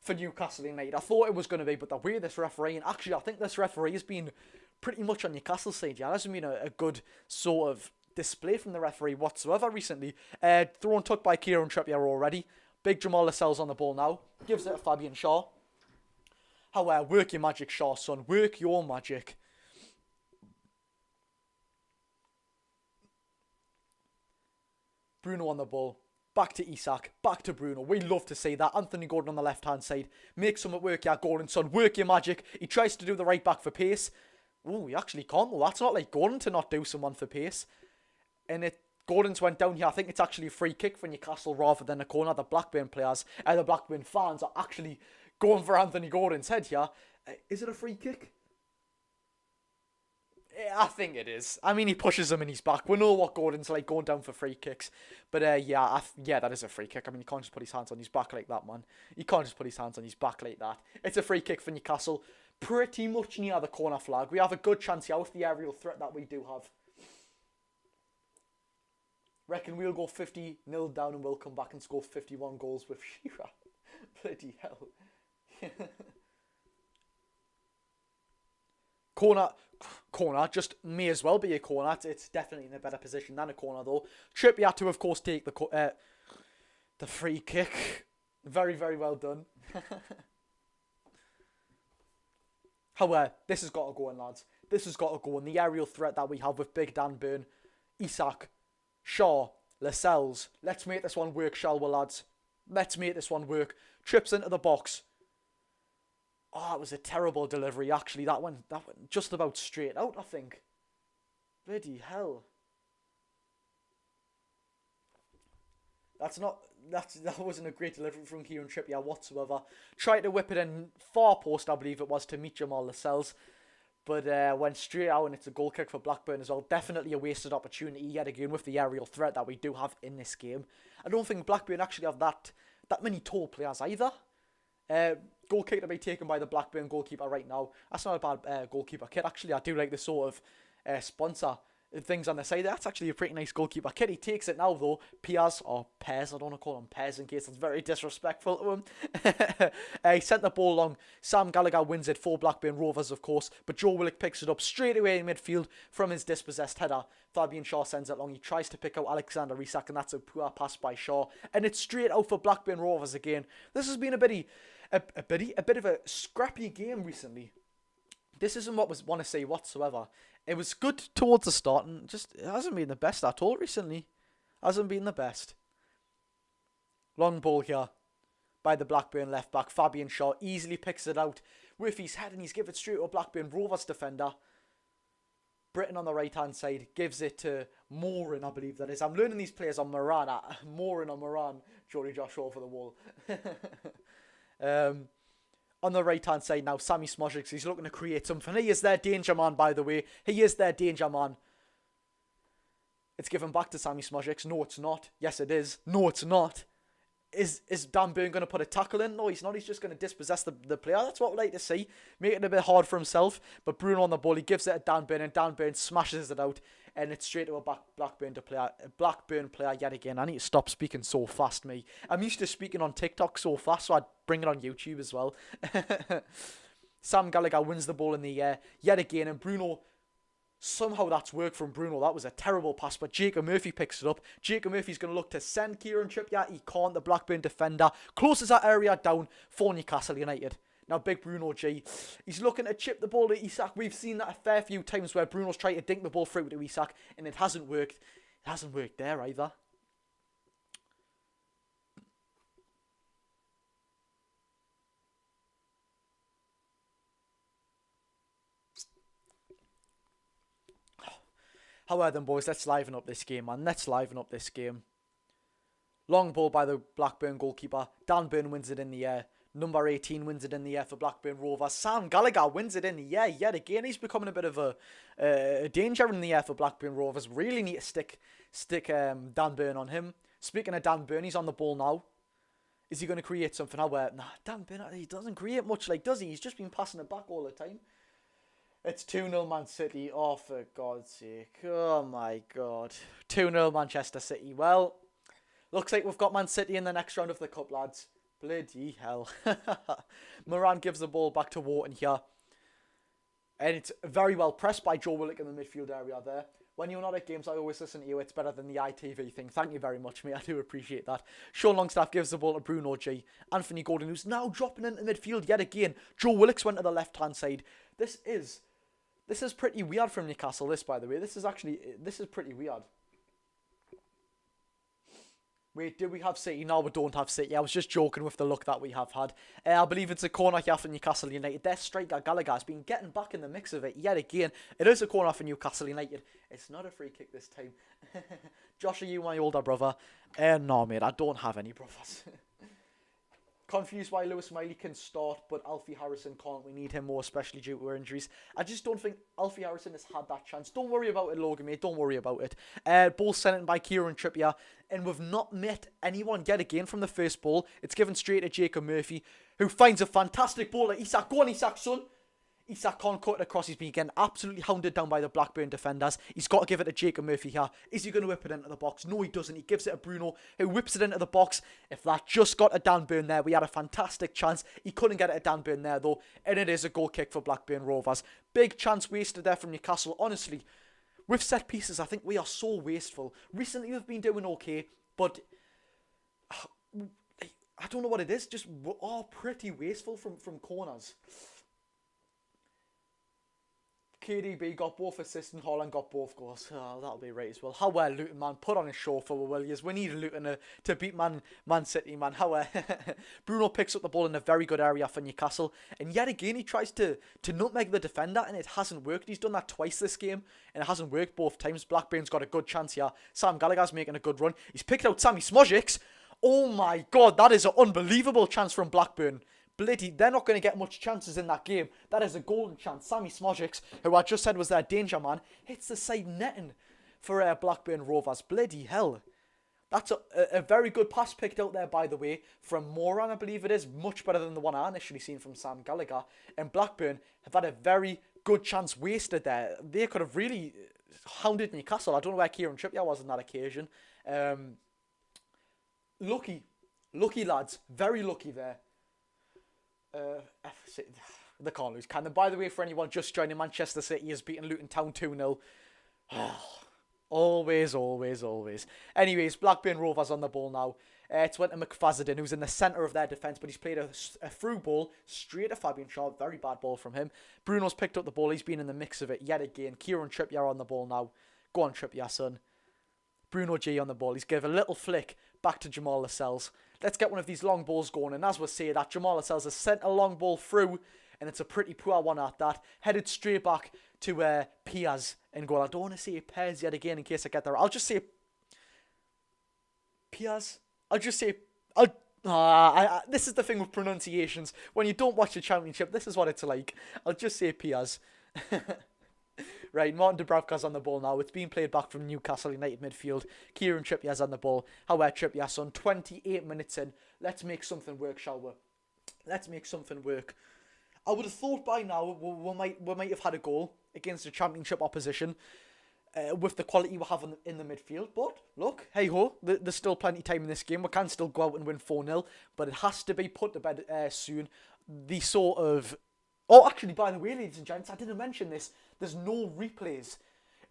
for Newcastle United. I thought it was going to be, but the way this referee, and actually I think this referee has been pretty much on Newcastle's side. Yeah, hasn't been a good sort of display from the referee whatsoever recently. Thrown tuck by Kieran Trippier already. Big Jamal Lascelles on the ball now. Gives it to Fabian Shaw. However, work your magic, Shaw, son. Work your magic. Bruno on the ball. Back to Isak. Back to Bruno. We love to see that. Anthony Gordon on the left-hand side. Make some work, yeah, Gordon, son. Work your magic. He tries to do the right back for pace. Ooh, he actually can't, though. That's not like Gordon to not do someone for pace. And Gordon's went down here. I think it's actually a free kick for Newcastle rather than a corner. The Blackburn players, the Blackburn fans are actually going for Anthony Gordon's head here. Is it a free kick? Yeah, I think it is. I mean, he pushes him in his back. We know what Gordon's like going down for free kicks. But yeah, that is a free kick. I mean, he can't just put his hands on his back like that, man. He can't just put his hands on his back like that. It's a free kick for Newcastle. Pretty much near the corner flag. We have a good chance here with the aerial threat that we do have. Reckon we'll go 50-0 down and we'll come back and score 51 goals with Shearer. Bloody hell. Corner, just may as well be a corner. It's definitely in a better position than a corner though. Trippier to, of course, take the free kick. Very, very well done. However, this has got to go in, lads. This has got to go in. The aerial threat that we have with Big Dan Burn, Isak, Shaw, Lascelles. Let's make this one work, shall we, lads? Let's make this one work. Trips into the box. Oh, it was a terrible delivery, actually. That went just about straight out, I think. Bloody hell. That wasn't a great delivery from Kieran Trippier whatsoever. Tried to whip it in far post, I believe it was, to meet Jamal Lascelles. But went straight out, and it's a goal kick for Blackburn as well. Definitely a wasted opportunity yet again with the aerial threat that we do have in this game. I don't think Blackburn actually have that many tall players either. Goal kick to be taken by the Blackburn goalkeeper right now. That's not a bad goalkeeper kit. Actually, I do like the sort of sponsor things on the side. That's actually a pretty nice goalkeeper kit. He takes it now though. Piaz, or Pez, I don't want to call him Pez in case that's very disrespectful to him. He sent the ball long. Sam Gallagher wins it for Blackburn Rovers, of course, but Joe Willock picks it up straight away in midfield from his dispossessed header. Fabian Shaw sends it long. He tries to pick out Alexander Isak, and that's a poor pass by Shaw, and it's straight out for Blackburn Rovers again. This has been a bit of a scrappy game recently. This isn't what I want to say whatsoever. It was good towards the start, and just it hasn't been the best at all recently. Hasn't been the best. Long ball here by the Blackburn left back. Fabian Shaw easily picks it out with his head, and he's given it straight to a Blackburn Rovers defender. Britton on the right hand side gives it to Moran, I believe that is. I'm learning these players on Moran. Moran on Moran. Jolly Josh over the wall. On the right hand side now, Sammy Smodjic, he's looking to create something. He is their danger man, by the way. He is their danger man. It's given back to Sammy Smodjic. No, it's not. Yes, it is. No, it's not. Is Dan Burn going to put a tackle in? No, he's not. He's just going to dispossess the player. That's what we like to see. Make it a bit hard for himself. But Bruno on the ball, he gives it to Dan Burn, and Dan Burn smashes it out. And it's straight to a Blackburn player yet again. I need to stop speaking so fast, me. I'm used to speaking on TikTok so fast, so I'd bring it on YouTube as well. Sam Gallagher wins the ball in the air yet again, and Bruno, somehow that's worked from Bruno. That was a terrible pass, but Jacob Murphy picks it up. Jacob Murphy's going to look to send Kieran Trippier. He can't. The Blackburn defender closes that area down for Newcastle United. Now, big Bruno G, he's looking to chip the ball to Isak. We've seen that a fair few times where Bruno's tried to dink the ball through to Isak, and it hasn't worked. It hasn't worked there either. However then, boys, let's liven up this game, man. Let's liven up this game. Long ball by the Blackburn goalkeeper. Dan Burn wins it in the air. Number 18 wins it in the air for Blackburn Rovers. Sam Gallagher wins it in the air yet again. He's becoming a bit of a danger in the air for Blackburn Rovers. Really need to stick Dan Burn on him. Speaking of Dan Burn, he's on the ball now. Is he going to create something? Nah, Dan Burn, he doesn't create much, like, does he? He's just been passing it back all the time. It's 2-0 Man City. Oh, for God's sake. Oh, my God. 2-0 Manchester City. Well, looks like we've got Man City in the next round of the Cup, lads. Bloody hell. Moran gives the ball back to Wharton here. And it's very well pressed by Joe Willock in the midfield area there. When you're not at games, I always listen to you. It's better than the ITV thing. Thank you very much, mate. I do appreciate that. Sean Longstaff gives the ball to Bruno G. Anthony Gordon, who's now dropping into midfield yet again. Joe Willock's went to the left-hand side. This is pretty weird from Newcastle, this, by the way. This is pretty weird. Wait, do we have City? No, we don't have City. I was just joking with the look that we have had. I believe it's a corner here for Newcastle United. Their striker Gallagher has been getting back in the mix of it yet again. It is a corner for Newcastle United. It's not a free kick this time. Josh, are you my older brother? No, mate, I don't have any brothers. Confused why Lewis Miley can start, but Alfie Harrison can't. We need him more, especially due to injuries. I just don't think Alfie Harrison has had that chance. Don't worry about it, Logan, mate. Don't worry about it. Ball sent in by Kieran Trippier, and we've not met anyone yet again from the first ball. It's given straight to Jacob Murphy, who finds a fantastic ball at Isak. Go on, Isak, son. Isak can't cut it across. He's been getting absolutely hounded down by the Blackburn defenders. He's got to give it to Jacob Murphy here. Is he going to whip it into the box? No, he doesn't. He gives it to Bruno, who whips it into the box. If that just got a Dan Burn there, we had a fantastic chance. He couldn't get it to Dan Burn there, though, and it is a goal kick for Blackburn Rovers. Big chance wasted there from Newcastle. Honestly, with set pieces, I think we are so wasteful. Recently, we've been doing okay, but I don't know what it is. Just we're all pretty wasteful from corners. KDB got both assists and Haaland got both goals. Oh, that'll be right as well. How well Luton, man. Put on a show for Williams. We need Luton to beat Man City, man. How well. Bruno picks up the ball in a very good area for Newcastle. And yet again, he tries to nutmeg the defender, and it hasn't worked. He's done that twice this game, and it hasn't worked both times. Blackburn's got a good chance here. Sam Gallagher's making a good run. He's picked out Sammy Smodjiks. Oh my God, that is an unbelievable chance from Blackburn. Bloody, they're not going to get much chances in that game. That is a golden chance. Sammy Smodjiks, who I just said was their danger man, hits the side netting for Blackburn Rovers. Bloody hell. That's a very good pass picked out there, by the way, from Moran, I believe it is. Much better than the one I initially seen from Sam Gallagher. And Blackburn have had a very good chance wasted there. They could have really hounded Newcastle. I don't know where Kieran Trippier was on that occasion. Lucky, lads. Very lucky there. They can't lose, can they? By the way, for anyone just joining, Manchester City has beaten Luton Town 2-0. Always. Anyways, Blackburn Rovers on the ball now. It's went to McFadden, who's in the centre of their defence, but he's played a through ball straight to Fabian Shaw. Very bad ball from him. Bruno's picked up the ball. He's been in the mix of it yet again. Kieran Trippier on the ball now. Go on, Trippier, son. Bruno G on the ball. He's given a little flick back to Jamal Lascelles. Let's get one of these long balls going. And as we say that, Jamal Lascelles has sent a long ball through. And it's a pretty poor one at that. Headed straight back to Piaz in goal. I don't want to say Pez yet again in case I get there. I'll just say Piaz. I'll just say... this is the thing with pronunciations. When you don't watch the Championship, this is what it's like. I'll just say Piaz. Right, Martin Dubravka's on the ball now. It's being played back from Newcastle United midfield. Kieran Trippier's on the ball. However, Trippier, son, 28 minutes in. Let's make something work, shall we? Let's make something work. I would have thought by now we might have had a goal against the Championship opposition with the quality we have in the midfield. But, look, hey-ho, there's still plenty of time in this game. We can still go out and win 4-0, but it has to be put to bed soon. The sort of... Oh, actually, by the way, ladies and gents, I didn't mention this. There's no replays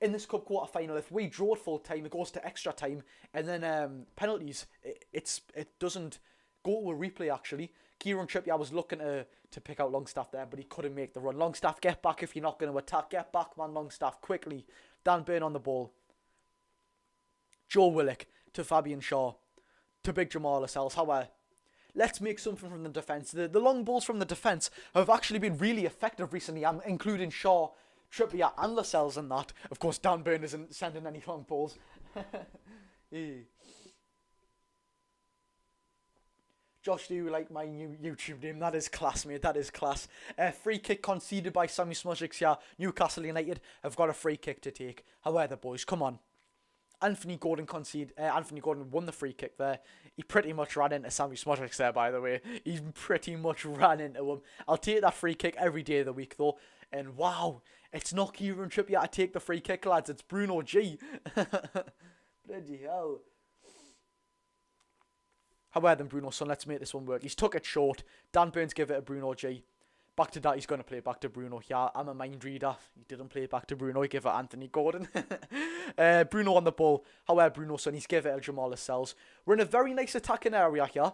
in this Cup quarter-final. If we draw at full time, it goes to extra time. And then penalties, it doesn't go to a replay, actually. Kieran Trippier was looking to pick out Longstaff there, but he couldn't make the run. Longstaff, get back if you're not going to attack. Get back, man, Longstaff, quickly. Dan Burn on the ball. Joe Willock to Fabian Shaw. To big Jamal Lascelles. However, let's make something from the defence. The long balls from the defence have actually been really effective recently, including Shaw Trippier and Lascelles and that. Of course, Dan Burn isn't sending any long balls. Yeah. Josh, do you like my new YouTube name? That is class, mate. That is class. Free kick conceded by Sammy Smudgiks here. Newcastle United have got a free kick to take. However, boys, come on. Anthony Gordon won the free kick there. He pretty much ran into Sammy Smudgiks there, by the way. He pretty much ran into him. I'll take that free kick every day of the week, though. And wow, it's not Kieran Trippier to take the free kick, lads. It's Bruno G. Bloody hell. However, then Bruno, son, let's make this one work. He's took it short. Dan Burns give it to Bruno G. Back to that, he's going to play it back to Bruno. Yeah, I'm a mind reader. He didn't play it back to Bruno. He gave it to Anthony Gordon. Bruno on the ball. However, Bruno, son, he's give it to Jamal Lascelles. We're in a very nice attacking area here.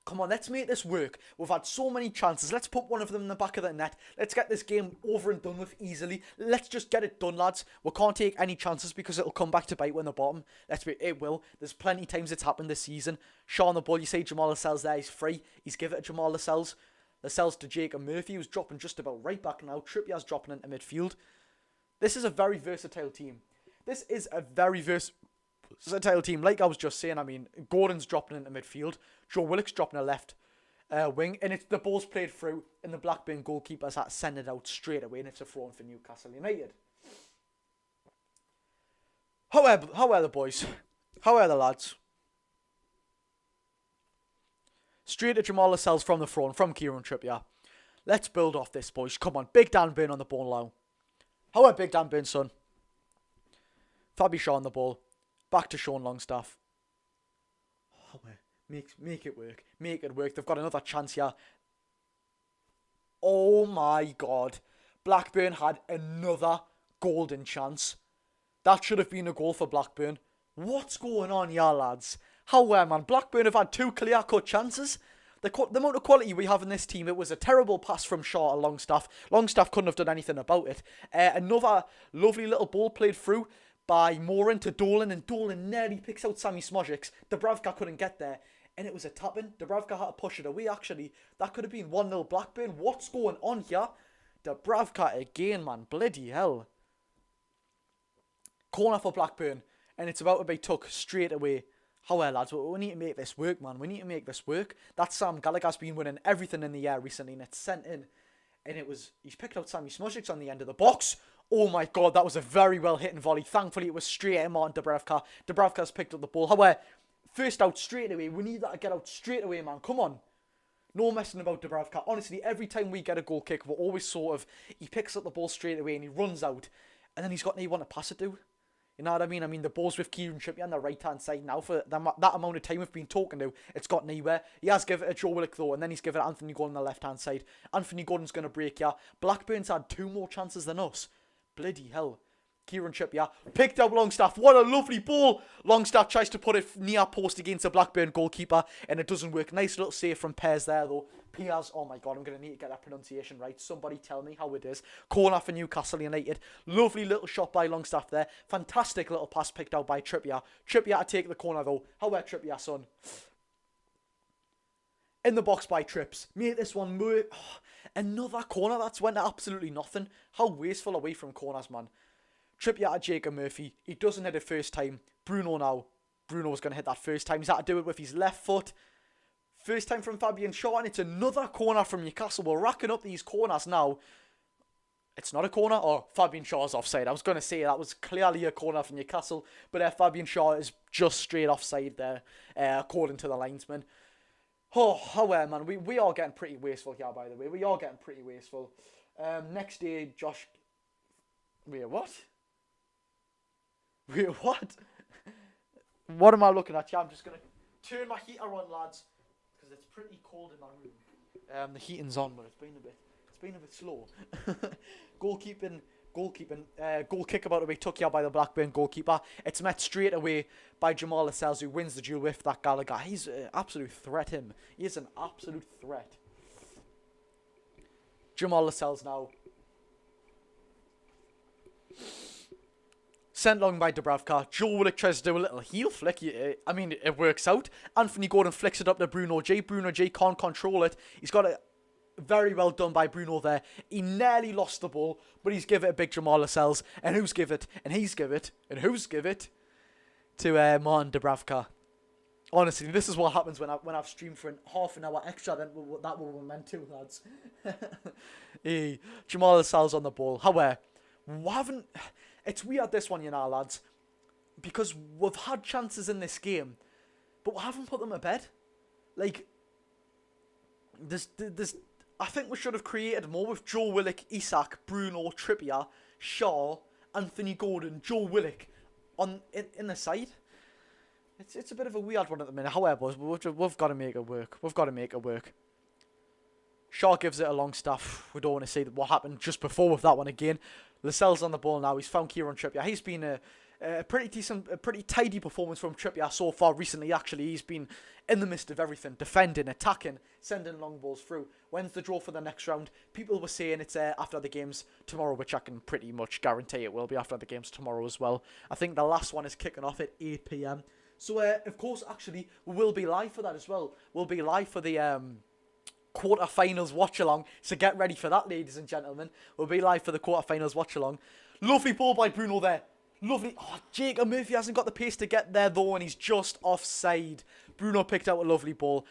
Come on, let's make this work. We've had so many chances. Let's put one of them in the back of the net. Let's get this game over and done with easily. Let's just get it done, lads. We can't take any chances because it'll come back to bite when the bottom. It will. There's plenty of times it's happened this season. Shaw on the ball. You say Jamal Lascelles there. He's free. He's give it to Jamal Lascelles. Lascelles to Jacob Murphy, who's dropping just about right back now. Trippier's dropping into midfield. This is a very versatile team. This is a very versatile team. Like I was just saying, I mean, Gordon's dropping into midfield. Joe Willock's dropping a left wing. And it's the ball's played through. And the Blackburn goalkeeper's had to send it out straight away. And it's a throw-in for Newcastle United. How are the boys? How are the lads? Straight to Jamal Lascelles from the front, from Kieran Trippier. Let's build off this, boys. Come on, Big Dan Burn on the ball now. How are Big Dan Burn, son? Fabi Shaw on the ball. Back to Sean Longstaff. Oh, make it work. Make it work. They've got another chance here. Oh my God. Blackburn had another golden chance. That should have been a goal for Blackburn. What's going on here, lads? Man, Blackburn have had 2 clear-cut chances. The amount of quality we have in this team, it was a terrible pass from Shaw to Longstaff. Longstaff couldn't have done anything about it. Another lovely little ball played through by Moran to Dolan, and Dolan nearly picks out Sammy Smudgiks. Dubravka couldn't get there, and it was a tap-in. Dubravka had to push it away, actually. That could have been 1-0 Blackburn. What's going on here? Dubravka again, man. Bloody hell. Corner for Blackburn, and it's about to be took straight away. However, lads, we need to make this work, man. We need to make this work. That Sam Gallagher's been winning everything in the air recently, and it's sent in. And he's picked out Sammy Smudgiks on the end of the box. Oh my God, that was a very well hitting volley. Thankfully, it was straight at Martin Dubravka. Dubravka's picked up the ball. However, first out straight away. We need that to get out straight away, man. Come on. No messing about Dubravka. Honestly, every time we get a goal kick, we're always he picks up the ball straight away and he runs out. And then he's got no one to pass it to. You know what I mean? I mean, the ball's with Kieran Trippier on the right-hand side now. For that amount of time we've been talking to, it's got nowhere. He has given it to Joe Willock, though, and then he's given it to Anthony Gordon on the left-hand side. Anthony Gordon's going to break here. Blackburn's had 2 more chances than us. Bloody hell. Kieran Trippier picked out Longstaff. What a lovely ball. Longstaff tries to put it near post against the Blackburn goalkeeper, and it doesn't work. Nice little save from Pears there, though. Pears, oh my God, I'm going to need to get that pronunciation right. Somebody tell me how it is. Corner for Newcastle United. Lovely little shot by Longstaff there. Fantastic little pass picked out by Trippier. Trippier to take the corner, though. How about Trippier, son? In the box by Trips. Made this one work. Oh, another corner that's went to absolutely nothing. How wasteful away from corners, man. Trippier to Jacob Murphy. He doesn't hit it first time. Bruno now. Bruno's going to hit that first time. He's had to do it with his left foot. First time from Fabian Shaw, and it's another corner from Newcastle. We're racking up these corners now. It's not a corner, or Fabian Shaw's offside. I was going to say that was clearly a corner from Newcastle, but Fabian Shaw is just straight offside there, according to the linesman. Man, we are getting pretty wasteful here, by the way. We are getting pretty wasteful. Next day, Josh... Wait, what? What am I looking at here? I'm just going to turn my heater on, lads, because it's pretty cold in my room. The heating's on, but it's been a bit slow. Goal kick about to be took here by the Blackburn goalkeeper. It's met straight away by Jamal Lascelles, who wins the duel with that Gallagher. He's an absolute threat, him. He is an absolute threat. Jamal Lascelles now. Sent long by Dubravka. Joe Willock tries to do a little heel flick. I mean, it works out. Anthony Gordon flicks it up to Bruno J. Bruno J can't control it. He's got to... Very well done by Bruno there. He nearly lost the ball, but he's give it a big Jamal Lascelles. And who's give it? And he's give it. And who's give it? To Martin Dubravka. Honestly, this is what happens when I've streamed for half an hour extra than that we were meant to, lads. Jamal Lascelles on the ball. However, it's weird this one, you know, lads. Because we've had chances in this game, but we haven't put them to bed. Like, there's I think we should have created more with Joe Willock, Isak, Bruno, Trippier, Shaw, Anthony Gordon, Joe Willock in the side. It's a bit of a weird one at the minute. However, we've got to make it work. We've got to make it work. Shaw gives it a long stuff. We don't want to see what happened just before with that one again. Lascelles on the ball now. He's found Kieran Trippier. He's been a pretty decent, a pretty tidy performance from Trippier so far recently. Actually, he's been in the midst of everything, defending, attacking, sending long balls through. When's the draw for the next round? People were saying it's after the games tomorrow, which I can pretty much guarantee it will be after the games tomorrow as well. I think the last one is kicking off at 8 p.m. So, of course, actually, we will be live for that as well. We'll be live for the quarterfinals watch-along. So get ready for that, ladies and gentlemen. We'll be live for the quarterfinals watch-along. Lovely ball by Bruno there. Lovely. Oh, Jacob Murphy hasn't got the pace to get there, though, and he's just offside. Bruno picked out a lovely ball.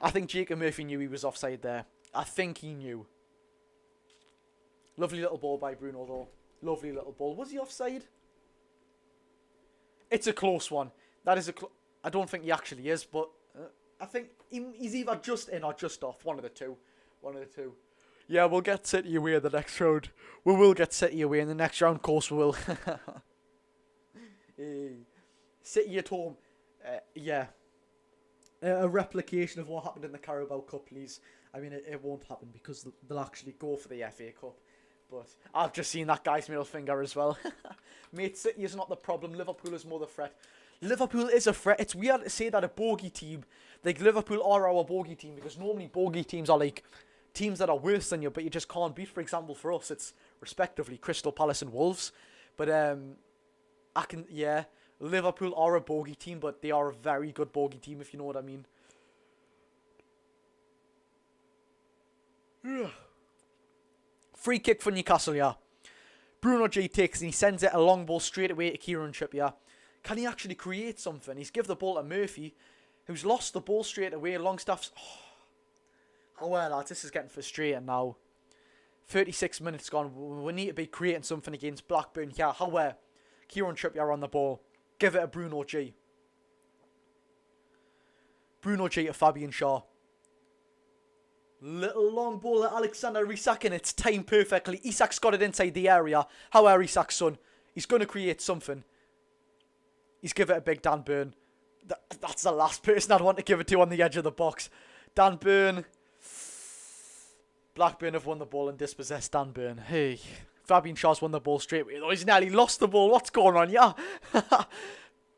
I think Jacob Murphy knew he was offside there. I think he knew. Lovely little ball by Bruno, though. Lovely little ball. Was he offside? It's a close one. That is I don't think he actually is, but I think he's either just in or just off. One of the two. One of the two. Yeah, we'll get City away in the next round. We will get City away in the next round. Of course we will. City at home. Yeah. A replication of what happened in the Carabao Cup, please. I mean, it won't happen because they'll actually go for the FA Cup. But I've just seen that guy's middle finger as well. Mate, City is not the problem. Liverpool is more the threat. Liverpool is a threat. It's weird to say that a bogey team, like Liverpool are our bogey team, because normally bogey teams are like teams that are worse than you, but you just can't beat. For example, for us, it's respectively Crystal Palace and Wolves. But Liverpool are a bogey team, but they are a very good bogey team, if you know what I mean. Free kick for Newcastle, yeah. Bruno G takes and he sends it a long ball straight away to Kieran Trippier. Can he actually create something? He's give the ball to Murphy, who's lost the ball straight away. Longstaff's... Oh, well, lads, this is getting frustrating now. 36 minutes gone. We need to be creating something against Blackburn here. However, Kieran Trippier on the ball. Give it to Bruno G. Bruno G to Fabian Shaw. Little long ball at Alexander Isak, and it's timed perfectly. Isak's got it inside the area. However, Isak's son, he's going to create something. He's give it a big Dan Burn. That's the last person I'd want to give it to on the edge of the box. Dan Burn. Blackburn have won the ball and dispossessed Dan Burn. Hey, Fabian Shaw's won the ball straight away. Oh, he's nearly lost the ball. What's going on? Yeah.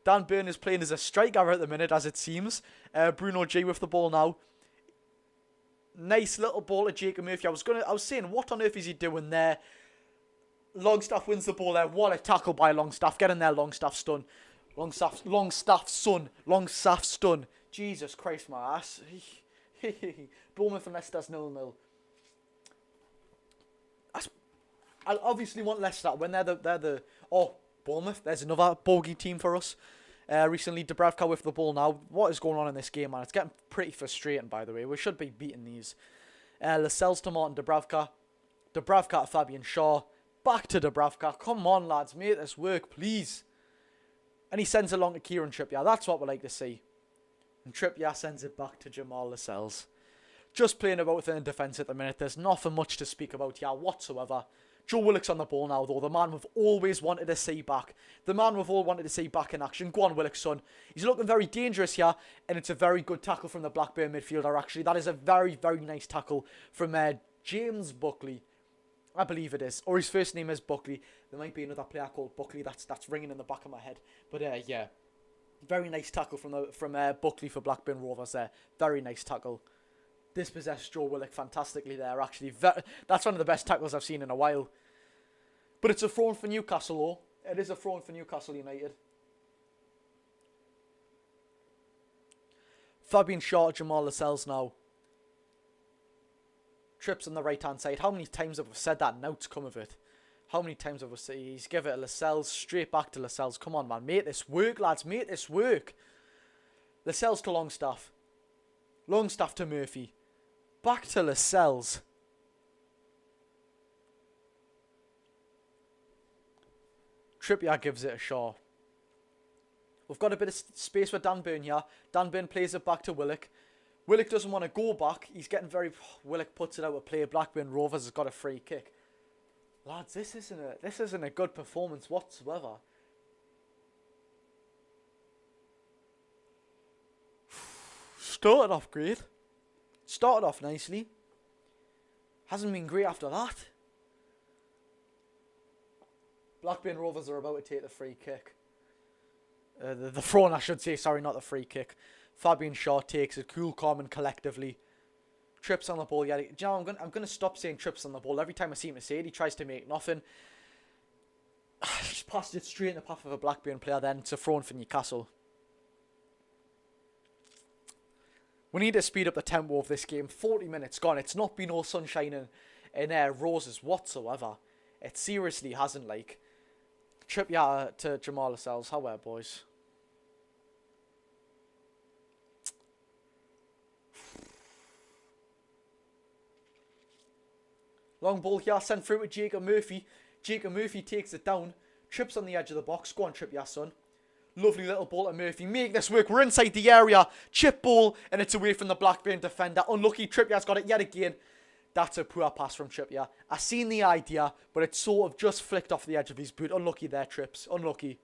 Dan Burn is playing as a striker at the minute, as it seems. Bruno G with the ball now. Nice little ball to Jacob Murphy. I was saying, what on earth is he doing there? Longstaff wins the ball there. What a tackle by Longstaff. Get in there, Longstaff stun. Longstaff stun. Jesus Christ, my ass. Bournemouth and Leicester's 0-0. I obviously want Leicester when they're the Bournemouth. There's another bogey team for us. Recently, Dubravka with the ball now. What is going on in this game, man? It's getting pretty frustrating, by the way. We should be beating these. Lascelles to Martin Dubravka. Dubravka to Fabian Shaw. Back to Dubravka. Come on, lads. Make this work, please. And he sends it along to Kieran Trippier. That's what we like to see. And Trippier sends it back to Jamal Lascelles. Just playing about within the defence at the minute. There's nothing much to speak about here whatsoever. Joe Willock's on the ball now, though. The man we've always wanted to see back. The man we've all wanted to see back in action. Go on, Willock's son. He's looking very dangerous here. And it's a very good tackle from the Blackburn midfielder, actually. That is a very, very nice tackle from James Buckley. I believe it is. Or his first name is Buckley. There might be another player called Buckley. That's ringing in the back of my head. But yeah. Very nice tackle from Buckley for Blackburn Rovers there. Very nice tackle. Dispossessed Joe Willock fantastically there, actually. That's one of the best tackles I've seen in a while. But it's a throw for Newcastle, though. It is a throw for Newcastle United. Fabian Shaw, Jamal Lascelles now. Trips on the right-hand side. How many times have we said that? Now to come of it. How many times have we said he's give it to Lascelles, straight back to Lascelles. Come on, man. Make this work, lads. Make this work. Lascelles to Longstaff. Longstaff to Murphy. Back to Lascelles. Trippier gives it a shot. We've got a bit of space for Dan Burn here. Dan Burn plays it back to Willock. Willock doesn't want to go back. He's getting very... Willock puts it out of play. Blackburn Rovers has got a free kick. Lads, this isn't a good performance whatsoever. Started off great. Started off nicely. Hasn't been great after that. Blackburn Rovers are about to take the free kick. The throw-in, I should say. Sorry, not the free kick. Fabian Shaw takes it. Cool, calm and collectively. Trips on the ball. Yeah, you know, I'm gonna stop saying trips on the ball. Every time I see him say it, he tries to make nothing. Just passed it straight in the path of a Blackburn player then. It's a throw-in for Newcastle. We need to speed up the tempo of this game. 40 minutes gone. It's not been all sunshine and roses whatsoever. It seriously hasn't, like. Trippier to Jamal Lascelles. How are boys? Long ball here, sent through to Jacob Murphy. Jacob Murphy takes it down. Trips on the edge of the box. Go on, Trippier, son. Lovely little ball to Murphy. Make this work. We're inside the area. Chip ball, and it's away from the Blackburn defender. Unlucky, Trippier's got it yet again. That's a poor pass from Trippier. I seen the idea, but it sort of just flicked off the edge of his boot. Unlucky there, Trips. Unlucky.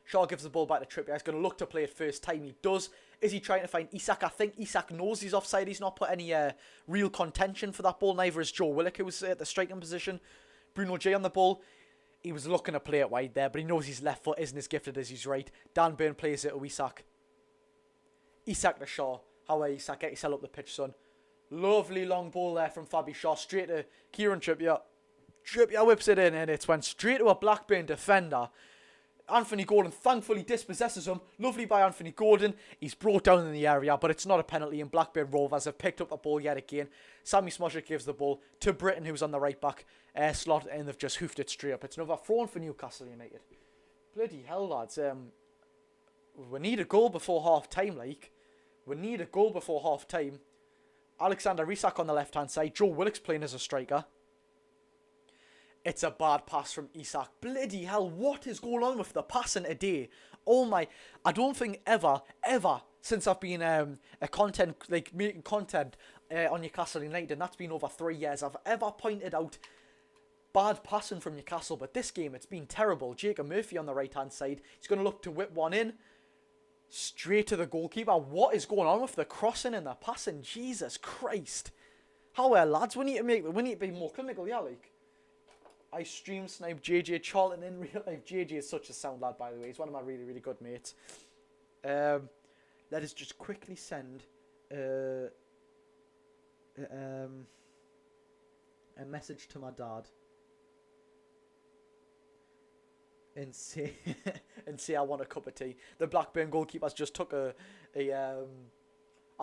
Shaw gives the ball back to Trippier. He's going to look to play it first time. He does. Is he trying to find Isak? I think Isak knows he's offside. He's not put any real contention for that ball. Neither is Joe Willock, who was at the striking position. Bruno J on the ball. He was looking to play it wide there, but he knows his left foot isn't as gifted as his right. Dan Burn plays it to Isak. Isak to Shaw. How are Isak? Get yourself up the pitch, son. Lovely long ball there from Fabi Shaw. Straight to Kieran Trippier. Trippier whips it in, and it went straight to a Blackburn defender. Anthony Gordon thankfully dispossesses him. Lovely by Anthony Gordon. He's brought down in the area, but it's not a penalty, and Blackburn Rovers have picked up the ball yet again. Sammy Smoshik gives the ball to Britton, who's on the right back slot, and they've just hoofed it straight up. It's another throw-in for Newcastle United. Bloody hell, lads. We need a goal before half-time, like. We need a goal before half-time. Alexander Isak on the left-hand side. Joe Willock's playing as a striker. It's a bad pass from Isak. Bloody hell, what is going on with the passing today? Oh my, I don't think ever, since I've been making content on Newcastle United, and that's been over 3 years, I've ever pointed out bad passing from Newcastle, but this game, it's been terrible. Jacob Murphy on the right-hand side. He's going to look to whip one in. Straight to the goalkeeper. What is going on with the crossing and the passing? Jesus Christ. How are lads? We need to be more clinical, yeah, like. I stream snipe JJ Charlton in real life. JJ is such a sound lad, by the way. He's one of my really, really good mates. Let us just quickly send a message to my dad and say I want a cup of tea. The Blackburn goalkeepers just took I'll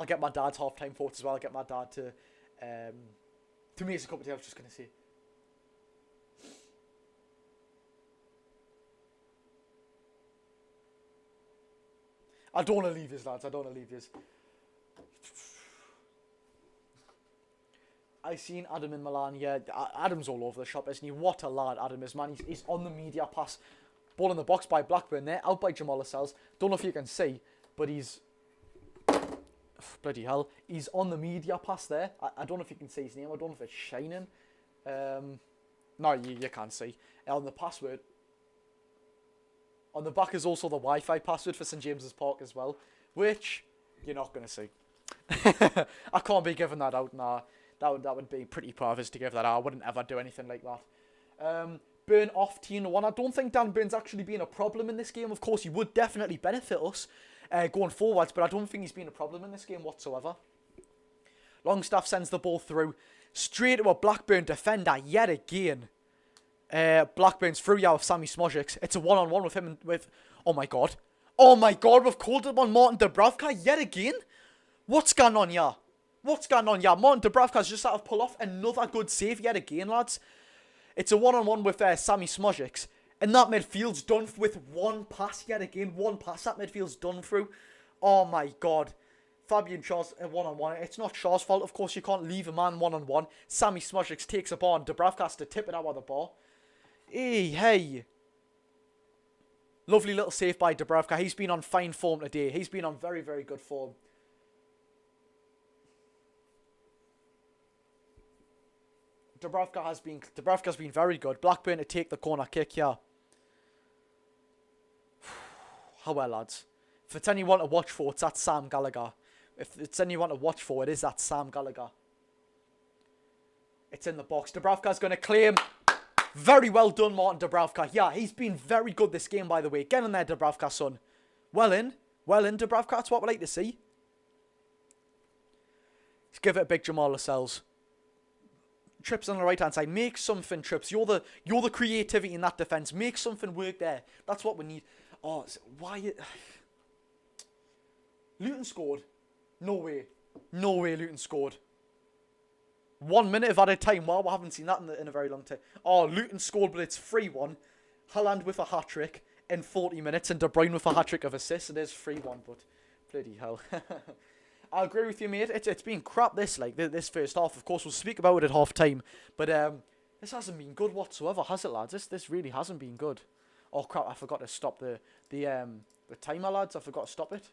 get my dad's half-time thoughts as well. I'll get my dad to me it's a cup of tea. I was just gonna say. I don't want to leave his, lads. I don't want to leave his. I seen Adam in Milan. Yeah, Adam's all over the shop, isn't he? What a lad Adam is, man. He's on the media pass. Ball in the box by Blackburn there. Out by Jamal Lascelles. Don't know if you can see, but he's... Bloody hell. He's on the media pass there. I don't know if you can see his name. I don't know if it's shining. No, you can't see. On the password... On the back is also the Wi-Fi password for St James's Park as well, which you're not going to see. I can't be giving that out, nah. That would be pretty private to give that out. I wouldn't ever do anything like that. Burn off T1. I don't think Dan Burn's actually been a problem in this game. Of course, he would definitely benefit us going forwards, but I don't think he's been a problem in this game whatsoever. Longstaff sends the ball through straight to a Blackburn defender yet again. Blackburn's through with Sammy Smoshik. It's a one-on-one with him and with... Oh my god, we've called him on Martin Dubravka yet again? What's going on here? What's going on? Yeah, Martin Dubravka's just out of pull off. Another good save yet again, lads. It's a one-on-one with Sammy Smojic. And that midfield's done with one pass yet again. One pass that midfield's done through. Oh my God. Fabian Schär's one-on-one. It's not Schär's fault. Of course, you can't leave a man one-on-one. Sammy Smojic takes a bar and Dubravka has to tip it out of the ball. Hey. Lovely little save by Dubravka. He's been on fine form today. He's been on very, very good form. Dubravka's been very good. Blackburn to take the corner kick here. How well, lads. If it's anyone to watch for, it's that Sam Gallagher. If it's anyone to watch for, it is that Sam Gallagher. It's in the box. Dubravka's going to claim. Very well done, Martin Dubravka. Yeah, he's been very good this game, by the way. Get in there, Dubravka, son. Well in, Dubravka. That's what we like to see. Let's give it a big Jamal Lascelles. Trips on the right hand side. Make something, Trips. You're the creativity in that defence. Make something work there. That's what we need. Oh, why? Luton scored. No way. No way Luton scored. 1 minute of added time. Wow, we haven't seen that in a very long time. Oh, Luton scored, but it's 3-1. Haaland with a hat-trick in 40 minutes and De Bruyne with a hat-trick of assists. It is 3-1, but bloody hell. I agree with you, mate. It's been crap this first half. Of course, we'll speak about it at half time. But this hasn't been good whatsoever, has it, lads? This really hasn't been good. Oh crap! I forgot to stop the timer, lads. I forgot to stop it.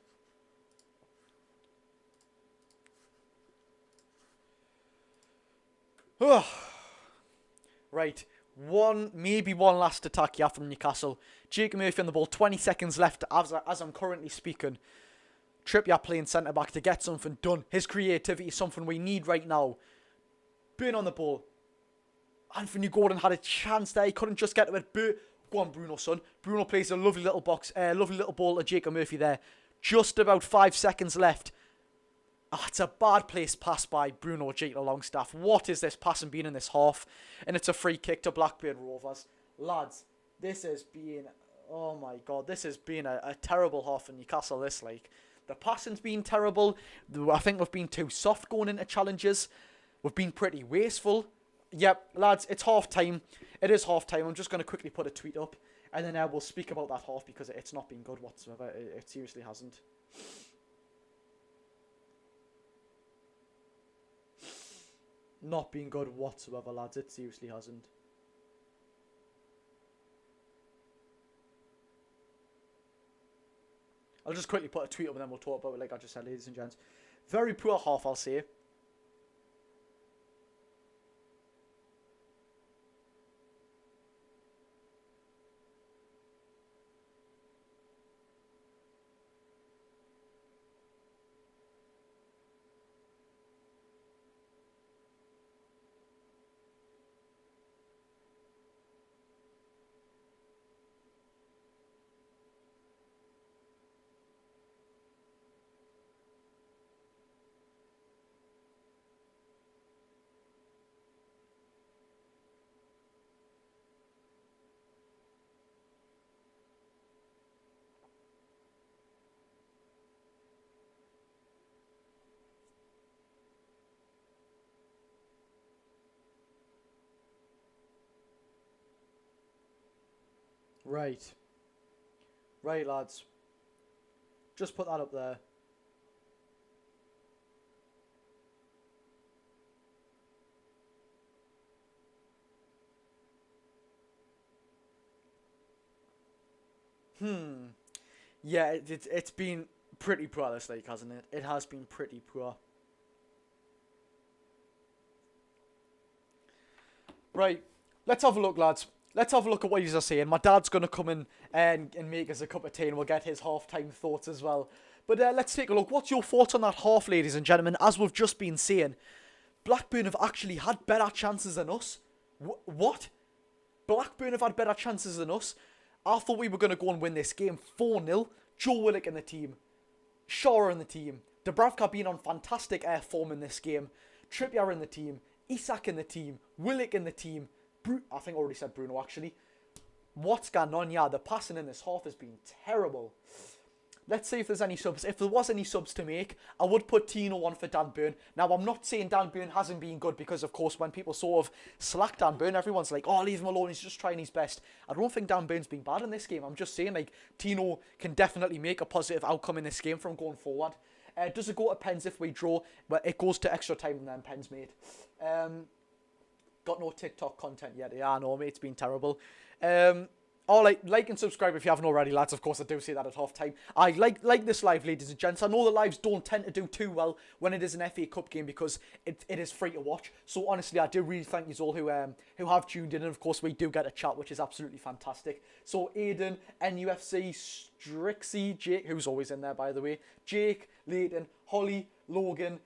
Right, maybe one last attack here from Newcastle. Jacob Murphy on the ball. 20 seconds left as I'm currently speaking. Trippier playing centre-back to get something done. His creativity is something we need right now. Burn on the ball. Anthony Gordon had a chance there. He couldn't just get to it. Go on, Bruno, son. Bruno plays a lovely little ball to Jacob Murphy there. Just about 5 seconds left. It's a bad place pass by Bruno Jacob Longstaff. What is this passing been in this half? And it's a free kick to Blackburn Rovers. Lads, this has been... Oh my God, this has been a terrible half in Newcastle, The passing's been terrible. I think we've been too soft going into challenges. We've been pretty wasteful. Yep, lads, it's half time. It is half time. I'm just going to quickly put a tweet up. And then we'll speak about that half because it's not been good whatsoever. It seriously hasn't. Not been good whatsoever, lads. It seriously hasn't. I'll just quickly put a tweet up and then we'll talk about it like I just said, ladies and gents. Very poor half, I'll say. Right. Right, lads. Just put that up there. Yeah, it's been pretty poor this league, hasn't it? It has been pretty poor. Right, let's have a look, lads. Let's have a look at what he's saying. My dad's going to come in and make us a cup of tea and we'll get his half-time thoughts as well. But let's take a look. What's your thoughts on that half, ladies and gentlemen? As we've just been saying, Blackburn have actually had better chances than us. What? Blackburn have had better chances than us? I thought we were going to go and win this game 4-0. Joe Willock in the team. Shaw in the team. Dubravka being on fantastic air form in this game. Trippier in the team. Isak in the team. Willock in the team. I think I already said Bruno, actually. What's going on? Yeah, the passing in this half has been terrible. let's see if there's any subs. If there was any subs to make, I would put Tino on for Dan Burn. Now, I'm not saying Dan Burn hasn't been good because, of course, when people sort of slack Dan Burn, everyone's like, oh, leave him alone, he's just trying his best. I don't think Dan Burn's been bad in this game. I'm just saying, like, Tino can definitely make a positive outcome in this game from going forward. Does it go to pens if we draw? Well, it goes to extra time and then pens made. Got no TikTok content yet. Yeah, I know, mate, it's been terrible. Like and subscribe if you haven't already, lads. Of course, I do say that at half time. I like this live, ladies and gents. I know the lives don't tend to do too well when it is an FA Cup game because it is free to watch. So honestly, I do really thank you all who have tuned in, and of course we do get a chat, which is absolutely fantastic. So Aiden, NUFC, Strixie, Jake, who's always in there by the way, Jake, Leighton, Holly, Logan,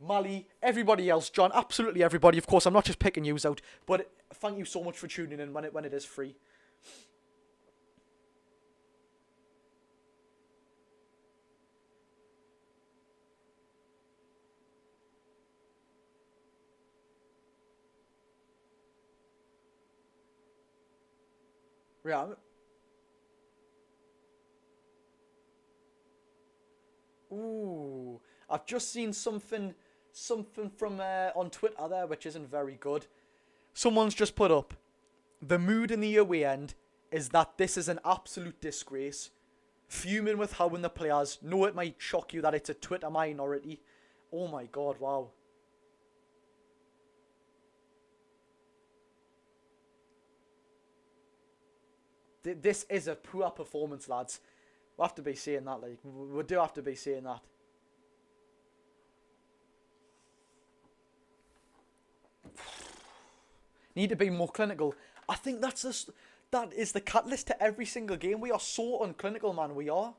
Mally, everybody else, John, absolutely everybody. Of course, I'm not just picking yous out, but thank you so much for tuning in when it is free. Yeah. Ooh, I've just seen something from on Twitter there, which isn't very good. Someone's just put up, the mood in the away end is that this is an absolute disgrace. Fuming with how in the players. Know it might shock you that it's a Twitter minority. Oh my god, wow. This is a poor performance, lads. We'll have to be saying that, like, we do have to be saying that. Need to be more clinical. I think that is the catalyst to every single game. We are so unclinical, man, we are.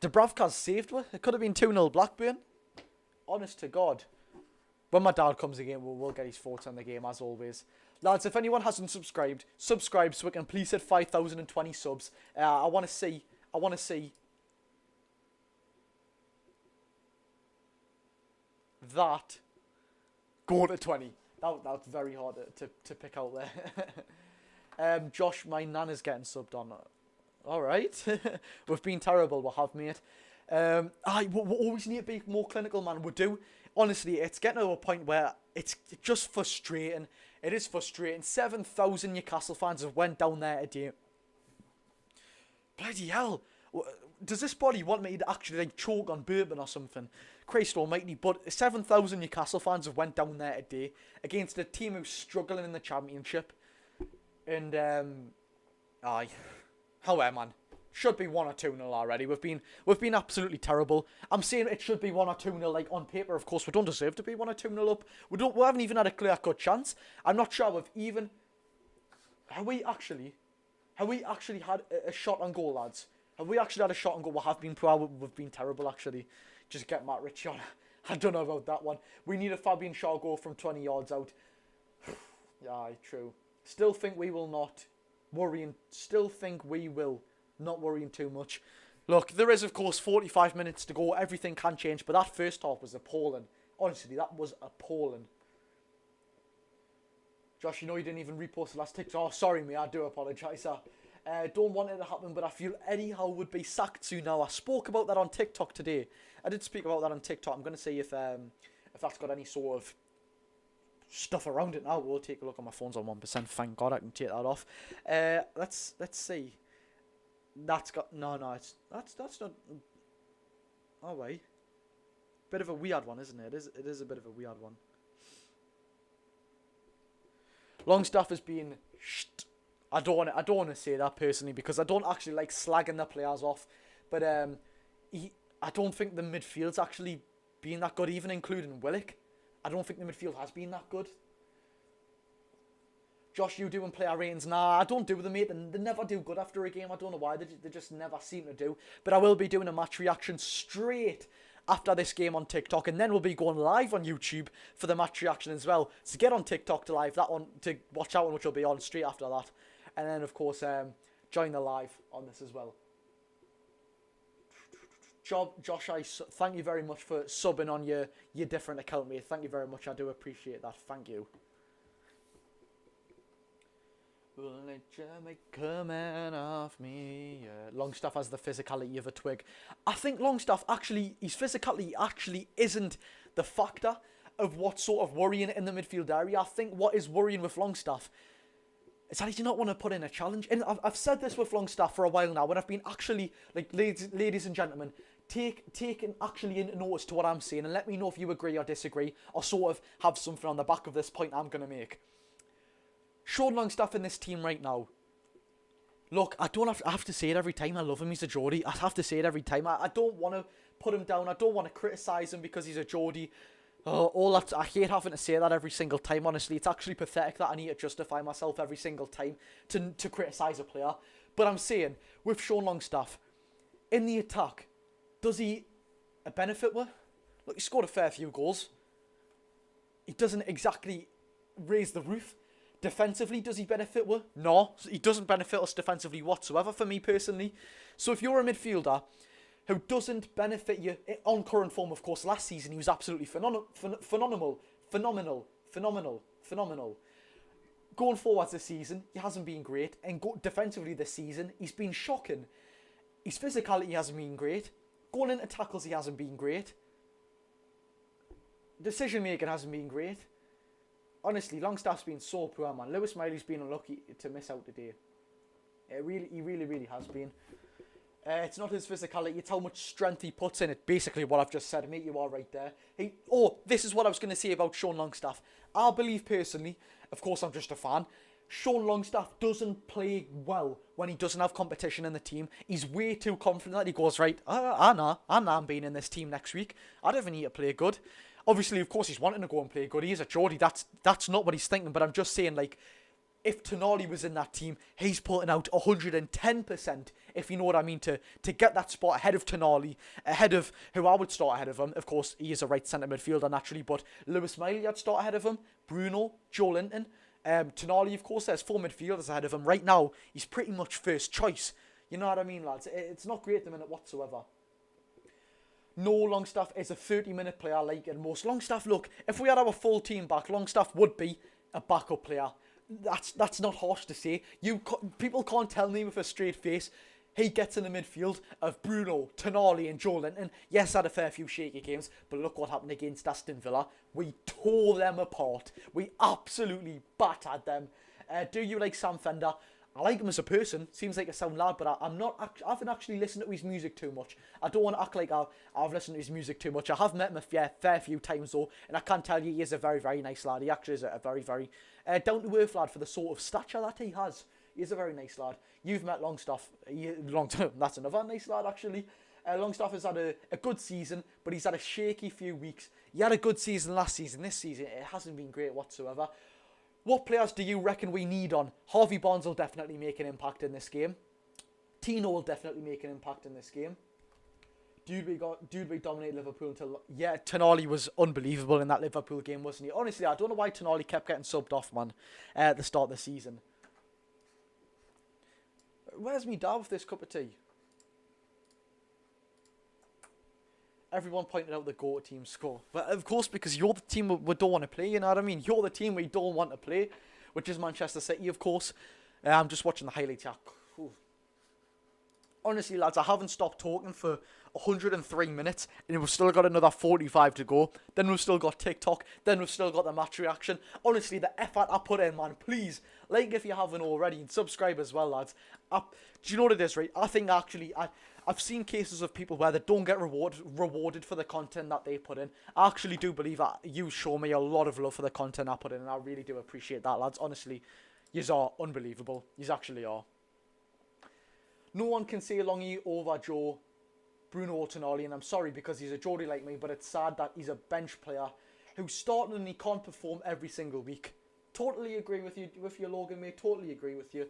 Dubravka's saved us. It could have been 2-0 Blackburn. Honest to God. When my dad comes again, we'll get his thoughts on the game, as always. Lads, if anyone hasn't subscribed, subscribe so we can please hit 5,020 subs. I want to see that go to 20. That's very hard to pick out there. Josh, my nan is getting subbed on. Alright. We've been terrible, we have, mate. We always need to be more clinical, man. We do. Honestly, it's getting to a point where it's just frustrating. It is frustrating. 7,000 Newcastle fans have went down there today. Bloody hell. Does this body want me to actually like choke on bourbon or something? Christ almighty. But 7,000 Newcastle fans have went down there today against a team who's struggling in the Championship. And, aye. However, man. Should be 1 or 2-0 already. We've been absolutely terrible. I'm saying it should be 1 or 2-0 like on paper. Of course, we don't deserve to be 1 or 2-0 up. We haven't even had a clear-cut chance. I'm not sure we've even... Have we actually had a shot on goal, lads? Have we actually had a shot on goal? We have been poor. We've been terrible, actually. Just get Matt Rich on. I don't know about that one. We need a Fabian Shaw goal from 20 yards out. Yeah, true. Still think we will not. Still think we will. Not worrying too much. Look, there is, of course, 45 minutes to go. Everything can change, but that first half was appalling. Honestly, that was appalling. Josh, you know you didn't even repost the last TikTok. Oh, sorry, mate. I do apologise, sir. Don't want it to happen, but I feel Eddie Howe would be sacked soon now. I spoke about that on TikTok today. I did speak about that on TikTok. I'm going to see if that's got any sort of stuff around it now. We'll take a look. On my phone's on 1%. Thank God I can take that off. Let's see. That's got that's not. Oh wait, bit of a weird one, isn't it? It is a bit of a weird one. Longstaff has been. I don't want to say that personally because I don't actually like slagging the players off, but I don't think the midfield's actually been that good, even including Willock. I don't think the midfield has been that good. Josh, you doing player ratings? Nah, I don't do them, mate. They never do good after a game. I don't know why. They just never seem to do. But I will be doing a match reaction straight after this game on TikTok. And then we'll be going live on YouTube for the match reaction as well. So get on TikTok to live that one, to watch that one, which will be on straight after that. And then, of course, join the live on this as well. Josh, thank you very much for subbing on your different account, mate. Thank you very much. I do appreciate that. Thank you. Will it make coming off me? Yeah. Longstaff has the physicality of a twig. I think Longstaff actually, his physicality actually isn't the factor of what's sort of worrying in the midfield area. I think what is worrying with Longstaff is that he does not want to put in a challenge. And I've said this with Longstaff for a while now, when I've been actually, like, ladies and gentlemen, take actually into notice to what I'm saying and let me know if you agree or disagree, or sort of have something on the back of this point I'm going to make. Sean Longstaff in this team right now. Look, I have to say it every time. I love him. He's a Geordie. I have to say it every time. I don't want to put him down. I don't want to criticise him because he's a Geordie. All that, I hate having to say that every single time, honestly. It's actually pathetic that I need to justify myself every single time to criticise a player. But I'm saying, with Sean Longstaff, in the attack, does he benefit with? Look, he scored a fair few goals. He doesn't exactly raise the roof. Defensively, does he benefit with? No, he doesn't benefit us defensively whatsoever for me personally. So if you're a midfielder who doesn't benefit you on current form, of course, last season he was absolutely phenomenal. Going forwards this season, he hasn't been great. And defensively this season, he's been shocking. His physicality hasn't been great. Going into tackles, he hasn't been great. Decision making hasn't been great. Honestly, Longstaff's been so poor, man. Lewis Miley's been unlucky to miss out today. He really has been. It's not his physicality, it's how much strength he puts in it. Basically what I've just said, mate, you are right there. This is what I was going to say about Sean Longstaff. I believe personally, of course I'm just a fan, Sean Longstaff doesn't play well when he doesn't have competition in the team. He's way too confident that he goes, right, I know I'm being in this team next week. I don't even need to play good. Obviously, of course, he's wanting to go and play good. He is a Geordie. That's not what he's thinking. But I'm just saying, like, if Tonali was in that team, he's putting out 110%, if you know what I mean, to get that spot ahead of Tonali, ahead of who I would start ahead of him. Of course, he is a right centre midfielder, naturally, but Lewis Miley I'd start ahead of him. Bruno, Joe Linton. Tonali, of course, there's 4 midfielders ahead of him. Right now, he's pretty much first choice. You know what I mean, lads? It's not great at the minute whatsoever. No, Longstaff is a 30-minute player like at most. Longstaff, look, if we had our full team back, Longstaff would be a backup player. That's not harsh to say. People can't tell me with a straight face he gets in the midfield of Bruno, Tonali and Joe Linton. Yes, had a fair few shaky games, but look what happened against Aston Villa. We tore them apart. We absolutely battered them. Do you like Sam Fender? I like him as a person. Seems like a sound lad, but I haven't actually listened to his music too much. I don't want to act like I've listened to his music too much. I have met him a fair few times though, and I can tell you he is a very, very nice lad. He actually is a very, very down-to-earth lad for the sort of stature that he has. He is a very nice lad. You've met Longstaff. That's another nice lad, actually. Longstaff has had a good season, but he's had a shaky few weeks. He had a good season last season. This season, it hasn't been great whatsoever. What players do you reckon we need on? Harvey Barnes will definitely make an impact in this game. Tino will definitely make an impact in this game. Dewdbury dominated Liverpool until... Yeah, Tonali was unbelievable in that Liverpool game, wasn't he? Honestly, I don't know why Tonali kept getting subbed off, man, at the start of the season. Where's me dad with this cup of tea? Everyone pointed out the go-to team score. But of course, because you're the team we don't want to play, you know what I mean? You're the team we don't want to play, which is Manchester City, of course. I'm just watching the highlights. Honestly, lads, I haven't stopped talking for 103 minutes, and we've still got another 45 to go. Then we've still got TikTok. Then we've still got the match reaction. Honestly, the effort I put in, man, please, like if you haven't already, and subscribe as well, lads. Do you know what it is, right? I think actually, I've seen cases of people where they don't get rewarded for the content that they put in. I actually do believe that you show me a lot of love for the content I put in, and I really do appreciate that, lads. Honestly, yous are unbelievable. Yous actually are. No one can say Longy over Joe, Bruno or Tonali, and I'm sorry because he's a Geordie like me, but it's sad that he's a bench player who's starting and he can't perform every single week. Totally agree with you, Logan, mate. Totally agree with you.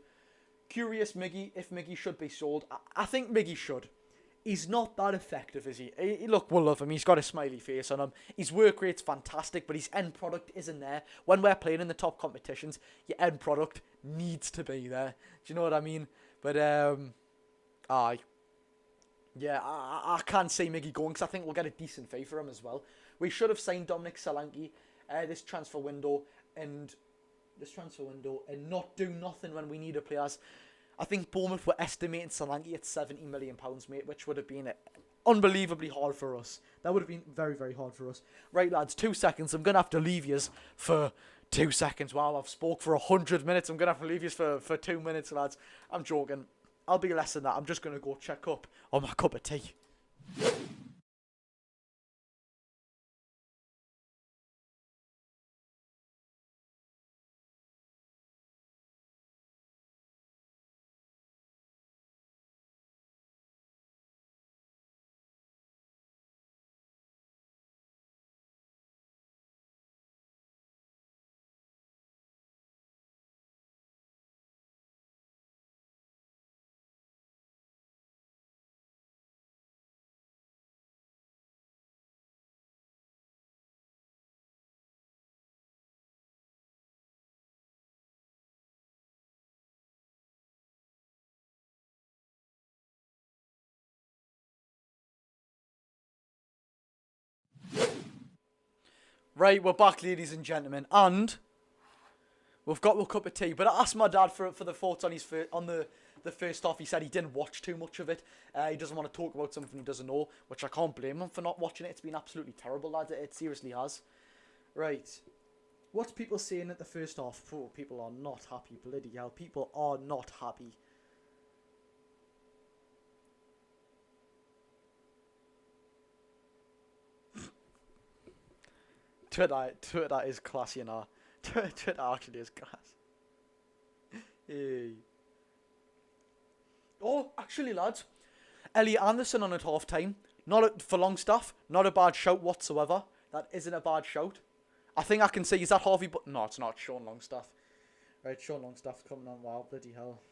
Curious Miggy, if Miggy should be sold. I think Miggy should. He's not that effective, is he? Look, we'll love him. He's got a smiley face on him. His work rate's fantastic, but his end product isn't there. When we're playing in the top competitions, your end product needs to be there. Do you know what I mean? But, aye. Yeah, I can't see Miggy going because I think we'll get a decent fee for him as well. We should have signed Dominic Solanke this transfer window, and this transfer window and not do nothing when we need a players. I think Bournemouth were estimating Solanke at £70 million, mate, which would have been unbelievably hard for us. That would have been very, very hard for us. Right, lads, 2 seconds. I'm going to have to leave yous for 2 seconds. Wow, I've spoke for 100 minutes. I'm going to have to leave yous for 2 minutes, lads. I'm joking. I'll be less than that. I'm just going to go check up on my cup of tea. Right, we're back, ladies and gentlemen, and we've got a cup of tea. But I asked my dad for the thoughts on the first half. He said he didn't watch too much of it. He doesn't want to talk about something he doesn't know, which I can't blame him for not watching it. It's been absolutely terrible, lads. It seriously has. Right, what's people saying at the first half? Oh, people are not happy. Bloody hell, people are not happy. Twitter is class, you know. Twitter actually is class. Hey. Oh, actually, lads, Elliot Anderson on at half time. For Longstaff, not a bad shout whatsoever. That isn't a bad shout. I think I can say, is that Harvey? But no, it's not Sean Longstaff. Right, Sean Longstaff's coming on. Wow, bloody hell.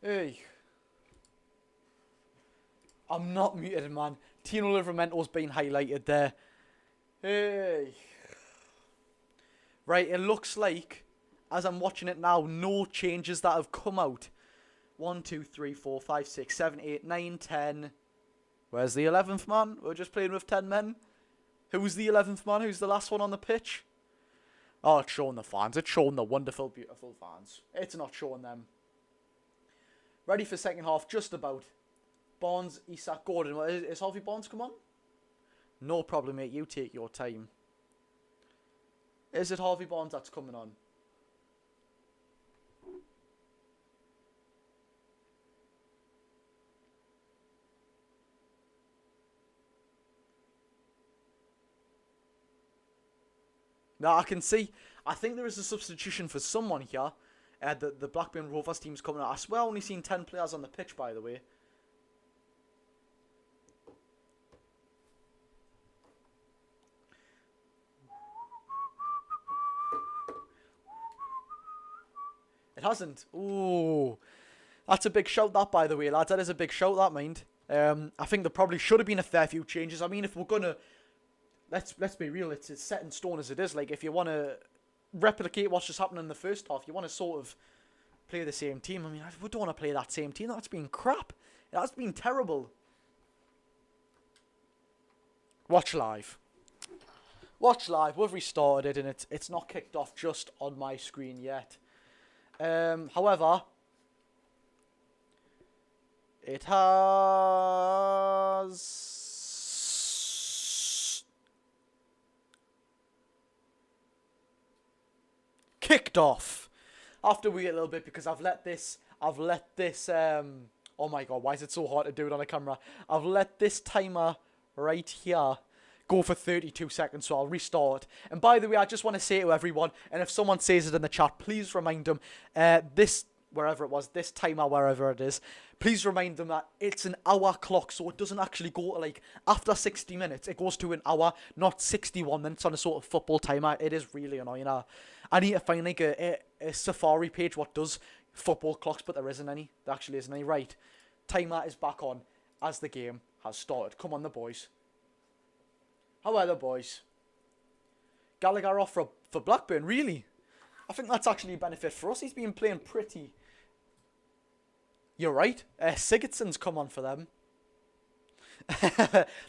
Hey. I'm not muted, man. Tino Livramento's been highlighted there. Hey. Right, it looks like, as I'm watching it now, no changes that have come out. 1, 2, 3, 4, 5, 6, 7, 8, 9, 10. Where's the 11th man? We're just playing with 10 men. Who's the 11th man? Who's the last one on the pitch? Oh, it's showing the fans. It's showing the wonderful, beautiful fans. It's not showing them. Ready for second half, just about. Barnes, Isak, Gordon. Is Harvey Barnes come on? No problem, mate. You take your time. Is it Harvey Barnes that's coming on? Now I can see. I think there is a substitution for someone here. The Blackburn Rovers team's coming out. I swear I've only seen 10 players on the pitch, by the way. It hasn't. Ooh. That's a big shout, that, by the way, lads. That is a big shout, that, mind. I think there probably should have been a fair few changes. I mean, if we're going to... Let's be real. It's as set in stone as it is. Like, if you want to replicate what's just happened in the first half, you want to sort of play the same team. I mean, we don't want to play that same team. That's been crap. That's been terrible. Watch live. Watch live. We've restarted it, and it's not kicked off just on my screen yet. However, it has kicked off. I have to wait a little bit because I've let this, oh my god, why is it so hard to do it on a camera? I've let this timer right here go for 32 seconds, so I'll restart. And by the way, I just want to say to everyone, and if someone says it in the chat, please remind them, this timer, wherever it is, please remind them that it's an hour clock, so it doesn't actually go to, like, after 60 minutes, it goes to an hour, not 61 minutes on a sort of football timer. It is really annoying. I need to find, like, a Safari page what does football clocks, but there isn't any. There actually isn't any. Right, timer is back on as the game has started. Come on, the boys. How are the boys? Gallagher off for Blackburn, really? I think that's actually a benefit for us. He's been playing pretty... You're right. Sigurdsson's come on for them.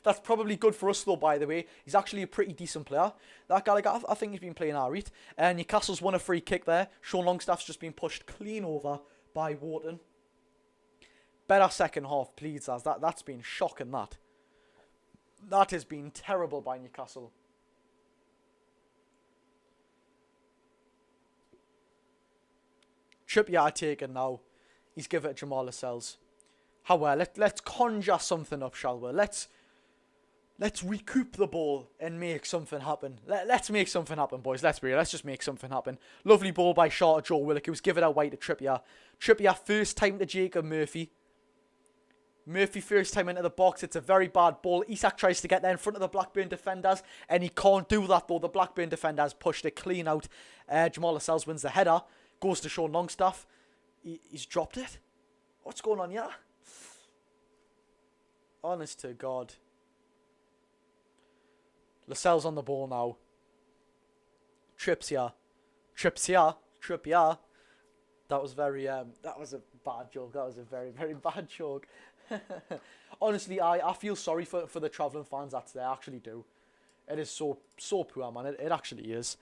That's probably good for us, though, by the way. He's actually a pretty decent player. That Gallagher, I think he's been playing alright. Newcastle's won a free kick there. Sean Longstaff's just been pushed clean over by Wharton. Better second half, please, lads. That's been shocking, that. That has been terrible by Newcastle. Trippier taken now. He's given it to Jamal Lascelles. However, let's conjure something up, shall we? Let's recoup the ball and make something happen. Let's make something happen, boys. Let's be real. Let's just make something happen. Lovely ball by short Joe Willock. It was given out wide to Trippier. Trippier first time to Jacob Murphy. Murphy first time into the box. It's a very bad ball. Isak tries to get there in front of the Blackburn defenders, and he can't do that, though. The Blackburn defenders pushed it clean out. Jamal Lascelles wins the header. Goes to Sean Longstaff. He's dropped it. What's going on here? Honest to God. Lascelles on the ball now. Trippier. That was that was a bad joke. That was a very, very bad joke. Honestly, I feel sorry for the travelling fans that's there. I actually do. It is so poor, man. It actually is.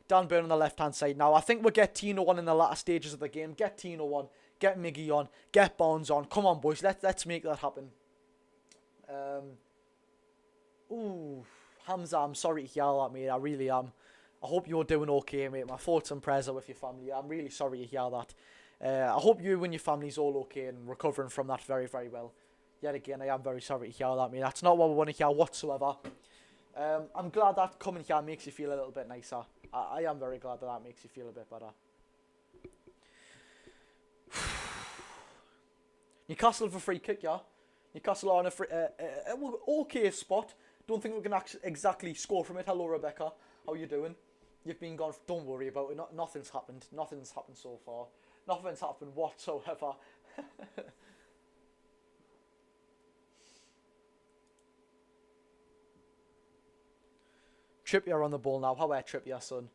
Dan Burn on the left-hand side now. I think we'll get Tino on in the latter stages of the game. Get Tino on. Get Miggy on. Get Barnes on. Come on, boys. Let's make that happen. Hamza, I'm sorry to hear that, mate. I really am. I hope you're doing okay, mate. My thoughts and prayers are with your family. I'm really sorry to hear that. I hope you and your family's all okay and recovering from that very, very well. Yet again, I am very sorry to hear that, mate. That's not what we want to hear whatsoever. I'm glad that coming here makes you feel a little bit nicer. I am very glad that makes you feel a bit better. Newcastle for free kick, yeah. Newcastle are on a okay spot. Don't think we can exactly score from it. Hello, Rebecca. How you doing? You've been gone. Don't worry about it. Nothing's happened. Nothing's happened so far. Nothing's happened whatsoever. Trippier on the ball now. How about Trippier, son?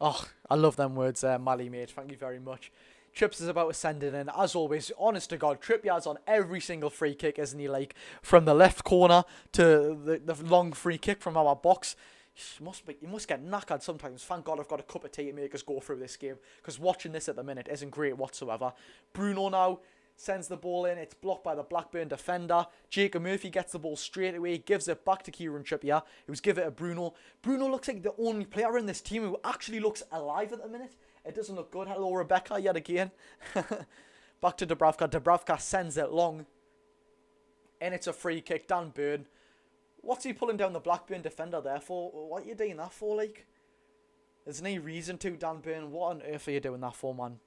Oh, I love them words, Mally, mate. Thank you very much. Trips is about to send it in. As always, honest to God, Trippier's on every single free kick, isn't he? Like, from the left corner to the long free kick from our box. He must get knackered sometimes. Thank God I've got a cup of tea to make us go through this game, because watching this at the minute isn't great whatsoever. Bruno now sends the ball in. It's blocked by the Blackburn defender. Jacob Murphy gets the ball straight away. Gives it back to Kieran Trippier, who's given it to Bruno. Bruno looks like the only player in this team who actually looks alive at the minute. It doesn't look good. Hello, Rebecca, yet again. Back to Dubravka. Dubravka sends it long. And it's a free kick. Dan Burn. What's he pulling down the Blackburn defender there for? What are you doing that for, like? There's no reason to, Dan Burn. What on earth are you doing that for, man?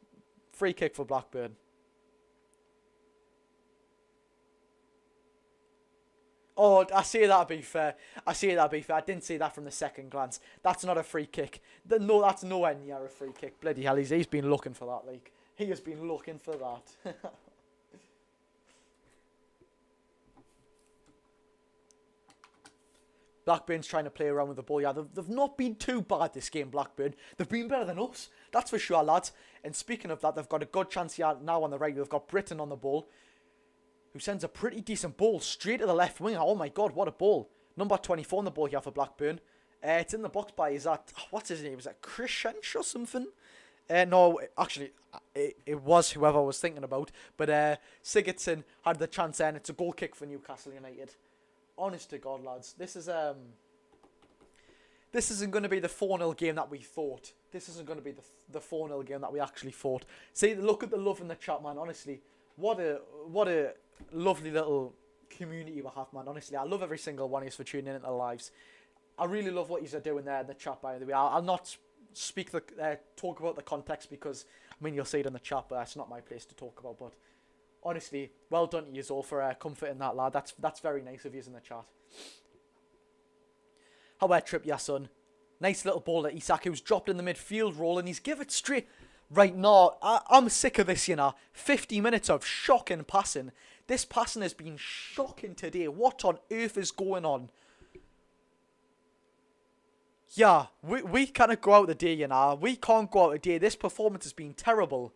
Free kick for Blackburn. Oh, I say that to be fair. I didn't say that from the second glance. That's not a free kick. No, that's nowhere near a free kick. Bloody hell, he's been looking for that, like. He has been looking for that. Blackburn's trying to play around with the ball. Yeah, they've not been too bad this game, Blackburn. They've been better than us. That's for sure, lads. And speaking of that, they've got a good chance here now on the right. They've got Britton on the ball, who sends a pretty decent ball straight to the left wing. Oh my God, what a ball. Number 24 on the ball here for Blackburn. It's in the box by, what's his name? Is that Krishench or something? No, actually, it was whoever I was thinking about. But Sigurdsson had the chance there, and it's a goal kick for Newcastle United. Honest to God, lads, this isn't going to be the 4-0 game that we thought. This isn't going to be the 4-0 game that we actually thought. See, look at the love in the chat, man. Honestly, what a lovely little community we have, man. Honestly, I love every single one of you for tuning in into the lives. I really love what you're doing there in the chat, by the way. I'll not talk about the context, because, I mean, you'll see it in the chat, but that's not my place to talk about. But honestly, well done to you all for comforting that, lad. That's very nice of you in the chat. How about Trippier, son? Nice little ball to Isak, who's dropped in the midfield role, and he's give it straight. Right now, I'm sick of this, 50 minutes of shocking passing. This passing has been shocking today. What on earth is going on? Yeah, we can't go out the day, you know. We can't go out the day. This performance has been terrible.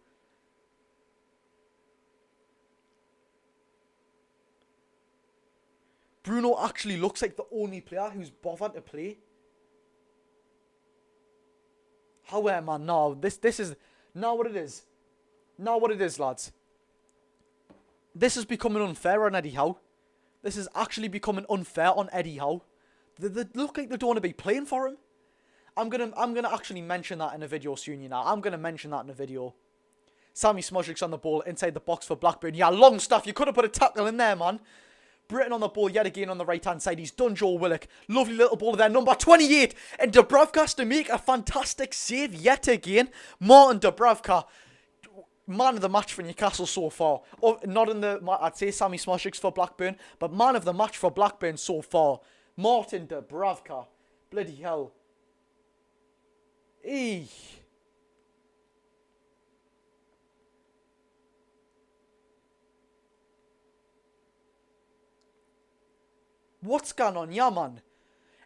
Bruno actually looks like the only player who's bothered to play. However, man, no, this is not what it is. Not what it is, lads. This is becoming unfair on Eddie Howe. This is actually becoming unfair on Eddie Howe. They look like they don't want to be playing for him. I'm gonna actually mention that in a video soon, you know. I'm gonna mention that in a video. Sammy Smodrik's on the ball inside the box for Blackburn. Yeah, long stuff. You could have put a tackle in there, man. Britton on the ball yet again on the right-hand side. He's done Joe Willock. Lovely little ball there. Number 28. And Dubravka has to make a fantastic save yet again. Martin Dubravka, man of the match for Newcastle so far. Oh, not in the, I'd say Sammy Smodrik's for Blackburn, but man of the match for Blackburn so far. Martin Dubravka. Bloody hell. Eey. What's going on, yeah, man?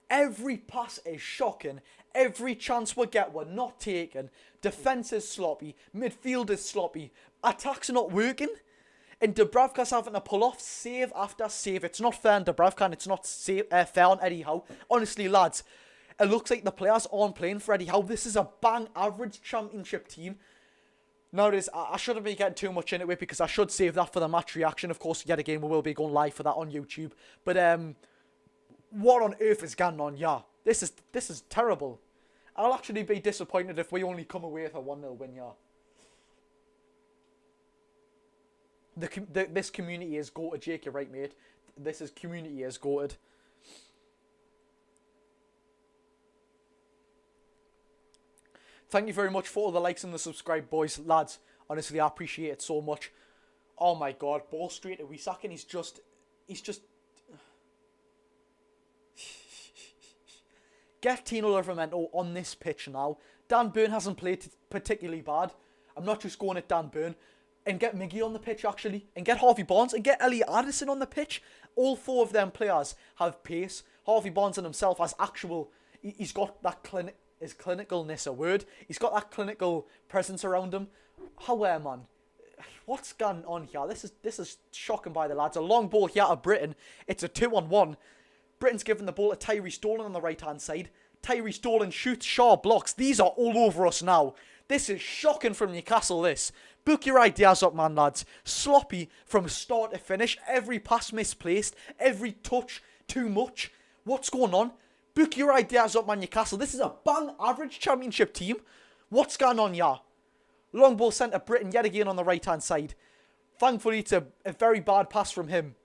Every pass is shocking. Every chance we get, we're not taking. Defence is sloppy. Midfield is sloppy. Attacks are not working. And Dubravka's having to pull off save after save. It's not fair on Dubravka and it's not fair on Eddie Howe. Honestly, lads, it looks like the players aren't playing for Eddie Howe. This is a bang average championship team. Now it is, I shouldn't be getting too much into it because I should save that for the match reaction. Of course, yet again, we will be going live for that on YouTube. But, what on earth is going on? Yeah, this is terrible. I'll actually be disappointed if we only come away with a 1-0 win, yeah. This community is goated, Jake, you're right, mate. This is community is goated. Thank you very much for all the likes and the subscribe, boys, lads. Honestly, I appreciate it so much. Oh my god, ball straight to Wisak, and he's just get Tino Livramento on this pitch now. Dan Burn hasn't played particularly bad. I'm not just going at Dan Burn. And get Miggy on the pitch, actually. And get Harvey Barnes. And get Elliot Addison on the pitch. All four of them players have pace. Harvey Barnes in himself has actual... He's got that Is clinicalness a word? He's got that clinical presence around him. However, man, what's going on here? This is shocking by the lads. A long ball here to Britton. It's a 2-on-1. Britton's given the ball to Tyree Stolen on the right-hand side. Tyree Stolen shoots, Shaw blocks. These are all over us now. This is shocking from Newcastle, this. Book your ideas up, man, lads. Sloppy from start to finish. Every pass misplaced. Every touch too much. What's going on? Book your ideas up, man, Newcastle. This is a bang average championship team. What's going on here? Long ball sent to Britton yet again on the right-hand side. Thankfully, it's a very bad pass from him.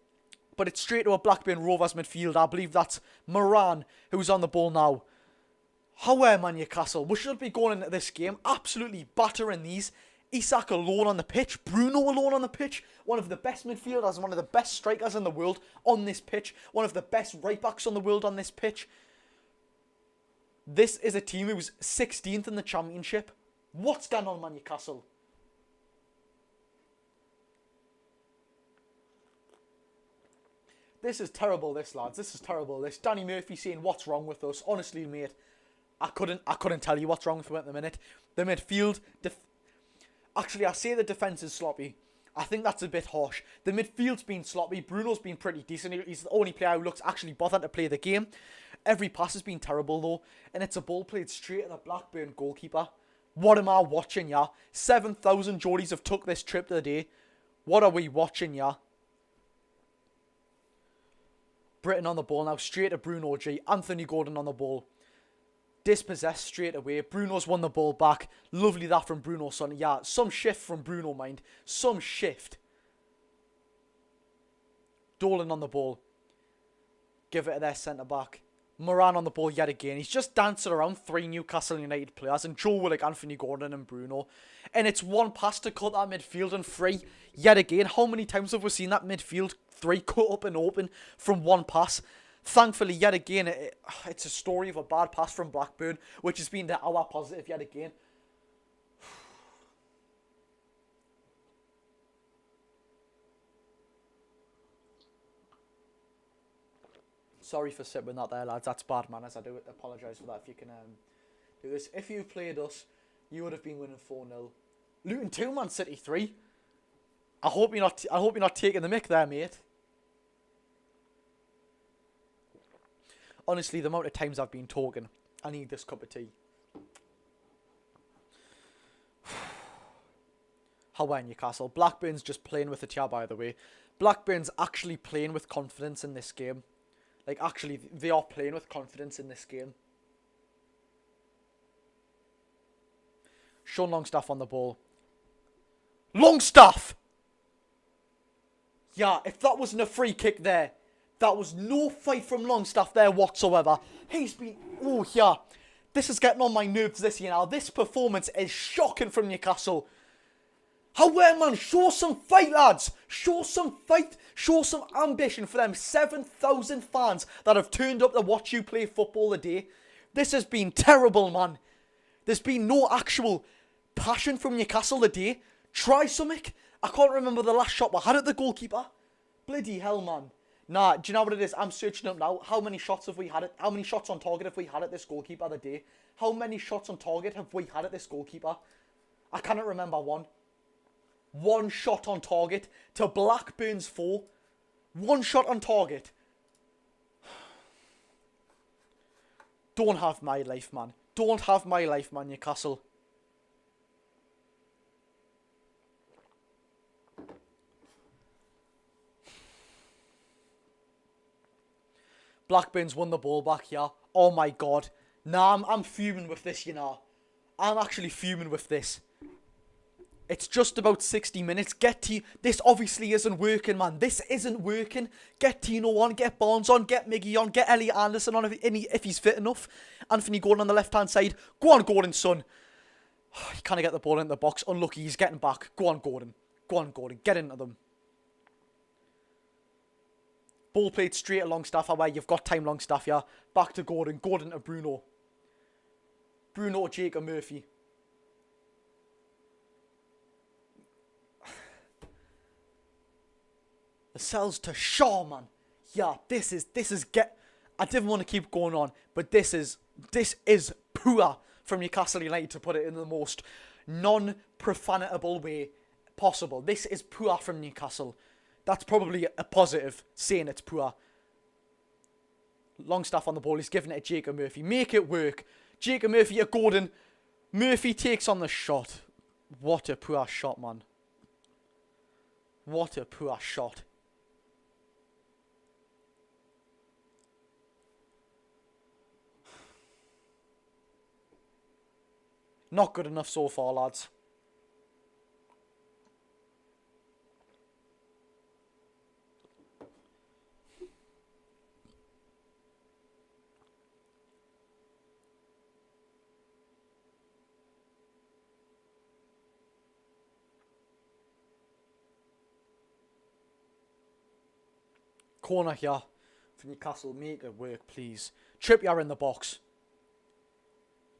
But it's straight to a Blackburn Rovers midfield. I believe that's Moran who's on the ball now. However, man, Newcastle, we should be going into this game absolutely battering these. Isak alone on the pitch. Bruno alone on the pitch. One of the best midfielders and one of the best strikers in the world on this pitch. One of the best right-backs on the world on this pitch. This is a team who's 16th in the championship. What's going on, man, Newcastle? This is terrible, this, lads. This is terrible, this. Danny Murphy saying, what's wrong with us? Honestly, mate, I couldn't tell you what's wrong with them at the minute. The midfield... Actually, I say the defence is sloppy. I think that's a bit harsh. The midfield's been sloppy. Bruno's been pretty decent. He's the only player who looks actually bothered to play the game. Every pass has been terrible, though. And it's a ball played straight at the Blackburn goalkeeper. What am I watching, yeah? 7,000 Geordies have took this trip today. What are we watching, yeah? Britton on the ball now. Straight to Bruno G. Anthony Gordon on the ball. Dispossessed straight away. Bruno's won the ball back. Lovely that from Bruno, son. Yeah, some shift from Bruno, mind. Some shift. Dolan on the ball. Give it to their centre-back. Moran on the ball yet again. He's just dancing around three Newcastle United players. And Joe Willock, Anthony Gordon and Bruno. And it's one pass to cut that midfield and free. Yet again, how many times have we seen that midfield three cut up and open from one pass? Thankfully, yet again, it's a story of a bad pass from Blackburn, which has been our positive yet again. Sorry for sipping that there, lads. That's bad manners. I do apologise for that. If you can do this. If you played us, you would have been winning 4-0. Luton 2, Man City 3. I hope you're not taking the mick there, mate. Honestly, the amount of times I've been talking, I need this cup of tea. How are Newcastle? Blackburn's just playing with it here, by the way. Blackburn's actually playing with confidence in this game. Like, actually, they are playing with confidence in this game. Sean Longstaff on the ball. Longstaff! Yeah, if that wasn't a free kick there, that was no fight from Longstaff there whatsoever. He's been... Oh, yeah. This is getting on my nerves this year now. This performance is shocking from Newcastle. However, man, show some fight, lads. Show some fight. Show some ambition for them 7,000 fans that have turned up to watch you play football today. This has been terrible, man. There's been no actual passion from Newcastle today. Try something. I can't remember the last shot we had at the goalkeeper. Bloody hell, man. Nah, do you know what it is? I'm searching up now. How many shots have we had? How many shots on target have we had at this goalkeeper today? How many shots on target have we had at this goalkeeper? I cannot remember one. One shot on target to Blackburn's 4. One shot on target. Don't have my life, man. Don't have my life, man, Newcastle. Blackburn's won the ball back here. Oh my god. Nah, I'm fuming with this, you know. I'm actually fuming with this. It's just about 60 minutes. This obviously isn't working, man. This isn't working. Get Tino on, get Barnes on, get Miggy on, get Elliot Anderson on if he's fit enough. Anthony Gordon on the left-hand side. Go on, Gordon, son. He can't get the ball into the box. Unlucky, he's getting back. Go on, Gordon. Go on, Gordon. Get into them. Ball played straight at Longstaff. Away, you've got time, Longstaff, yeah. Back to Gordon. Gordon to Bruno. Bruno to Jacob Murphy. The cells to Shaw, man. Yeah, this is I didn't want to keep going on, but this is poor from Newcastle United, to put it in the most non-profanable way possible. This is poor from Newcastle. That's probably a positive, saying it's poor. Longstaff on the ball. He's giving it to Jacob Murphy. Make it work. Jacob Murphy to Gordon. Murphy takes on the shot. What a poor shot, man. What a poor shot. Not good enough so far, lads. Corner here for Newcastle. Make it work, please. Trippier in the box.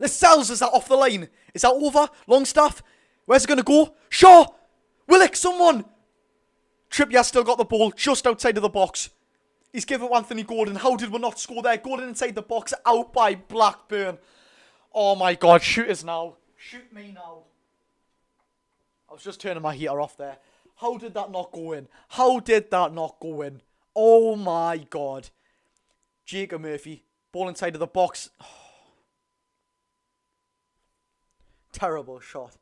Lascelles, is that off the line? Is that over? Longstaff? Where's it going to go? Shaw! Willock, someone! Trippier still got the ball just outside of the box. He's given to Anthony Gordon. How did we not score there? Gordon inside the box, out by Blackburn. Oh my god, shoot us now. Shoot me now. I was just turning my heater off there. How did that not go in? How did that not go in? Oh my god. Jacob Murphy, ball inside of the box. Terrible shot.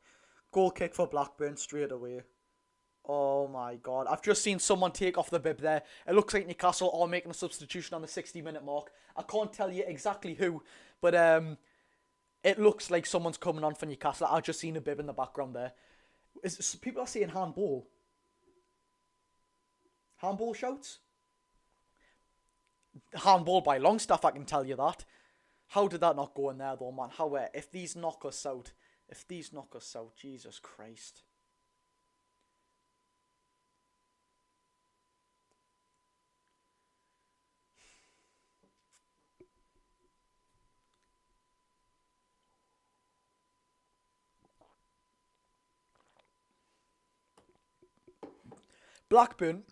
Goal kick for Blackburn straight away. Oh my god. I've just seen someone take off the bib there. It looks like Newcastle are making a substitution on the 60-minute mark. I can't tell you exactly who, but it looks like someone's coming on for Newcastle. I've just seen a bib in the background there. People are saying handball. Handball shouts? Handball by Longstaff, I can tell you that. How did that not go in there though, man? If these knock us out, Jesus Christ. Blackburn,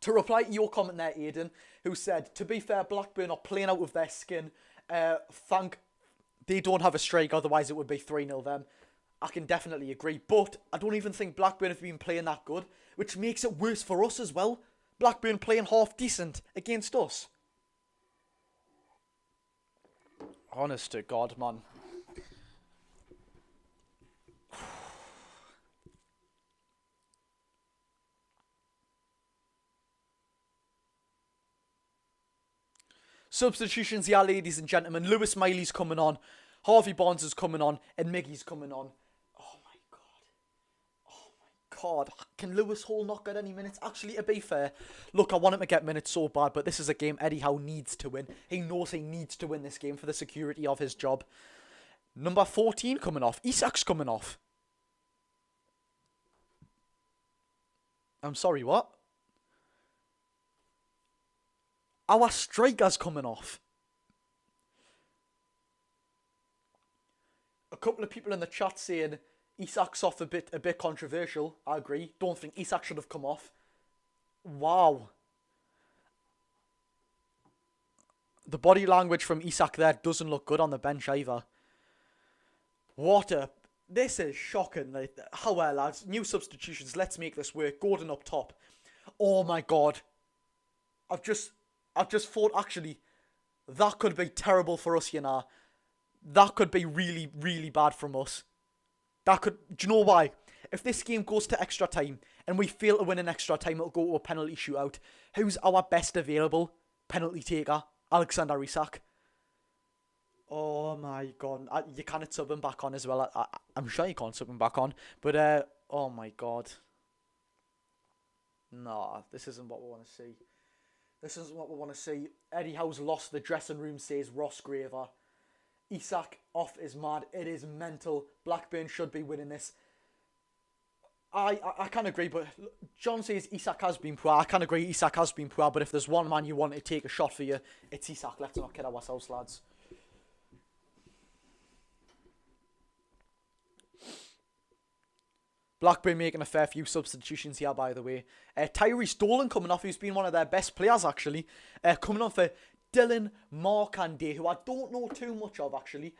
To reply to your comment there, Aidan, who said, to be fair, Blackburn are playing out of their skin. They don't have a strike, otherwise it would be 3-0 them. I can definitely agree, but I don't even think Blackburn have been playing that good, which makes it worse for us as well. Blackburn playing half decent against us. Honest to God, man. Substitutions, yeah, ladies and gentlemen. Lewis Miley's coming on. Harvey Barnes is coming on. And Miggy's coming on. Oh my God. Oh my God. Can Lewis Hall not get any minutes? Actually, to be fair, look, I want him to get minutes so bad, but this is a game Eddie Howe needs to win. He knows he needs to win this game for the security of his job. Number 14 coming off. Isak's coming off. I'm sorry, what? Our striker's coming off. A couple of people in the chat saying Isak's off a bit controversial. I agree. Don't think Isak should have come off. Wow. The body language from Isak there doesn't look good on the bench either. This is shocking. How well, lads. New substitutions. Let's make this work. Gordon up top. Oh my God. I've just thought, actually, that could be terrible for us, you know. That could be really, really bad from us. Do you know why? If this game goes to extra time and we fail to win in extra time, it'll go to a penalty shootout. Who's our best available penalty taker? Alexander Isak. Oh my God. You can't sub him back on as well. I'm sure you can't sub him back on. But, oh my God. Nah, this isn't what we want to see. This isn't what we want to see. Eddie Howe's lost the dressing room, says Ross Graver. Isak off is mad. It is mental. Blackburn should be winning this. I can't agree, but John says Isak has been poor. I can't agree, Isak has been poor, but if there's one man you want to take a shot for you, it's Isak. Let's not kid ourselves, lads. Blackburn making a fair few substitutions here, by the way. Tyrese Dolan coming off, who's been one of their best players, actually. Coming on for Dylan Markande, who I don't know too much of, actually.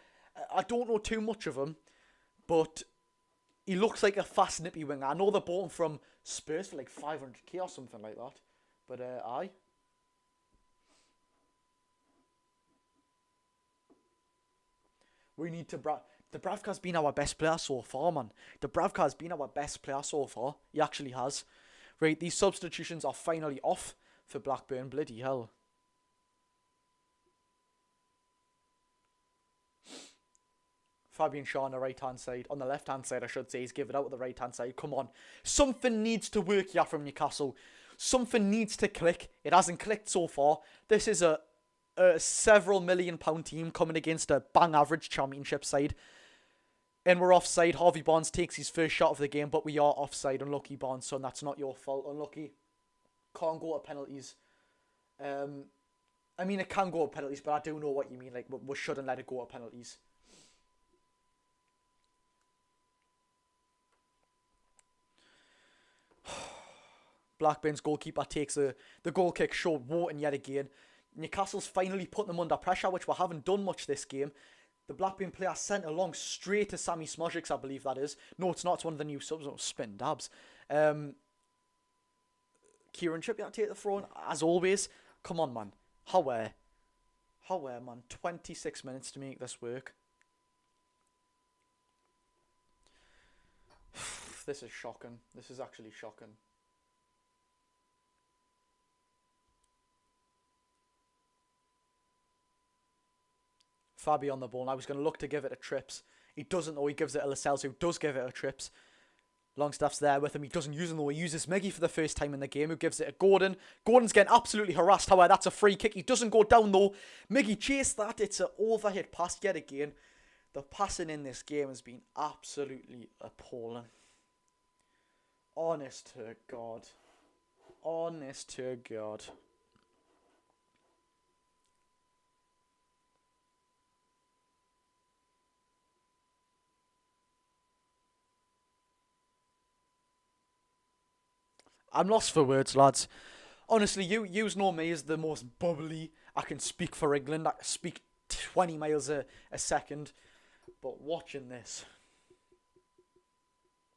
I don't know too much of him, but he looks like a fast, nippy winger. I know they bought him from Spurs for like 500k or something like that. But, aye. We need to... Dubravka's been our best player so far, man. Dubravka's been our best player so far. He actually has. Right, these substitutions are finally off for Blackburn. Bloody hell. Fabian Shaw on the right-hand side. On the left-hand side, I should say. He's given out on the right-hand side. Come on. Something needs to work here from Newcastle. Something needs to click. It hasn't clicked so far. This is a several £1 million team coming against a bang average championship side. And we're offside. Harvey Barnes takes his first shot of the game, but we are offside. Unlucky, Barnes, son. That's not your fault. Unlucky. Can't go to penalties. I mean, it can go to penalties, but I do know what you mean. Like, we shouldn't let it go to penalties. Blackburn's goalkeeper takes the goal kick short, Wharton yet again. Newcastle's finally putting them under pressure, which we haven't done much this game. The Blackburn player sent along straight to Sammy Smodricks, I believe that is. No, it's not. It's one of the new subs. Oh, spin dabs. Kieran Trippier take the throw, as always. Come on, man. How, man. 26 minutes to make this work. This is shocking. This is actually shocking. Fabi on the ball. I was going to look to give it to Trips. He doesn't, though. He gives it to Lascelles, who does give it to Trips. Longstaff's there with him. He doesn't use him, though. He uses Miggy for the first time in the game, who gives it to Gordon. Gordon's getting absolutely harassed. However, that's a free kick. He doesn't go down, though. Miggy chased that. It's an overhit pass yet again. The passing in this game has been absolutely appalling. Honest to God. Honest to God. I'm lost for words, lads. Honestly, yous know me as the most bubbly. I can speak for England. I can speak 20 miles a second. But watching this,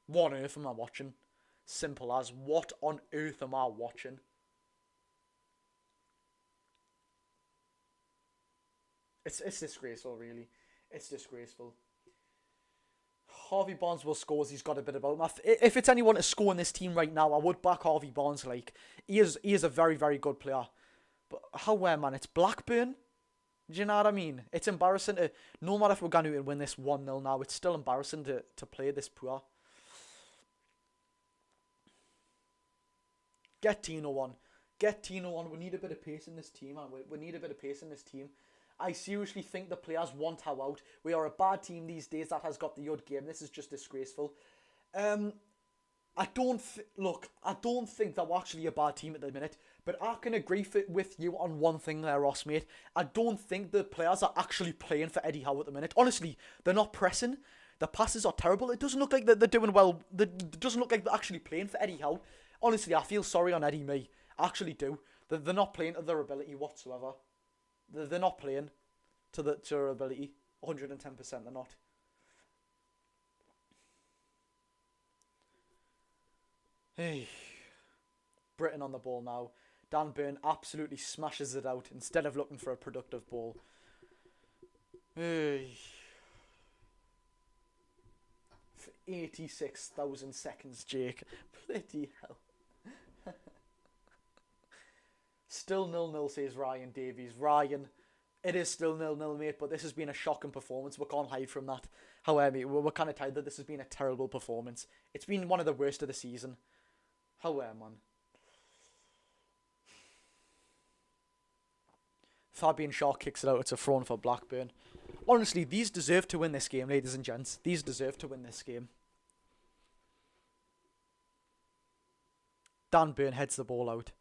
what on earth am I watching? Simple as, what on earth am I watching? It's disgraceful, really. It's disgraceful. Harvey Barnes will score as he's got a bit about him. If it's anyone to score in this team right now, I would back Harvey Barnes. Like, he is a very, very good player. But however, man, it's Blackburn. Do you know what I mean? It's embarrassing to, no matter if we're going to win this 1-0 now, it's still embarrassing to play this poor. Get Tino on. Get Tino on. We need a bit of pace in this team, man. We need a bit of pace in this team. I seriously think the players want our out. We are a bad team these days that has got the odd game. This is just disgraceful. I don't think that we're actually a bad team at the minute. But I can agree with you on one thing there, Ross, mate. I don't think the players are actually playing for Eddie Howe at the minute. Honestly, they're not pressing. The passes are terrible. It doesn't look like they're doing well. It doesn't look like they're actually playing for Eddie Howe. Honestly, I feel sorry on Eddie, me. I actually do. They're not playing to their ability whatsoever. They're not playing to their ability. 110%, they're not. Hey. Britain on the ball now. Dan Burn absolutely smashes it out instead of looking for a productive ball. Hey. For 86,000 seconds, Jake. Bloody hell. Still 0-0, says Ryan Davies. Ryan, it is still 0-0, mate, but this has been a shocking performance. We can't hide from that. However, we're kind of tired that this has been a terrible performance. It's been one of the worst of the season. However, man. Fabian Shaw kicks it out. It's a throw for Blackburn. Honestly, these deserve to win this game, ladies and gents. These deserve to win this game. Dan Burn heads the ball out.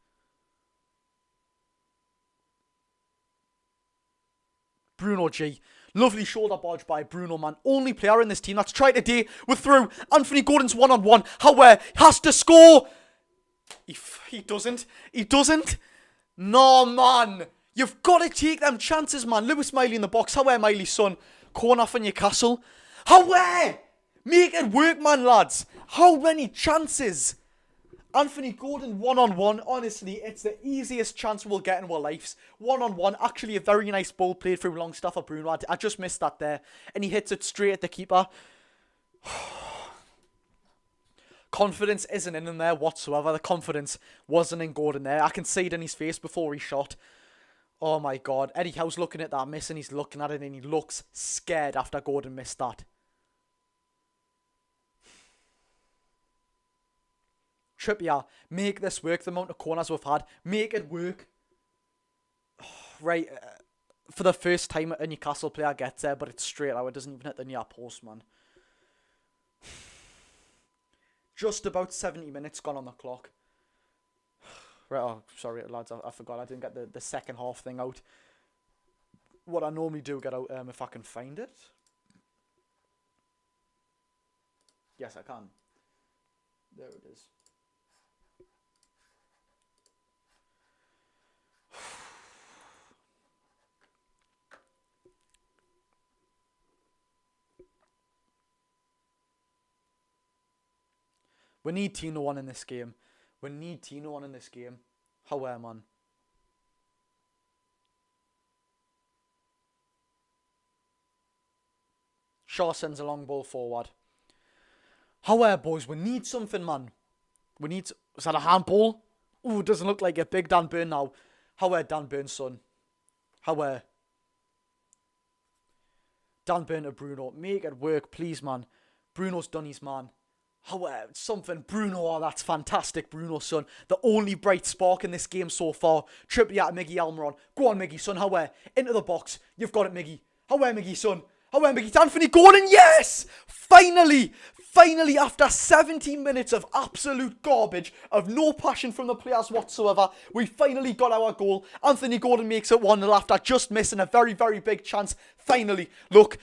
Bruno G. Lovely shoulder barge by Bruno, man. Only player in this team that's tried today. We're through. Anthony Gordon's one-on-one. However, has to score. He doesn't. He doesn't. No, man. You've got to take them chances, man. Lewis Miley in the box. However, Miley's son. Corner for Newcastle. However, make it work, man, lads. How many chances? Anthony Gordon one-on-one. Honestly, it's the easiest chance we'll get in our lives. One-on-one. Actually, a very nice ball played through Longstaff for Bruno. I just missed that there. And he hits it straight at the keeper. Confidence isn't in him there whatsoever. The confidence wasn't in Gordon there. I can see it in his face before he shot. Oh my God. Eddie Howe's looking at that miss and he's looking at it and he looks scared after Gordon missed that. Trippier, make this work. The amount of corners we've had, make it work. Right, for the first time a Newcastle player gets there, but it's straight out. It doesn't even hit the near post, man. Just about 70 minutes gone on the clock. Right, oh, sorry, lads, I forgot. I didn't get the second half thing out. What I normally do get out, if I can find it. Yes, I can. There it is. We need Tino on in this game. We need Tino on in this game. However, man. Shaw sends a long ball forward. However, boys, we need something, man. We need... Is that a handball? Ooh, it doesn't look like a big Dan Burn now. However, Dan Burn's son. However. Dan Burn to Bruno. Make it work, please, man. Bruno's done his man. However, something. Bruno, oh, that's fantastic. Bruno's son. The only bright spark in this game so far. Trippier to Miggy Almiron. Go on, Miggy, son. However, into the box. You've got it, Miggy. However, Miggy, son. However, Miggy, Anthony Gordon. Yes! Finally! Finally, after 17 minutes of absolute garbage, of no passion from the players whatsoever, we finally got our goal. Anthony Gordon makes it 1-0 after just missing a very, very big chance. Finally, look,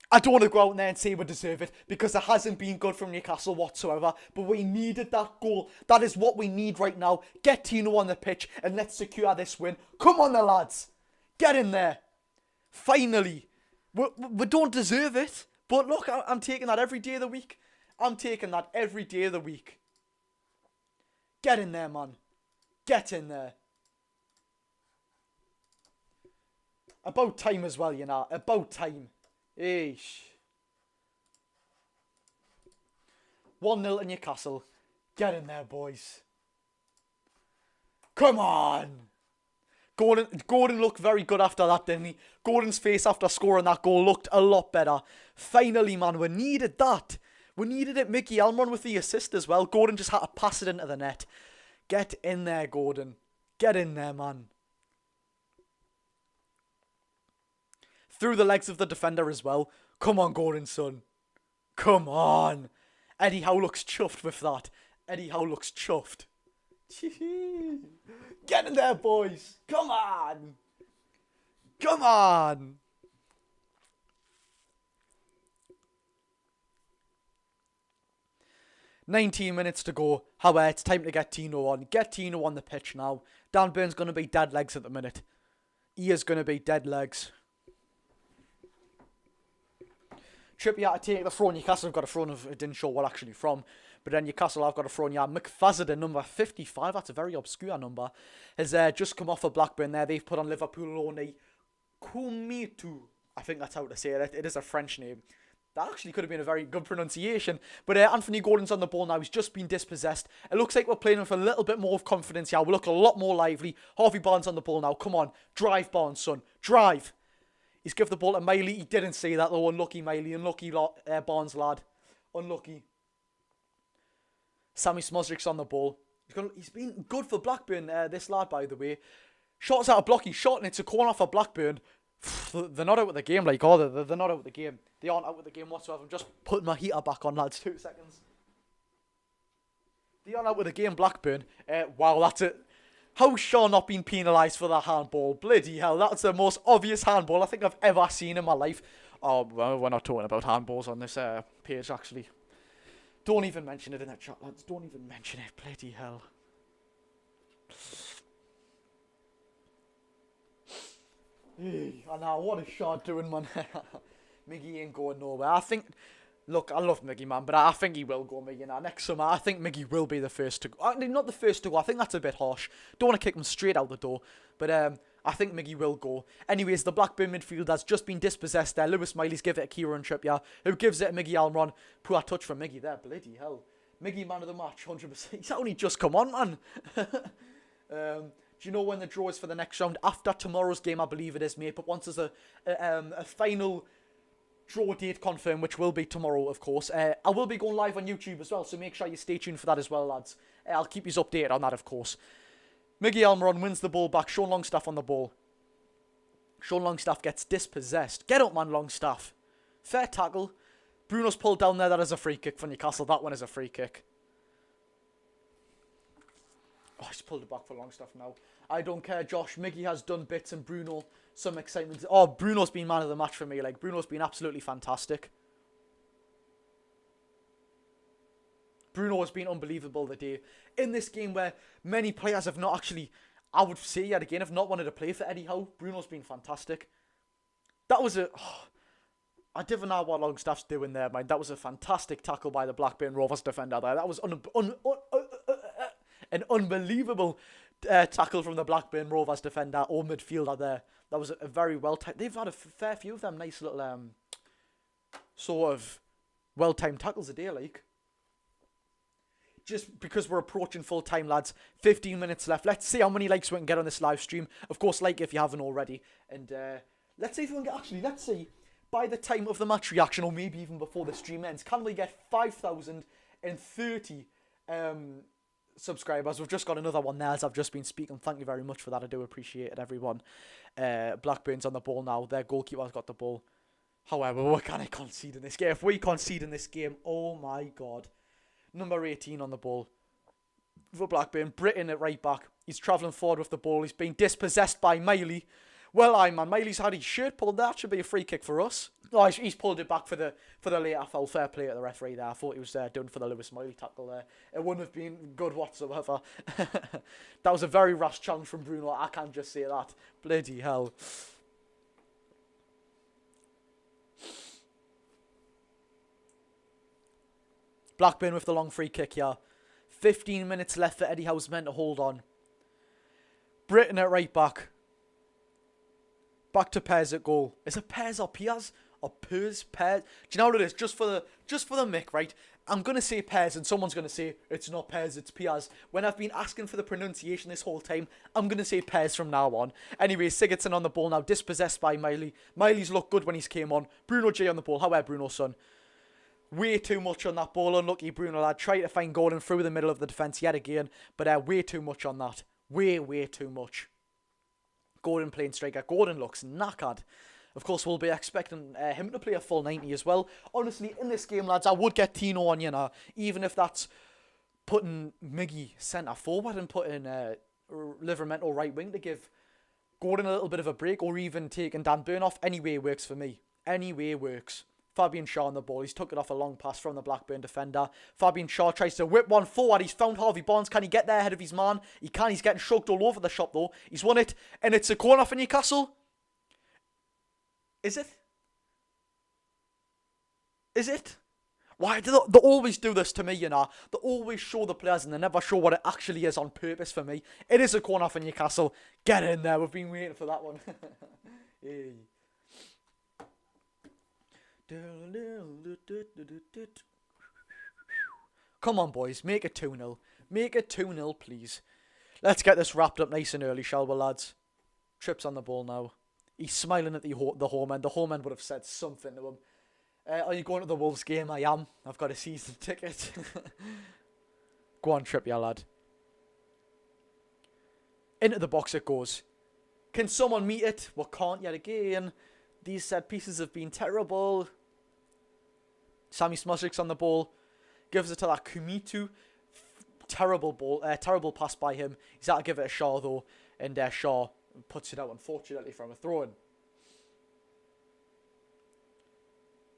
I don't want to go out there and say we deserve it because it hasn't been good from Newcastle whatsoever. But we needed that goal. That is what we need right now. Get Tino on the pitch and let's secure this win. Come on, the lads. Get in there. Finally. We don't deserve it. But look, I'm taking that every day of the week. I'm taking that every day of the week. Get in there, man. Get in there. About time as well, you know. About time. Eesh. 1-0 to Newcastle. Get in there, boys. Come on. Gordon looked very good after that, didn't he? Gordon's face after scoring that goal looked a lot better. Finally, man, we needed that. We needed it. Mickey Almiron with the assist as well. Gordon just had to pass it into the net. Get in there, Gordon. Get in there, man. Through the legs of the defender as well. Come on, Gordon, son. Come on. Eddie Howe looks chuffed with that. Eddie Howe looks chuffed. Get in there, boys. Come on. Come on. "19 minutes to go. However, it's time to get Tino on. Get Tino on the pitch now. Dan Burn's going to be dead legs at the minute. He is going to be dead legs. Trippier to take the throw. Newcastle have got a throw. It didn't show what actually from. But then Newcastle have got a throw. Yeah, McFadden, number 55. That's a very obscure number. Has just come off of Blackburn there. They've put on Liverpool only Kumitu. I think that's how to say it. It is a French name. That actually could have been a very good pronunciation. But Anthony Gordon's on the ball now. He's just been dispossessed. It looks like we're playing with a little bit more of confidence here. We look a lot more lively. Harvey Barnes on the ball now. Come on. Drive, Barnes, son. Drive. He's given the ball to Miley. He didn't say that, though. Unlucky, Miley. Unlucky, Barnes, lad. Unlucky. Sammy Smosrik's on the ball. He's been good for Blackburn, this lad, by the way. Shots out of block. He's shot and it's a corner for Blackburn. They're not out of the game, like, are they? They're not out of the game. They aren't out of the game whatsoever. I'm just putting my heater back on, lads. 2 seconds. They aren't out of the game, Blackburn. Wow, that's it. How's Shaw not been penalised for that handball? Bloody hell, that's the most obvious handball I think I've ever seen in my life. Oh, well, we're not talking about handballs on this page, actually. Don't even mention it in that chat, lads. Don't even mention it. Bloody hell. I know, what is Shaw doing, man? Miggy ain't going nowhere. I think... Look, I love Miggy, man, but I think he will go, Miggy. Now, next summer, I think Miggy will be the first to go. Not the first to go. I think that's a bit harsh. Don't want to kick him straight out the door. But I think Miggy will go. Anyways, the Blackburn midfield has just been dispossessed there. Lewis Miley's give it a Kieran Trippier, who gives it to Miggy Almiron. Poor touch from Miggy there. Bloody hell. Miggy, man of the match, 100%. He's only just come on, man. Do you know when the draw is for the next round? After tomorrow's game, I believe it is, mate. But once there's a final... draw date confirmed, which will be tomorrow, of course. I will be going live on YouTube as well, so make sure you stay tuned for that as well, lads. I'll keep you updated on that, of course. Miggy Almiron wins the ball back. Sean Longstaff on the ball. Sean Longstaff gets dispossessed. Get up, man, Longstaff. Fair tackle. Bruno's pulled down there. That is a free kick for Newcastle. That one is a free kick. Oh, he's pulled it back for Longstaff now. I don't care, Josh. Miggy has done bits and Bruno... some excitement. Oh, Bruno's been man of the match for me. Like, Bruno's been absolutely fantastic. Bruno has been unbelievable today. In this game where many players have not actually, I would say yet again, have not wanted to play for Eddie Howe, Bruno's been fantastic. That was a... Oh, I didn't know what Longstaff's doing there, man. That was a fantastic tackle by the Blackburn Rovers defender there. That was an unbelievable tackle from the Blackburn Rovers defender or midfielder there. That was a very well-timed... They've had a fair few of them nice little, sort of well-timed tackles a day, like. Just because we're approaching full-time, lads. 15 minutes left. Let's see how many likes we can get on this live stream. Of course, like if you haven't already. And let's see if we can get... Actually, let's see. By the time of the match reaction, or maybe even before the stream ends, can we get 5,030 subscribers? We've just got another one there as I've just been speaking. Thank you very much for that. I do appreciate it, everyone. Blackburn's on the ball now. Their goalkeeper's got the ball. However, we're going to concede in this game. If we concede in this game, oh my God. Number 18 on the ball for Blackburn. Britton at right back. He's travelling forward with the ball. He's being dispossessed by Miley. Well, man, Miley's had his shirt pulled. That should be a free kick for us. Oh, he's pulled it back for the later foul. Fair play to the referee there. I thought he was done for the Lewis Miley tackle there. It wouldn't have been good whatsoever. That was a very rash challenge from Bruno. I can't just say that. Bloody hell. Blackburn with the long free kick here. 15 minutes left for Eddie Howe's men to hold on. Britton at right back. Back to Pez at goal. Is it Pez or Piaz? Or Pez? Pez? Do you know what it is? Just for the mick, right? I'm going to say Pez and someone's going to say, it's not Pez, it's Piaz. When I've been asking for the pronunciation this whole time, I'm going to say Pez from now on. Anyway, Sigurdsson on the ball now, dispossessed by Miley. Miley's looked good when he's came on. Bruno J on the ball. However, Bruno, son. Way too much on that ball. Unlucky Bruno lad. Tried to find Gordon through the middle of the defence yet again. But way too much on that. Way too much. Gordon playing striker. Gordon looks knackered. Of course, we'll be expecting him to play a full 90 as well. Honestly, in this game, lads, I would get Tino on, you know. Even if that's putting Miggy centre forward and putting Livermore right wing to give Gordon a little bit of a break. Or even taking Dan Burn off. Any way works for me. Any way works. Fabian Shaw on the ball. He's took it off a long pass from the Blackburn defender. Fabian Shaw tries to whip one forward. He's found Harvey Barnes. Can he get there ahead of his man? He can. He's getting shrugged all over the shop though. He's won it. And it's a corner for Newcastle. Is it? Is it? Why do they always do this to me, you know? They always show the players and they never show what it actually is on purpose for me. It is a corner for Newcastle. Get in there. We've been waiting for that one. Hey. Come on, boys. Make it 2-0. Make it 2-0, please. Let's get this wrapped up nice and early, shall we, lads? Trips on the ball now. He's smiling at the home end. The home end would have said something to him. Are you going to the Wolves game? I am. I've got a season ticket. Go on, Trip, yeah, lad. Into the box it goes. Can someone meet it? Well, can't yet again. These set pieces have been terrible. Sammy Smozic's on the ball. Gives it to that Kumitu. Terrible ball. Terrible pass by him. He's had to give it a Shaw, though. And Shaw puts it out, unfortunately, from a throw-in.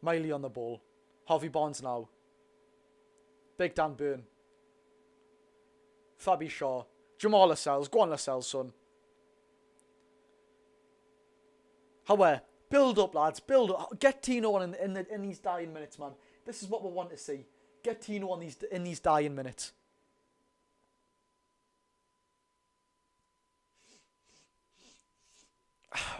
Miley on the ball. Harvey Barnes now. Big Dan Burn. Fabi Shaw. Jamal Lascelles. Go on, Lascelles, son. However, build up, lads. Build up. Get Tino on in these dying minutes, man. This is what we want to see. Get Tino on in these dying minutes.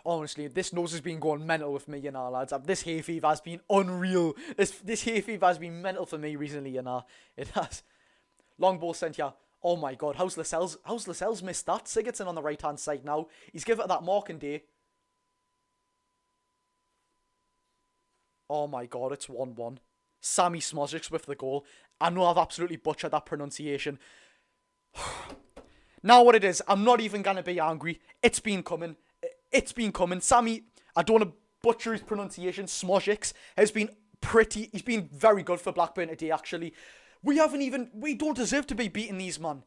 Honestly, this nose has been going mental with me, you know, lads. This hay fever has been unreal. This hay fever has been mental for me recently, you know. It has. Long ball sent here. Oh my God, how's Lascelles missed that? Sigurdsson on the right hand side now. He's given it that marking day. Oh my God, it's 1-1. Sammy Smozic's with the goal. I know I've absolutely butchered that pronunciation. Now what it is, I'm not even going to be angry. It's been coming. It's been coming. Sammy, I don't want to butcher his pronunciation. Smozic's has been he's been very good for Blackburn today, actually. We don't deserve to be beating these, man.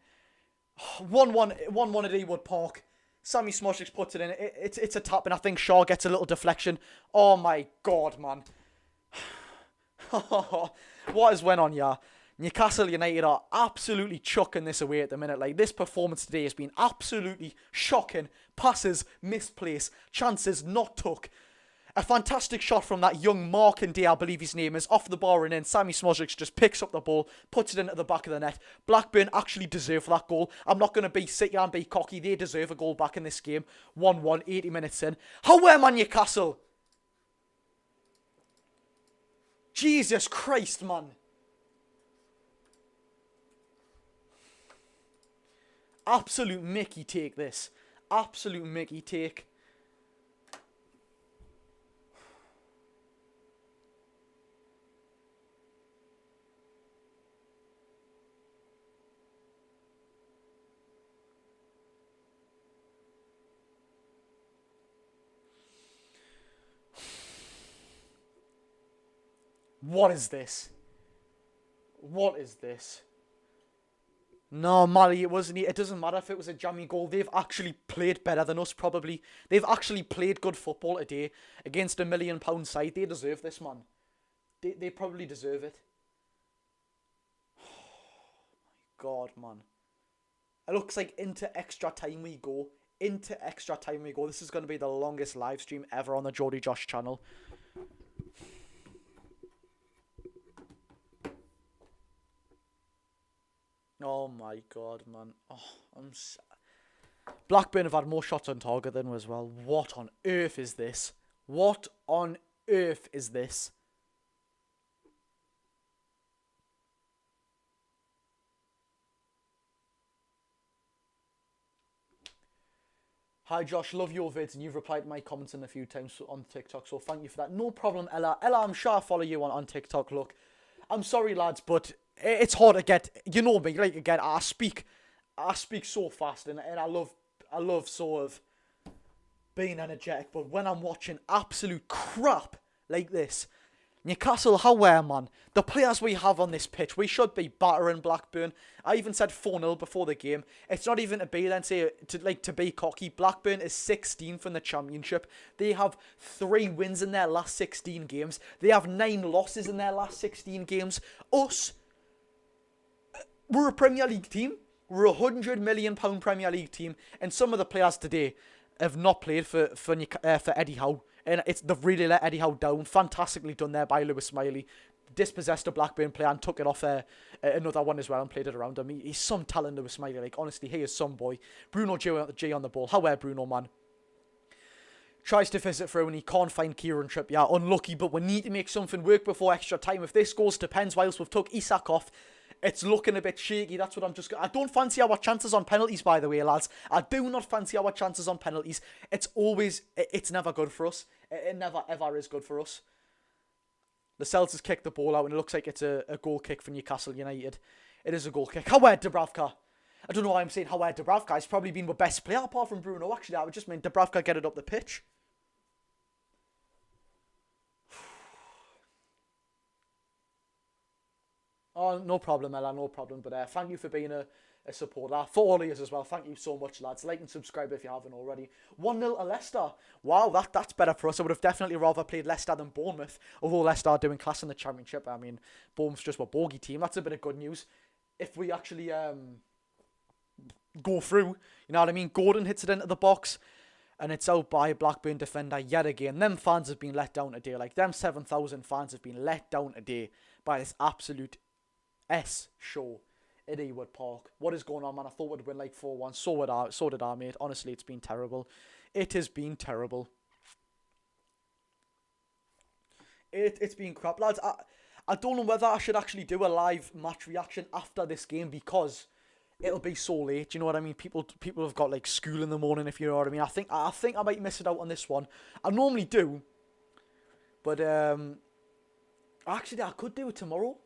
1-1 at Ewood Park. Sammy Smozic's puts it in. It's a tap, and I think Shaw gets a little deflection. Oh my God, man. What has went on, yeah? Newcastle United are absolutely chucking this away at the minute. Like, this performance today has been absolutely shocking. Passes misplaced, chances not took. A fantastic shot from that young Markandé, I believe his name is, off the bar and in. Sammy Smozic's just picks up the ball, puts it into the back of the net. Blackburn actually deserve that goal. I'm not going to sit here and be cocky. They deserve a goal back in this game. 1-1, 80 minutes in. How am I, Newcastle? Jesus Christ, man. Absolute Mickey take this. Absolute Mickey take. What is this? What is this? No, Mali, it wasn't. It doesn't matter if it was a jammy goal. They've actually played better than us, probably. They've actually played good football today against £1 million side. They deserve this, man. They probably deserve it. God, man. It looks like into extra time we go. Into extra time we go. This is going to be the longest live stream ever on the Geordie Josh channel. Oh my God, man. Oh, Blackburn have had more shots on target than as well. What on earth is this? What on earth is this? Hi Josh, love your vids and you've replied to my comments in a few times on TikTok, so thank you for that. No problem, Ella. Ella, I'm sure I follow you on TikTok. Look, I'm sorry lads, but it's hard to get, you know me, like again, I speak so fast and I love sort of being energetic, but when I'm watching absolute crap like this, Newcastle, how man? The players we have on this pitch, we should be battering Blackburn. I even said 4-0 before the game. It's not even to be then say to be cocky. Blackburn is 16th in the Championship. They have 3 wins in their last 16 games. They have 9 losses in their last 16 games. Us, we're a Premier League team. We're a £100 million Premier League team, and some of the players today have not played for Eddie Howe. And they've really let Eddie Howe down. Fantastically done there by Lewis Smiley. Dispossessed a Blackburn player and took it off another one as well and played it around him. He's some talent, Lewis Smiley. Like, honestly, he is some boy. Bruno G on the ball. However, Bruno, man. Tries to fizz it through and he can't find Kieran Trippier. Unlucky, but we need to make something work before extra time. If this goes to pens whilst we've took Isak off, it's looking a bit shaky. That's what I'm just... I don't fancy our chances on penalties, by the way, lads. I do not fancy our chances on penalties. It's never good for us. It never, ever is good for us. The Celts has kicked the ball out, and it looks like it's a goal kick for Newcastle United. It is a goal kick. However, Dubravka. I don't know why I'm saying however, Dubravka. He's probably been the best player, apart from Bruno. Actually, I would just mean Dubravka get it up the pitch. Oh, no problem, Ella, no problem. But thank you for being a supporter. For all of you as well, thank you so much, lads. Like and subscribe if you haven't already. 1-0 to Leicester. Wow, that's better for us. I would have definitely rather played Leicester than Bournemouth. Although Leicester are doing class in the Championship. I mean, Bournemouth's just a bogey team. That's a bit of good news. If we actually go through, you know what I mean? Gordon hits it into the box. And it's out by a Blackburn defender yet again. Them fans have been let down today. Like, them 7,000 fans have been let down today by this absolute show at Ewood Park. What is going on, man? I thought we'd win like 4-1. So did I, mate. Honestly, it's been terrible. It has been terrible. It's been crap, lads. I don't know whether I should actually do a live match reaction after this game because it'll be so late. You know what I mean? People have got like school in the morning, if you know what I mean. I think I might miss it out on this one. I normally do, but actually I could do it tomorrow.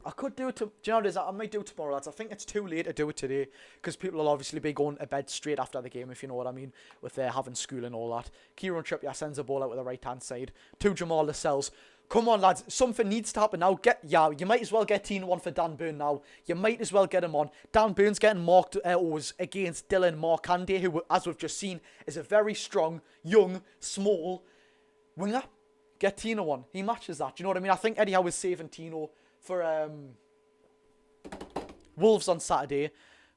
I could do it. Do you know what it is? I might do it tomorrow, lads. I think it's too late to do it today because people will obviously be going to bed straight after the game, if you know what I mean, with their having school and all that. Kieran Trippier sends the ball out with the right-hand side to Jamal Lascelles. Come on, lads. Something needs to happen now. You might as well get Tino on for Dan Burn now. You might as well get him on. Dan Burn's getting marked against Dylan Markande, who, as we've just seen, is a very strong, young, small winger. Get Tino on. He matches that. Do you know what I mean? I think Eddie Howe was saving Tino for Wolves on Saturday,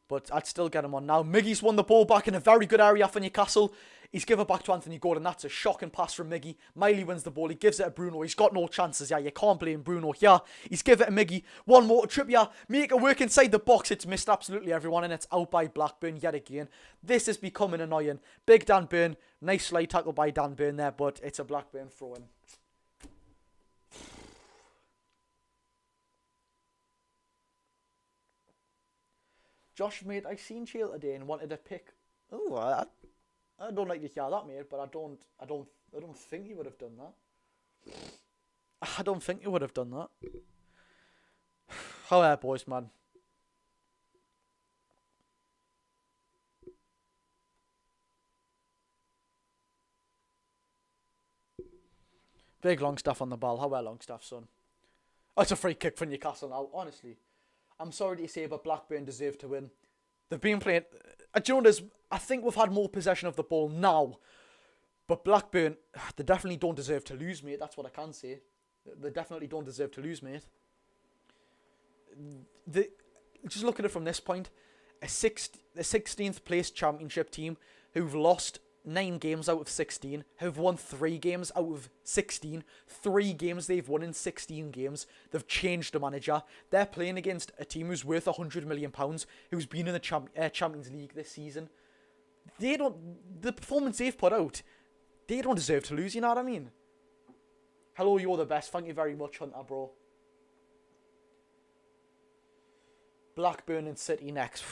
but I'd still get him on now. Miggy's won the ball back in a very good area for Newcastle. He's given it back to Anthony Gordon. That's a shocking pass from Miggy. Miley wins the ball. He gives it to Bruno. He's got no chances. Yeah, you can't blame Bruno here. He's given it to Miggy. One more to Trippier. Make it work inside the box. It's missed absolutely everyone, and it's out by Blackburn yet again. This is becoming annoying. Big Dan Burn. Nice slide tackle by Dan Burn there, but it's a Blackburn throw-in. Josh, mate, I seen Chale today and wanted to pick. Oh, I don't like to hear that, mate, but I don't think he would have done that. I don't think he would have done that. How boys, man? Big Longstaff on the ball. How Longstaff, son? Oh, it's a free kick for Newcastle now, honestly. I'm sorry to say, but Blackburn deserve to win. They've been playing... Do you know what, I think we've had more possession of the ball now. But Blackburn, they definitely don't deserve to lose, mate. That's what I can say. They definitely don't deserve to lose, mate. Just look at it from this point. A 16th place championship team who've lost 9 games out of 16, who've won 3 games out of 16, 3 games they've won in 16 games. They've changed the manager. They're playing against a team who's worth £100 million, who's been in the Champions League this season. The performance they've put out, they don't deserve to lose, you know what I mean? Hello, you're the best. Thank you very much, Hunter, bro. Blackburn and City next.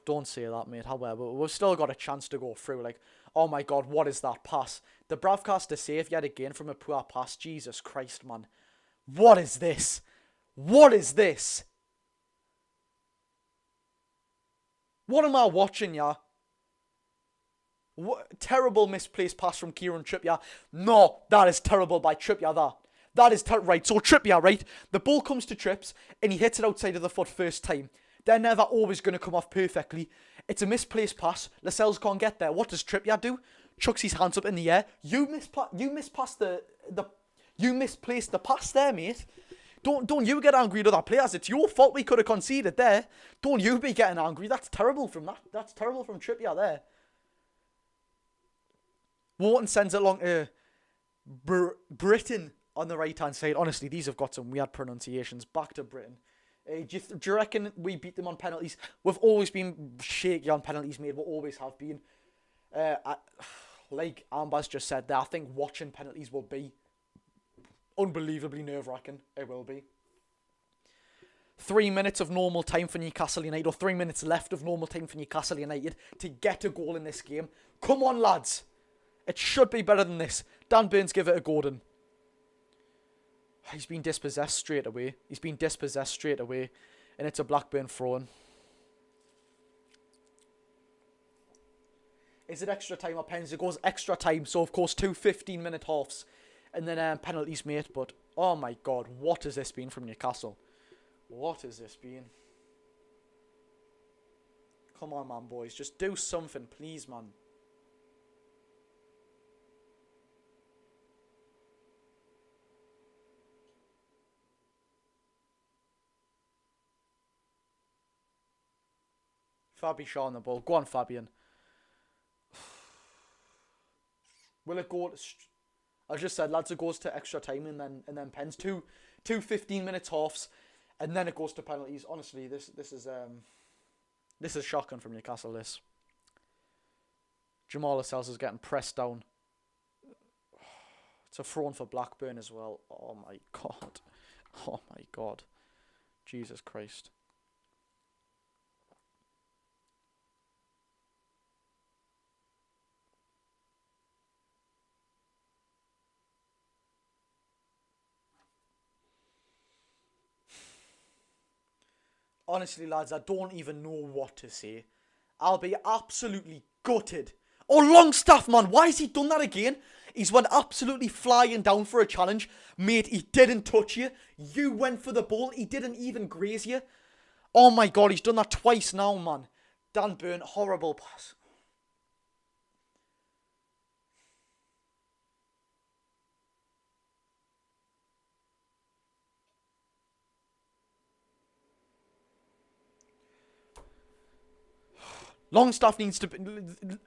Don't say that, mate. However, we've still got a chance to go through. Like, oh my God, what is that pass? The broadcaster save yet again from a poor pass. Jesus Christ, man. What is this? What is this? What am I watching, yeah? What, terrible misplaced pass from Kieran Trippier. No, that is terrible by Trippier, that is right. So Trippier, right? The ball comes to Trips and he hits it outside of the foot first time. They're never always going to come off perfectly. It's a misplaced pass. Lascelles can't get there. What does Trippier do? Chucks his hands up in the air. You misplaced the pass there, mate. Don't you get angry at other players. It's your fault we could have conceded there. Don't you be getting angry. That's terrible from Trippier there. Wharton sends it along to Britain on the right-hand side. Honestly, these have got some weird pronunciations. Back to Britain. Do you reckon we beat them on penalties? We've always been shaky on penalties, mate. We always have been. Like Ambas just said there, I think watching penalties will be unbelievably nerve-wracking. It will be. 3 minutes of normal time for Newcastle United, or 3 minutes left of normal time for Newcastle United to get a goal in this game. Come on, lads. It should be better than this. Dan Burns, give it a Gordon. He's been dispossessed straight away. And it's a Blackburn throw-in. Is it extra time or pens? It goes extra time. So, of course, 2 15-minute halves. And then penalties, mate. But, oh my God, what has this been from Newcastle? What has this been? Come on, man, boys. Just do something, please, man. Fabi Shaw on the ball. Go on, Fabian. Will it go? I just said, lads, it goes to extra time and then pens. Two 15-minute halves, and then it goes to penalties. Honestly, this is shocking from Newcastle. This Jamal Lascelles is getting pressed down. It's a throw-in for Blackburn as well. Oh my God. Oh my God. Jesus Christ. Honestly, lads, I don't even know what to say. I'll be absolutely gutted. Oh, Longstaff, man. Why has he done that again? He's went absolutely flying down for a challenge. Mate, he didn't touch you. You went for the ball. He didn't even graze you. Oh, my God. He's done that twice now, man. Dan Burn, horrible pass. Longstaff needs to...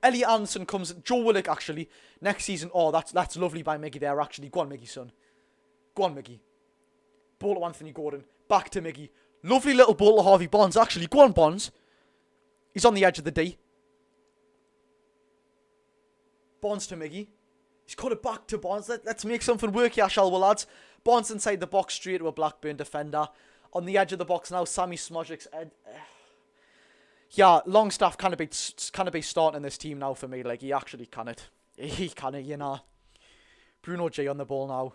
Elliot Anderson comes... Joe Willock, actually, next season. Oh, that's lovely by Miggy there, actually. Go on, Miggy, son. Go on, Miggy. Ball to Anthony Gordon. Back to Miggy. Lovely little ball to Harvey Barnes, actually. Go on, Barnes. He's on the edge of the D. Barnes to Miggy. He's cut it back to Barnes. Let's make something work here, shall we, lads? Barnes inside the box, straight to a Blackburn defender. On the edge of the box now, Sammy Smodrik's head... Yeah, Longstaff can be starting this team now for me. Like, he actually can it. He can it, you know. Bruno J on the ball now.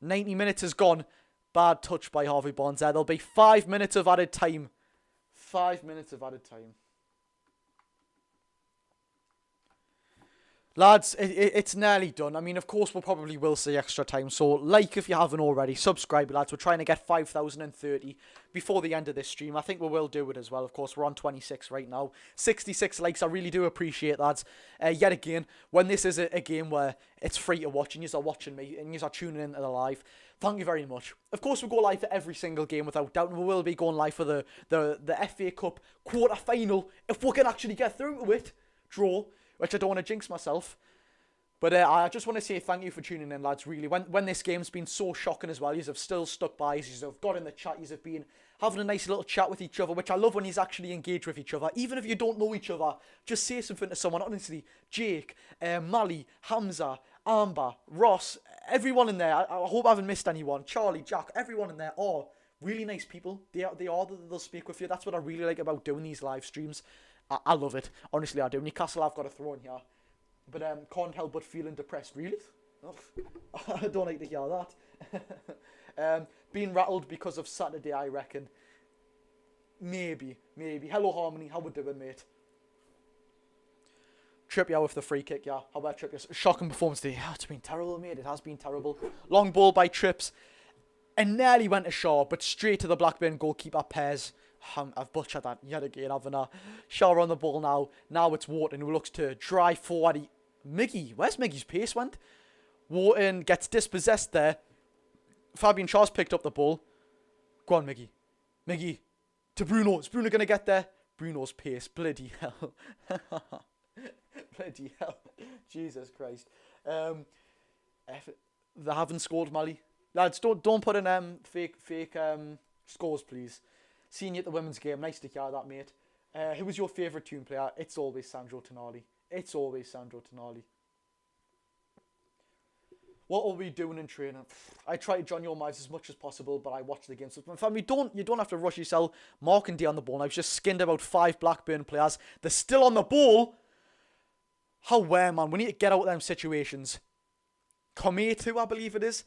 90 minutes is gone. Bad touch by Harvey Barnes there. There'll be 5 minutes of added time. 5 minutes of added time. Lads, it's nearly done. I mean, of course, we'll probably will see extra time. So, like if you haven't already, subscribe, lads. We're trying to get 5,030 before the end of this stream. I think we will do it as well. Of course, we're on 26 right now. 66 likes. I really do appreciate that. Yet again, when this is a game where it's free to watch and you are watching me and you are tuning into the live, thank you very much. Of course, we go live for every single game without doubt. And we will be going live for the FA Cup quarter-final if we can actually get through to it. Draw. Which I don't want to jinx myself. But I just want to say thank you for tuning in, lads, really. When this game's been so shocking as well, you have still stuck by, you have got in the chat, you have been having a nice little chat with each other, which I love when you actually engage with each other. Even if you don't know each other, just say something to someone. Honestly, Jake, Mali, Hamza, Amber, Ross, everyone in there, I hope I haven't missed anyone. Charlie, Jack, everyone in there are really nice people. They'll speak with you. That's what I really like about doing these live streams. I love it. Honestly, I do. Newcastle, I've got to throw in here. But can't help but feeling depressed. Really? Oh, I don't like to hear that. Being rattled because of Saturday, I reckon. Maybe. Hello, Harmony. How we doing, mate? Trippier with the free kick, yeah. How about Trippier? Shocking performance today. Yeah, it's been terrible, mate. It has been terrible. Long ball by Trips. And nearly went to Shaw, but straight to the Blackburn goalkeeper, Pez. I've butchered that yet again, haven't I? Shaw on the ball now. Now it's Wharton who looks to drive forward. Miggy, where's Miggy's pace went? Wharton gets dispossessed there. Fabian Shaw's picked up the ball. Go on, Miggy. Miggy to Bruno. Is Bruno going to get there? Bruno's pace. Bloody hell. Bloody hell. Jesus Christ. They haven't scored, Mali. Lads, don't put in fake scores, please. Seeing you at the women's game, nice to hear that, mate. Who was your favourite team player? It's always Sandro Tonali. It's always Sandro Tonali. What are we doing in training? I try to join your minds as much as possible, but I watch the games. My family, you don't have to rush yourself. Mark and D on the ball. I was just skinned about 5 Blackburn players. They're still on the ball. How where, man? We need to get out of them situations. Kometu, I believe it is.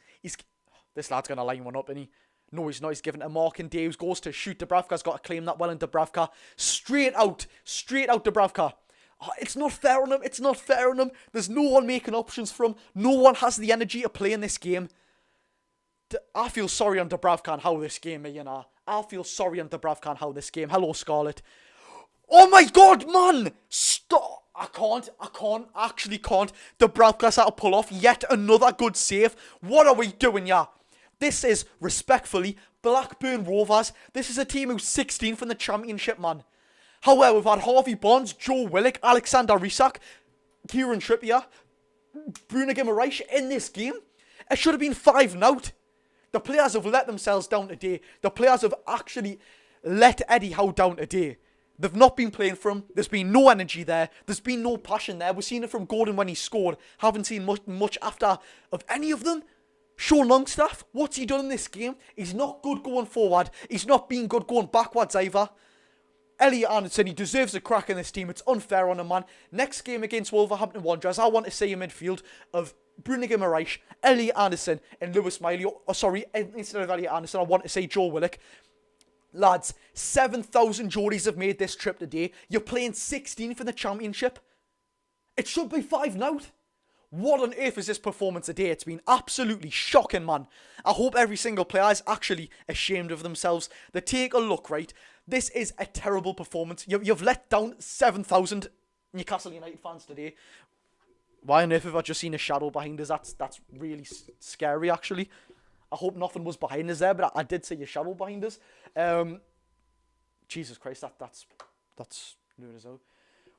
This lad's going to line one up, isn't he? No, he's not. He's given to Mark and Daves. Goes to shoot. Dubravka's got to claim that well in Dubravka. Straight out Dubravka. Oh, it's not fair on him. It's not fair on him. There's no one making options for him. No one has the energy to play in this game. I feel sorry on Dubravka and how this game, you know. I feel sorry on Dubravka and how this game. Hello, Scarlett. Oh my God, man! Stop. I actually can't. Dubravka's had to pull off yet another good save. What are we doing, yeah? This is, respectfully, Blackburn Rovers. This is a team who's 16th in the Championship, man. However, we've had Harvey Barnes, Joe Willock, Alexander Isak, Kieran Trippier, Bruno Guimaraes in this game. It should have been 5-0. The players have let themselves down today. The players have actually let Eddie Howe down today. They've not been playing for him. There's been no energy there. There's been no passion there. We've seen it from Gordon when he scored. Haven't seen much after of any of them. Sean Longstaff, what's he done in this game? He's not good going forward. He's not been good going backwards either. Elliot Anderson, he deserves a crack in this team. It's unfair on him, man. Next game against Wolverhampton Wanderers, I want to see a midfield of Bruno Guimaraes, Elliot Anderson, and Lewis Miley. Oh, sorry, instead of Elliot Anderson, I want to say Joe Willock. Lads, 7,000 Geordies have made this trip today. You're playing 16th in the Championship. It should be 5-0. What on earth is this performance today? It's been absolutely shocking, man. I hope every single player is actually ashamed of themselves. They take a look, right? This is a terrible performance. You've let down 7,000 Newcastle United fans today. Why on earth have I just seen a shadow behind us? That's really scary, actually. I hope nothing was behind us there, but I did see a shadow behind us. Jesus Christ, that's new as well.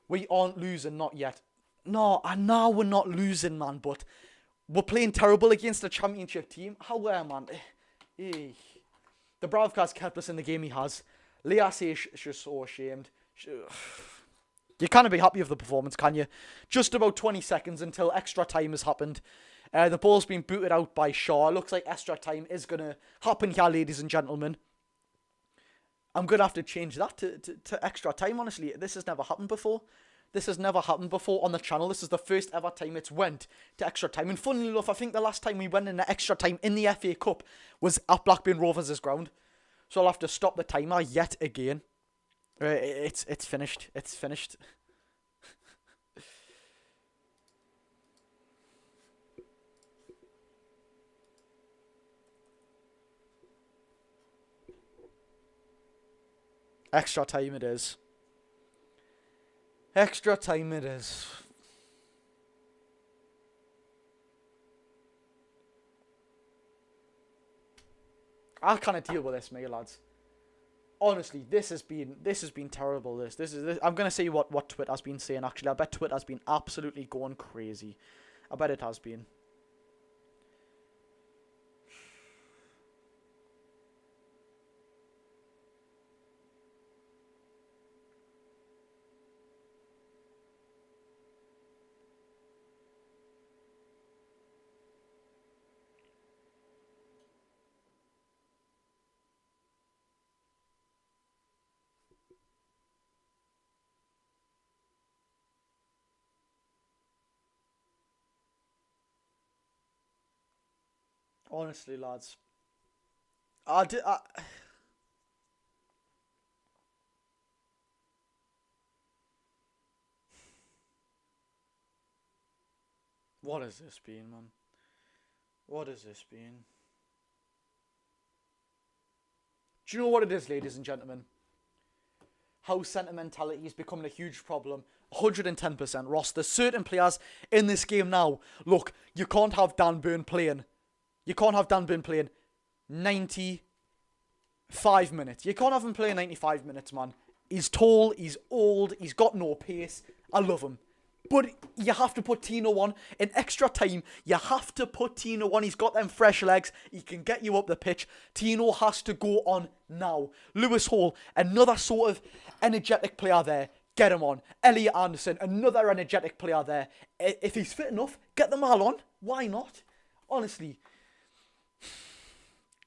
We aren't losing, not yet. No, I know we're not losing, man, but we're playing terrible against a Championship team. How man? The Bravkas kept us in the game he has. Lias is just so ashamed. You can't be happy with the performance, can you? Just about 20 seconds until extra time has happened. The ball's been booted out by Shaw. It looks like extra time is going to happen here, ladies and gentlemen. I'm going to have to change that to extra time, honestly. This has never happened before. This has never happened before on the channel. This is the first ever time it's went to extra time. And funnily enough, I think the last time we went into extra time in the FA Cup was at Blackburn Rovers' ground. So I'll have to stop the timer yet again. It's finished. It's finished. Extra time it is. Extra time it is. I can't deal with this, mate, lads. Honestly, this has been terrible. This I'm gonna say what Twitter has been saying. Actually, I bet Twitter has been absolutely going crazy. I bet it has been. Honestly, lads. What has this been, man? What has this been? Do you know what it is, ladies and gentlemen? How sentimentality is becoming a huge problem. 110%, Ross. There's certain players in this game now. Look, you can't have Dan Burn playing. You can't have Dan Burn playing 95 minutes. You can't have him playing 95 minutes, man. He's tall, he's old, he's got no pace. I love him. But you have to put Tino on in extra time. You have to put Tino on. He's got them fresh legs. He can get you up the pitch. Tino has to go on now. Lewis Hall, another sort of energetic player there. Get him on. Elliot Anderson, another energetic player there. If he's fit enough, get them all on. Why not? Honestly,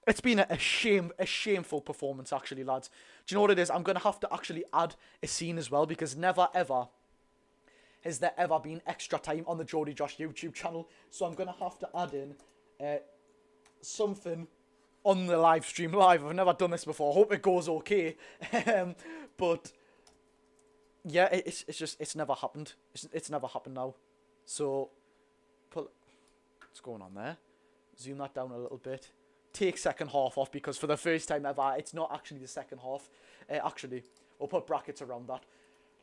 it's been a shameful performance, actually, lads. Do you know what it is? I'm going to have to actually add a scene as well, because never, ever has there ever been extra time on the Geordie Josh YouTube channel. So I'm going to have to add in something on the live stream live. I've never done this before. I hope it goes okay. But yeah, it's never happened. It's never happened now. So what's going on there? Zoom that down a little bit. Take second half off, because for the first time ever, it's not actually the second half. Actually, we'll put brackets around that.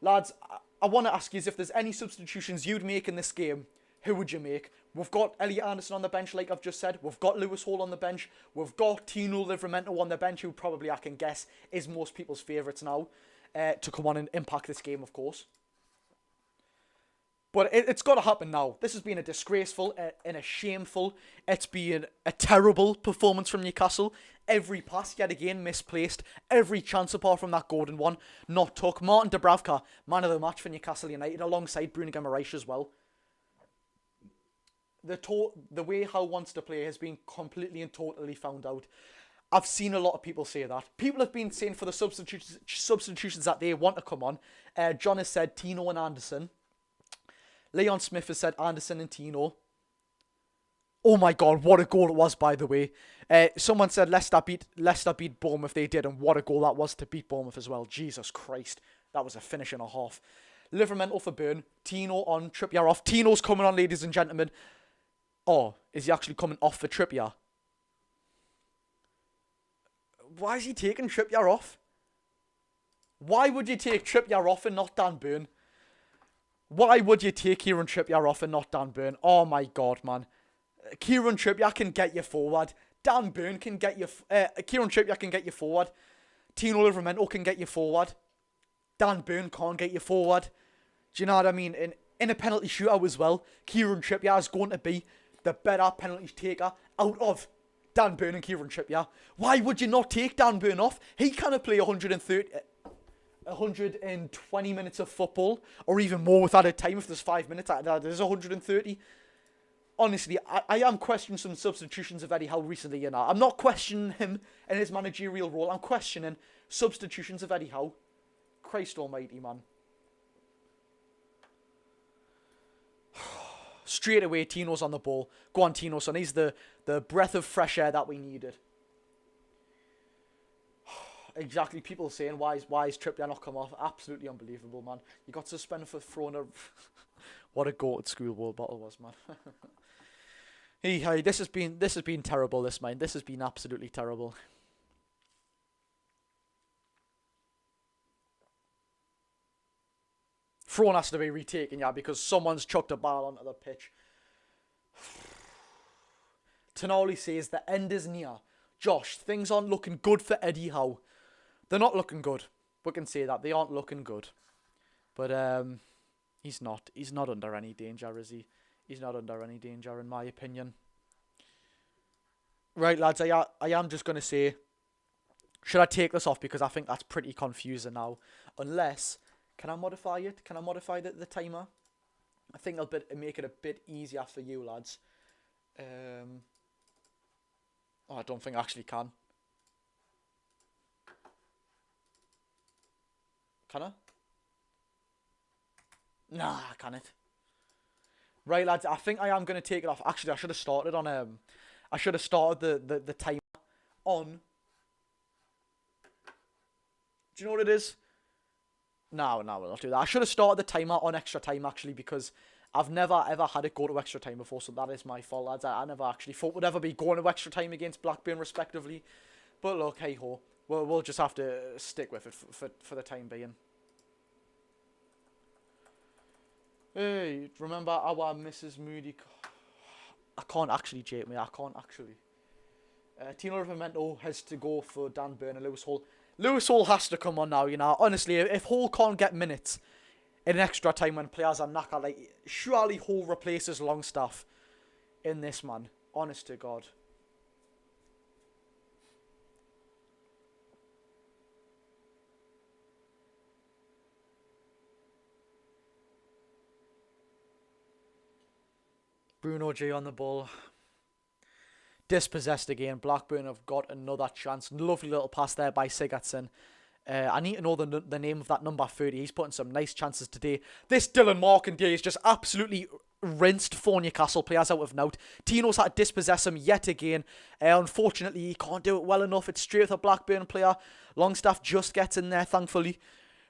Lads, I want to ask you if there's any substitutions you'd make in this game. Who would you make? We've got Elliot Anderson on the bench, like I've just said. We've got Lewis Hall on the bench. We've got Tino Livramento on the bench, who probably, I can guess, is most people's favourites now to come on and impact this game, of course. But it's got to happen now. This has been a disgraceful and a shameful. It's been a terrible performance from Newcastle. Every pass, yet again, misplaced. Every chance apart from that Gordon one, not took. Martin Dubravka, man of the match for Newcastle United, alongside Bruno Guimaraes as well. The way Howe wants to play has been completely and totally found out. I've seen a lot of people say that. People have been saying for the substitutions that they want to come on. John has said Tino and Anderson. Leon Smith has said Anderson and Tino. Oh my God, what a goal it was, by the way. Someone said Leicester beat Bournemouth. They did, and what a goal that was to beat Bournemouth as well. Jesus Christ, that was a finish and a half. Livramento for Burn. Tino on, Trippier off. Tino's coming on, ladies and gentlemen. Oh, is he actually coming off for Trippier? Why is he taking Trippier off? Why would you take Trippier off and not Dan Burn? Why would you take Kieran Trippier off and not Dan Burn? Oh my God, man. Kieran Trippier can get you forward. Dan Burn can get you... Kieran Trippier can get you forward. Tino Livramento can get you forward. Dan Burn can't get you forward. Do you know what I mean? In a penalty shootout as well, Kieran Trippier is going to be the better penalty taker out of Dan Burn and Kieran Trippier. Why would you not take Dan Burn off? He can't play 120 minutes of football, or even more without a time. If there's 5 minutes, there's 130. Honestly, I am questioning some substitutions of Eddie Howe recently, you know. I'm not questioning him and his managerial role. I'm questioning substitutions of Eddie Howe. Christ almighty, man. Straight away, Tino's on the ball. Go on, Tino, son. He's the breath of fresh air that we needed. Exactly, people saying, why is Trippier not come off? Absolutely unbelievable, man. You got suspended for throwing a... What a goated schoolboy bottle was, man. Hey, this has been terrible, this, man. This has been absolutely terrible. Throwing has to be retaken, yeah, because someone's chucked a ball onto the pitch. Tonali says the end is near. Josh, things aren't looking good for Eddie Howe. They're not looking good. We can say that. They aren't looking good. But he's not. He's not under any danger, is he? He's not under any danger, in my opinion. Right, lads, I am just going to say, should I take this off? Because I think that's pretty confusing now. Unless, can I modify it? Can I modify the timer? I think it'll make it a bit easier for you, lads. Oh, I don't think I actually can. Can I? Nah, can it? Right, lads, I think I am going to take it off. Actually, I should have started on... I should have started the timer on... Do you know what it is? No, we'll not do that. I should have started the timer on extra time, actually, because I've never, ever had it go to extra time before, so that is my fault, lads. I never actually thought we'd ever be going to extra time against Blackburn, respectively. But look, hey-ho. We'll just have to stick with it for the time being. Hey, remember our Mrs. Moody... I can't actually, Jake, mate. I can't actually. Tino Rivamento has to go for Dan Burn and Lewis Hall. Lewis Hall has to come on now, you know. Honestly, if Hall can't get minutes in extra time when players are knackered, like, surely Hall replaces Longstaff in this, man. Honest to God. Bruno G on the ball. Dispossessed again. Blackburn have got another chance. Lovely little pass there by Sigurdsson. I need to know the name of that number 30. He's putting some nice chances today. This Dylan Markandale is just absolutely rinsed 4 Newcastle players out of note. Tino's had to dispossess him yet again. Unfortunately, he can't do it well enough. It's straight with a Blackburn player. Longstaff just gets in there, thankfully.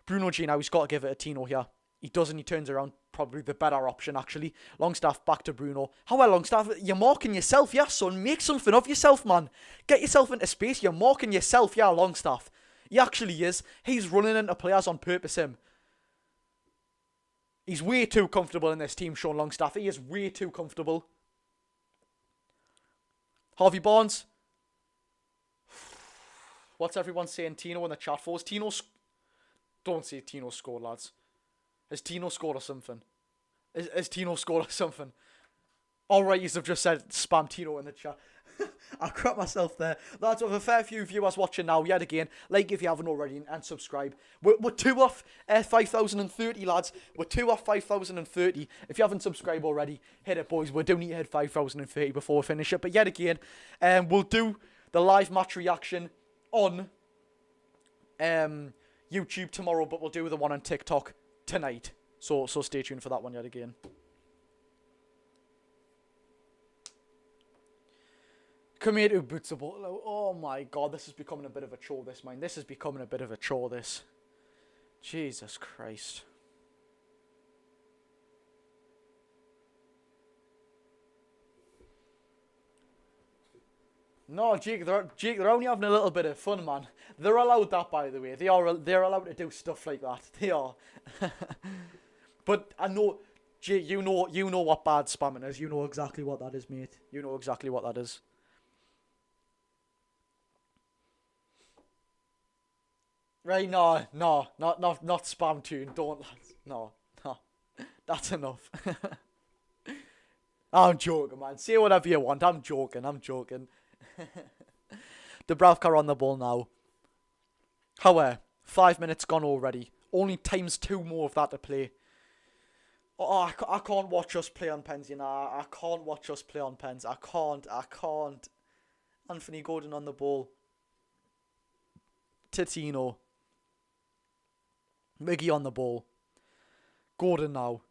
Bruno G now, he's got to give it to Tino here. He doesn't, he turns around. Probably the better option, actually. Longstaff back to Bruno. How well, Longstaff? You're marking yourself, yeah, son? Make something of yourself, man. Get yourself into space. You're marking yourself, yeah, Longstaff. He actually is. He's running into players on purpose, him. He's way too comfortable in this team, Sean Longstaff. He is way too comfortable. Harvey Barnes. What's everyone saying? Tino in the chat for us? Don't say Tino scored, lads. Has Tino scored or something? Has Tino scored or something? Alright, you've just said spam Tino in the chat. I crap myself there. Lads, with a fair few viewers watching now, yet again, like if you haven't already, and subscribe. We're 2 off 5,030, lads. We're 2 off 5,030. If you haven't subscribed already, hit it, boys. We do need to hit 5,030 before we finish it. But yet again, we'll do the live match reaction on YouTube tomorrow, but we'll do the one on TikTok tonight. So stay tuned for that one yet again. Come here to boots the ball. Oh my God, this is becoming a bit of a chore, this, man. This is becoming a bit of a chore, this. Jesus Christ. No, Jake, they're only having a little bit of fun, man. They're allowed that, by the way. They're allowed to do stuff like that. They are. But I know, Jake, you know what bad spamming is. You know exactly what that is, mate. You know exactly what that is. Right, no, not spam tune. Don't, lads. No, that's enough. I'm joking, man. Say whatever you want. I'm joking. Dubravka on the ball now. However, 5 minutes gone already. Only times 2 more of that to play. Oh, I can't watch us play on pens, you know. I can't watch us play on pens. I can't. Anthony Gordon on the ball. Titino. Miggy on the ball. Gordon now.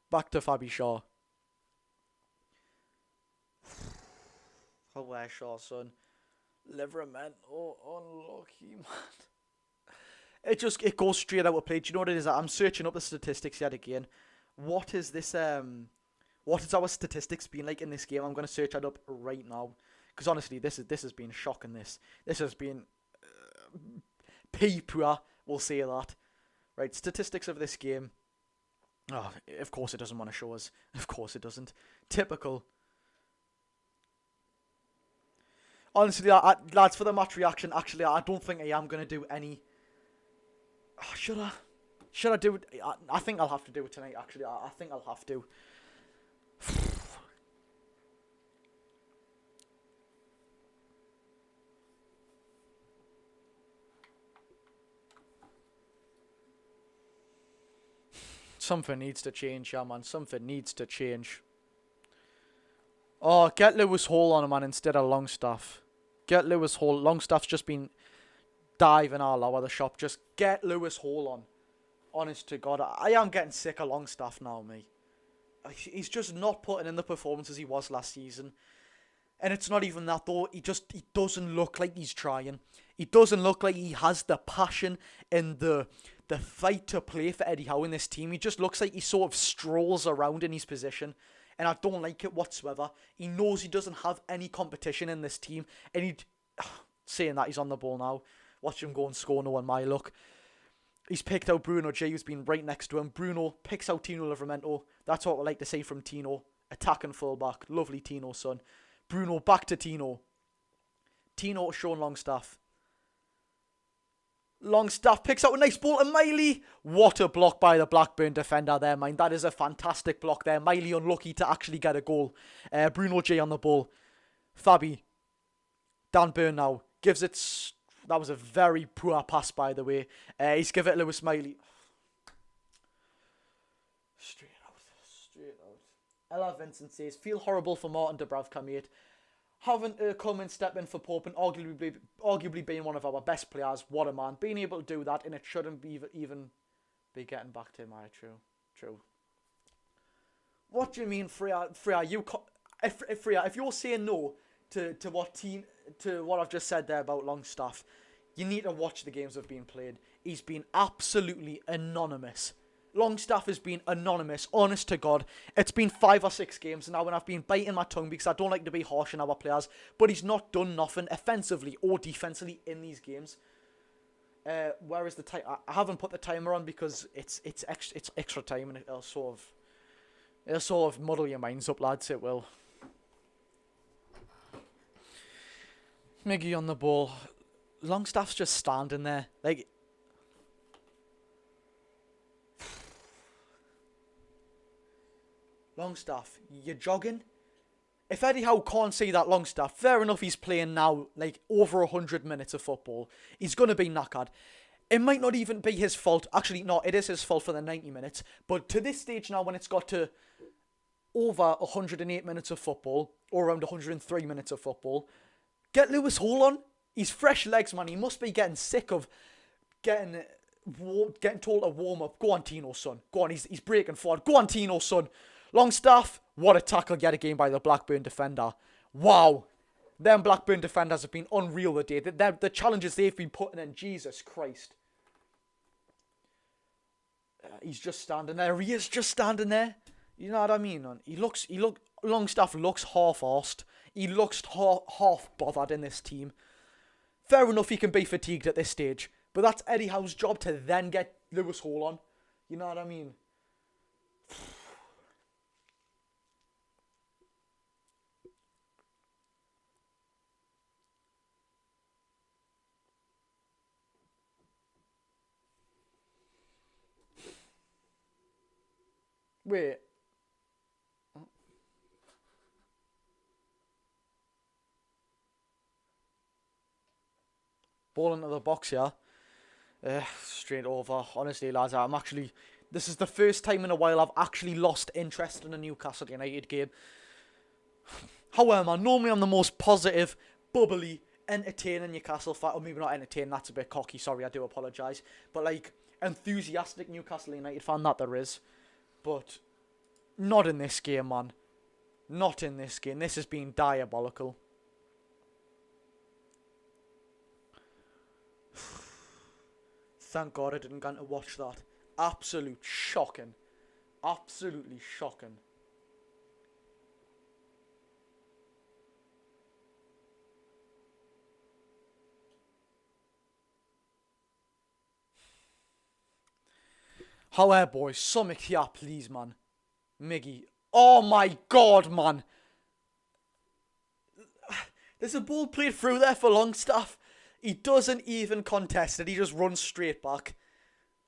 Back to Fabi Shaw. Where Shaw, son. Liverman. Oh, unlucky, man. It goes straight out of play. Do you know what it is? I'm searching up the statistics yet again. What is this? What has our statistics been like in this game? I'm going to search that up right now. Because honestly, this has been shocking. This has been poor. We'll say that. Right, statistics of this game. Oh, of course it doesn't want to show us. Of course it doesn't. Typical. Honestly, lads, for the match reaction, actually, I don't think I am going to do any... Oh, should I? Should I do it? I think I'll have to do it tonight, actually. I think I'll have to. Something needs to change, yeah, man. Something needs to change. Oh, get Lewis Hall on him, man, instead of Longstaff. Get Lewis Hall. Longstaff's just been diving all over the shop. Just get Lewis Hall on. Honest to God, I am getting sick of Longstaff now, me. He's just not putting in the performances he was last season. And it's not even that, though. He doesn't look like he's trying. He doesn't look like he has the passion and the fight to play for Eddie Howe in this team. He just looks like he sort of strolls around in his position. And I don't like it whatsoever. He knows he doesn't have any competition in this team. And saying that, he's on the ball now. Watch him go and score, no one my luck. He's picked out Bruno J, who's been right next to him. Bruno picks out Tino Livramento. That's what I like to see from Tino. Attacking fullback. Lovely Tino, son. Bruno back to Tino. Tino showing Longstaff. Longstaff picks out a nice ball to Miley. What a block by the Blackburn defender there, man. That is a fantastic block there. Miley unlucky to actually get a goal. Bruno J on the ball. Fabi. Dan Burn now. Gives it... That was a very poor pass, by the way. He's given it Lewis Miley. Straight out. Ella Vincent says, feel horrible for Martin Dubravka, mate. Having to come and step in for Pope and arguably being one of our best players. What a man. Being able to do that, and it shouldn't be even be getting back to him. True. What do you mean, Freya? If you're saying no to what I've just said there about Longstaff, you need to watch the games that have been played. He's been absolutely anonymous. Longstaff has been anonymous, honest to God. It's been 5 or 6 games now, and I've been biting my tongue because I don't like to be harsh on our players, but he's not done nothing offensively or defensively in these games. Where is the time? I haven't put the timer on because it's extra time, and it'll sort of muddle your minds up, lads. It will. Miggy on the ball. Longstaff's just standing there. Like... Longstaff, you're jogging? If Eddie Howe can't see that Longstaff, fair enough, he's playing now like over 100 minutes of football. He's going to be knackered. It might not even be his fault. Actually, no, it is his fault for the 90 minutes. But to this stage now, when it's got to over 108 minutes of football, or around 103 minutes of football, get Lewis Hall on. He's fresh legs, man. He must be getting sick of getting told to warm up. Go on, Tino, son. Go on, he's breaking forward. Go on, Tino, son. Longstaff, what a tackle yet again by the Blackburn defender. Wow. Them Blackburn defenders have been unreal today. The challenges they've been putting in, Jesus Christ. He's just standing there. He is just standing there. You know what I mean? Longstaff looks half-arsed. He looks half bothered in this team. Fair enough, he can be fatigued at this stage. But that's Eddie Howe's job to then get Lewis Hall on. You know what I mean? Wait. Ball into the box, yeah. Straight over. Honestly, lads, this is the first time in a while I've actually lost interest in a Newcastle United game. However, normally I'm the most positive, bubbly, entertaining Newcastle fan. Or maybe not entertaining, that's a bit cocky, sorry, I do apologise. But like, enthusiastic Newcastle United fan that there is. But not in this game, man. Not in this game. This has been diabolical. Thank God I didn't get to watch that. Absolute shocking. Absolutely shocking. However, boys, something here, please, man. Miggy. Oh my god, man. There's a ball played through there for Longstaff. He doesn't even contest it. He just runs straight back.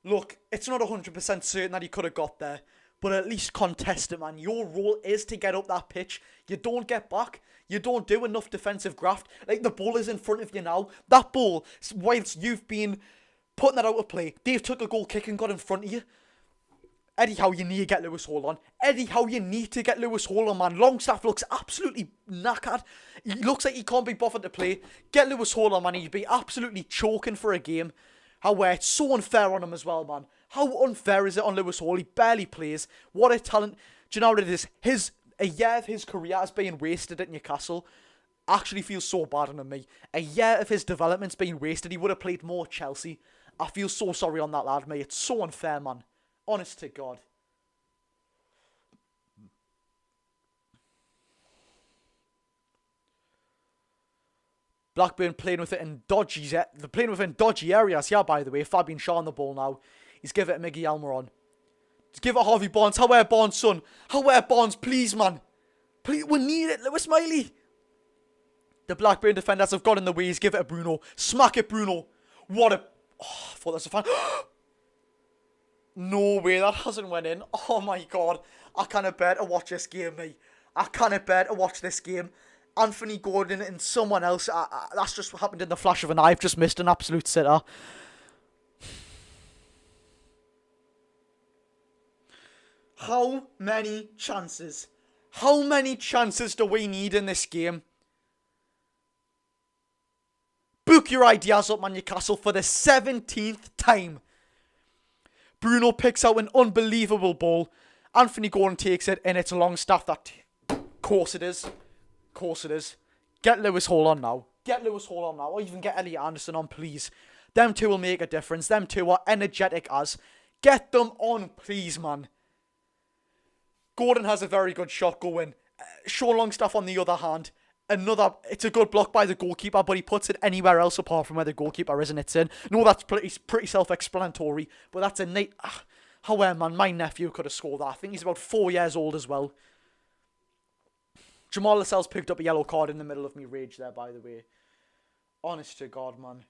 Look, it's not 100% certain that he could have got there, but at least contest it, man. Your role is to get up that pitch. You don't get back. You don't do enough defensive graft. Like, the ball is in front of you now. That ball, whilst you've been putting that out of play, Dave took a goal kick and got in front of you. Eddie Howe, you need to get Lewis Hall on. Eddie Howe, you need to get Lewis Hall on, man. Longstaff looks absolutely knackered. He looks like he can't be bothered to play. Get Lewis Hall on, man. He'd be absolutely choking for a game. However, it's so unfair on him as well, man. How unfair is it on Lewis Hall? He barely plays. What a talent. Do you know what it is? A year of his career is being wasted at Newcastle. Actually feels so bad on me. A year of his development's being wasted. He would have played more at Chelsea. I feel so sorry on that lad, mate. It's so unfair, man. Honest to God. Blackburn playing with it in dodgy areas. Yeah, by the way. Fabian Shaw on the ball now. He's give it to Miggy Almiron. Just give it to Harvey Barnes. However, Barnes, son. However, Barnes, please, man. Please, we need it, Lewis Miley. The Blackburn defenders have got in the way. He's give it to Bruno. Smack it, Bruno. What a... Oh, I thought that was a fan. No way, that hasn't went in. Oh my god. I can't bear to watch this game, mate. I can't bear to watch this game. Anthony Gordon and someone else. That's just what happened in the flash of an eye. I've just missed an absolute sitter. How many chances? How many chances do we need in this game? Book your ideas up, man, Newcastle, for the 17th time. Bruno picks out an unbelievable ball. Anthony Gordon takes it, and it's Longstaff that... Course it is. Course it is. Get Lewis Hall on now. Get Lewis Hall on now. Or even get Elliot Anderson on, please. Them two will make a difference. Them two are energetic as. Get them on, please, man. Gordon has a very good shot going. Sean Longstaff on the other hand. It's a good block by the goalkeeper, but he puts it anywhere else apart from where the goalkeeper is, and it's in. No, that's pretty self-explanatory, but that's a neat... However, man, my nephew could have scored that. I think he's about 4 years old as well. Jamal Lascelles picked up a yellow card in the middle of me rage there, by the way. Honest to God, man.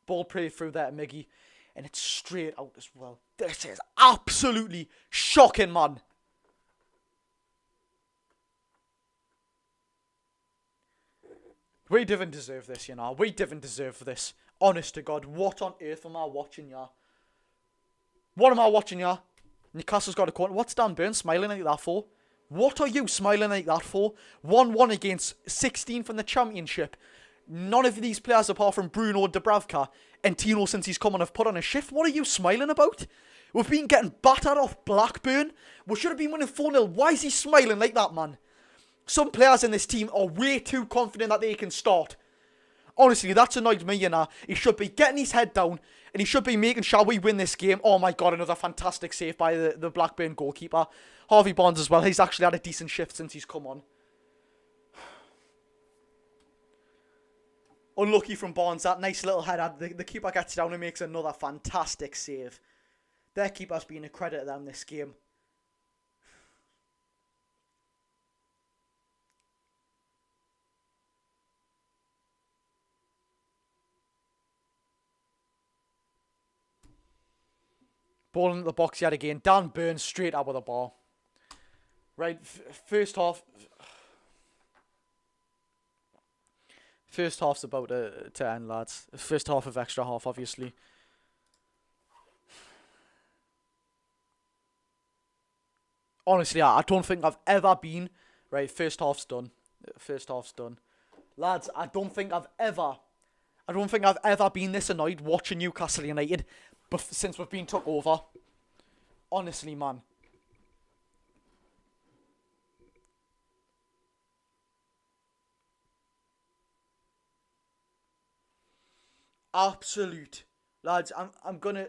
Ball played through there, Miggy, and it's straight out as well. This is absolutely shocking, man. We didn't deserve this, you know. We didn't deserve this. Honest to God, what on earth am I watching, yeah? What am I watching, yeah? Newcastle's got a corner. What's Dan Burn smiling like that for? What are you smiling like that for? 1-1 against 16 from the Championship. None of these players, apart from Bruno Dubravka and Tino, since he's come on, have put on a shift. What are you smiling about? We've been getting battered off Blackburn. We should have been winning 4-0. Why is he smiling like that, man? Some players in this team are way too confident that they can start. Honestly, that's annoyed me, you know. He should be getting his head down, and he should be making sure we win this game. Oh my god, another fantastic save by the Blackburn goalkeeper. Harvey Barnes as well. He's actually had a decent shift since he's come on. Unlucky from Barnes, that nice little header. The keeper gets down and makes another fantastic save. Their keeper's been a credit to them this game. Ball into the box yet again. Dan Burns straight out with the ball. Right, first half. First half's about to end, lads. First half of extra half, obviously. Honestly, I don't think I've ever been... Right, first half's done. First half's done. Lads, I don't think I've ever been this annoyed watching Newcastle United since we've been took over. Honestly, man. Absolute. Lads, I'm gonna